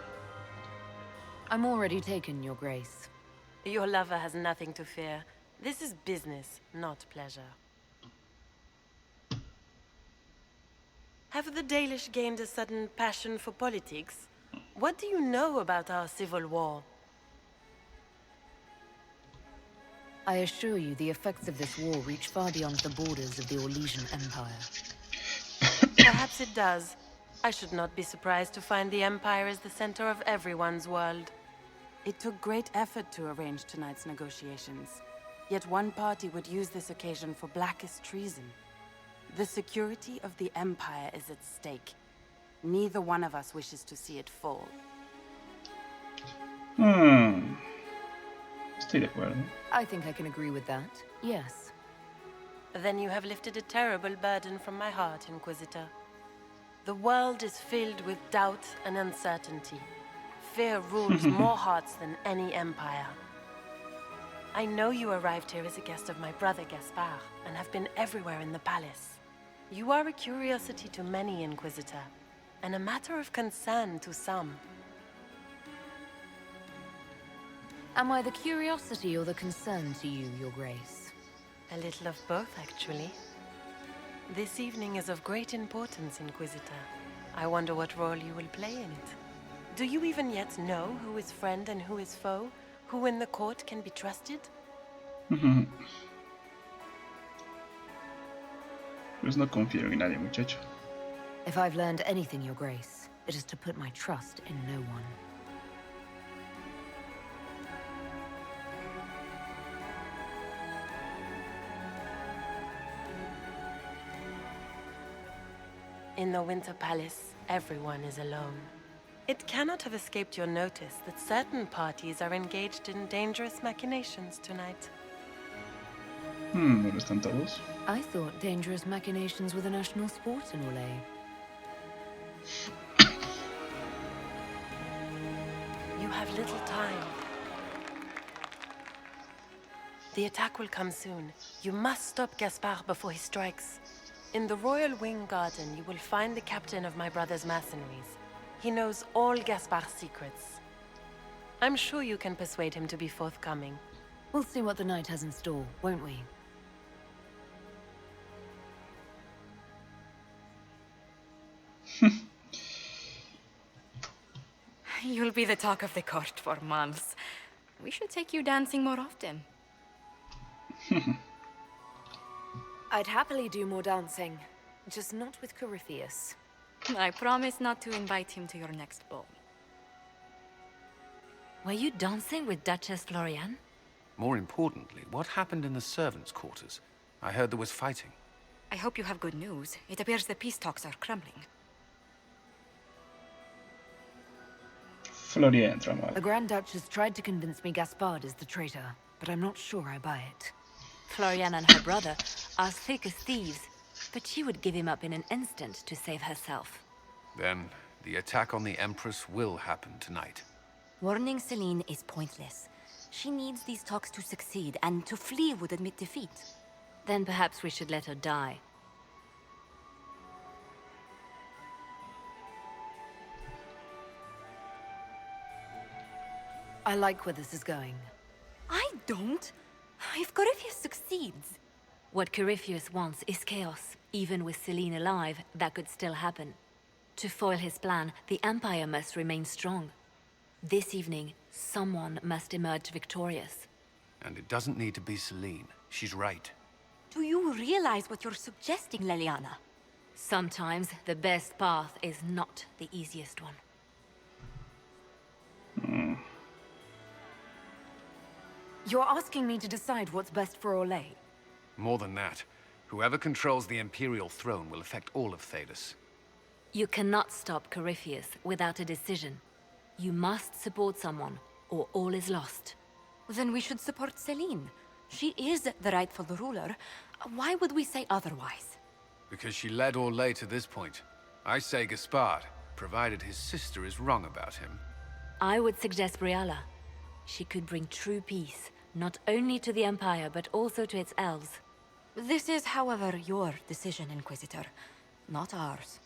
I'm already taken, Your Grace. Your lover has nothing to fear. This is business, not pleasure. Have the Dalish gained a sudden passion for politics? What do you know about our civil war? I assure you the effects of this war reach far beyond the borders of the Orlesian Empire. Perhaps it does. I should not be surprised to find the Empire is the center of everyone's world. It took great effort to arrange tonight's negotiations. Yet one party would use this occasion for blackest treason. The security of the Empire is at stake. Neither one of us wishes to see it fall. Estoy de acuerdo. I think I can agree with that, yes. Then you have lifted a terrible burden from my heart, Inquisitor. The world is filled with doubt and uncertainty. Fear rules more hearts than any empire. I know you arrived here as a guest of my brother Gaspard, and have been everywhere in the palace. You are a curiosity to many, Inquisitor, and a matter of concern to some. Am I the curiosity or the concern to you, Your Grace? A little of both, actually. This evening is of great importance, Inquisitor. I wonder what role you will play in it. Do you even yet know who is friend and who is foe? Who in the court can be trusted? Pues no confío en nadie, muchacho. If I've learned anything, Your Grace, it is to put my trust in no one. In the Winter Palace, everyone is alone. It cannot have escaped your notice that certain parties are engaged in dangerous machinations tonight. ¿Dónde están todos? I thought dangerous machinations were the national sport in Orlais. You have little time. The attack will come soon. You must stop Gaspard before he strikes. In the Royal Wing Garden, you will find the captain of my brother's mercenaries. He knows all Gaspard's secrets. I'm sure you can persuade him to be forthcoming. We'll see what the night has in store, won't we? You'll be the talk of the court for months. We should take you dancing more often. I'd happily do more dancing, just not with Corypheus. I promise not to invite him to your next ball. Were you dancing with Duchess Floriane? More importantly, what happened in the servants' quarters? I heard there was fighting. I hope you have good news. It appears the peace talks are crumbling. Floriane, drama. The Grand Duchess tried to convince me Gaspard is the traitor, but I'm not sure I buy it. Floriane and her brother are thick as thieves, but she would give him up in an instant to save herself. Then, the attack on the Empress will happen tonight. Warning Celine is pointless. She needs these talks to succeed, and to flee would admit defeat. Then perhaps we should let her die. I like where this is going. I don't. If Corypheus succeeds... What Corypheus wants is chaos. Even with Celine alive, that could still happen. To foil his plan, the Empire must remain strong. This evening, someone must emerge victorious. And it doesn't need to be Celine. She's right. Do you realize what you're suggesting, Leliana? Sometimes the best path is not the easiest one. You're asking me to decide what's best for Orlais? More than that, whoever controls the Imperial throne will affect all of Thedas. You cannot stop Corypheus without a decision. You must support someone, or all is lost. Then we should support Celine. She is the rightful ruler. Why would we say otherwise? Because she led Orlais to this point. I say Gaspard, provided his sister is wrong about him. I would suggest Briala. She could bring true peace, not only to the Empire, but also to its elves. This is, however, your decision, Inquisitor, not ours.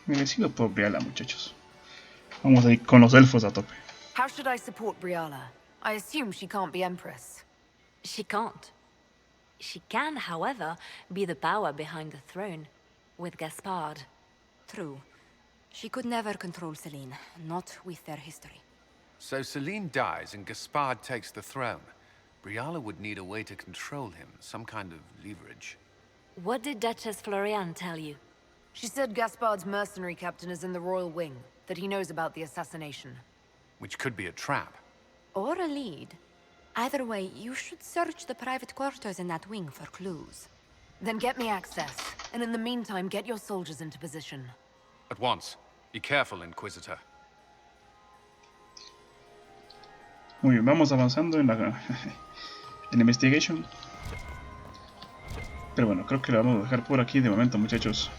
Merecido por Briala, muchachos. Vamos a ir con los elfos a tope. How should I support Briala? I assume she can't be Empress. She can't. She can, however, be the power behind the throne, with Gaspard. True. She could never control Celine, not with their history. So Celine dies and Gaspard takes the throne. Briala would need a way to control him, some kind of leverage. What did Duchess Florian tell you? She said Gaspard's mercenary captain is in the Royal Wing, that he knows about the assassination. Which could be a trap. Or a lead. Either way, you should search the private quarters in that wing for clues. Then get me access, and in the meantime, get your soldiers into position. At once. Be careful, Inquisitor. Muy bien, vamos avanzando en la investigation. Pero bueno, creo que lo vamos a dejar por aquí de momento, muchachos.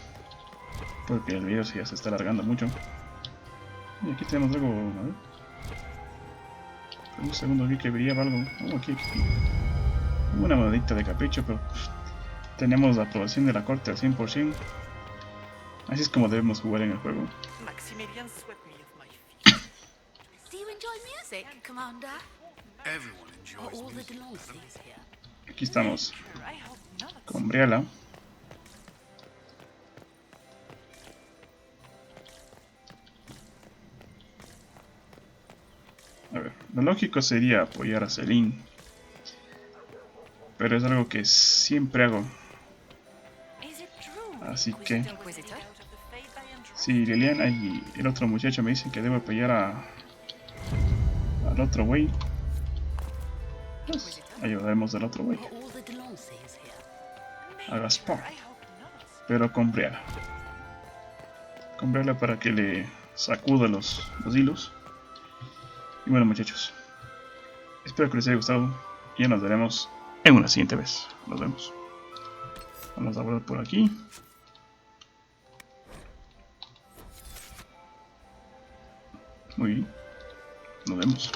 Porque el video ya se está alargando mucho. Y aquí tenemos algo, a ver. Un segundo vi que brillaba algo. Oh, aquí. Una monedita de capricho, pero tenemos la aprobación de la corte al 100%. Así es como debemos jugar en el juego. Do you enjoy music, Commander? Everyone enjoys All the music. Delonces here. Aquí estamos con Briala. A ver, lo lógico sería apoyar a Celine, pero es algo que siempre hago. Así que si Liliana y el otro muchacho me dicen que debo apoyar al otro güey, pues ayudaremos al otro güey, a Gaspard, pero con Briala para que le sacuda los hilos. Y bueno, muchachos, espero que les haya gustado y nos veremos en una siguiente vez. Nos vemos. Vamos a volver por aquí. Muy bien. Nos vemos.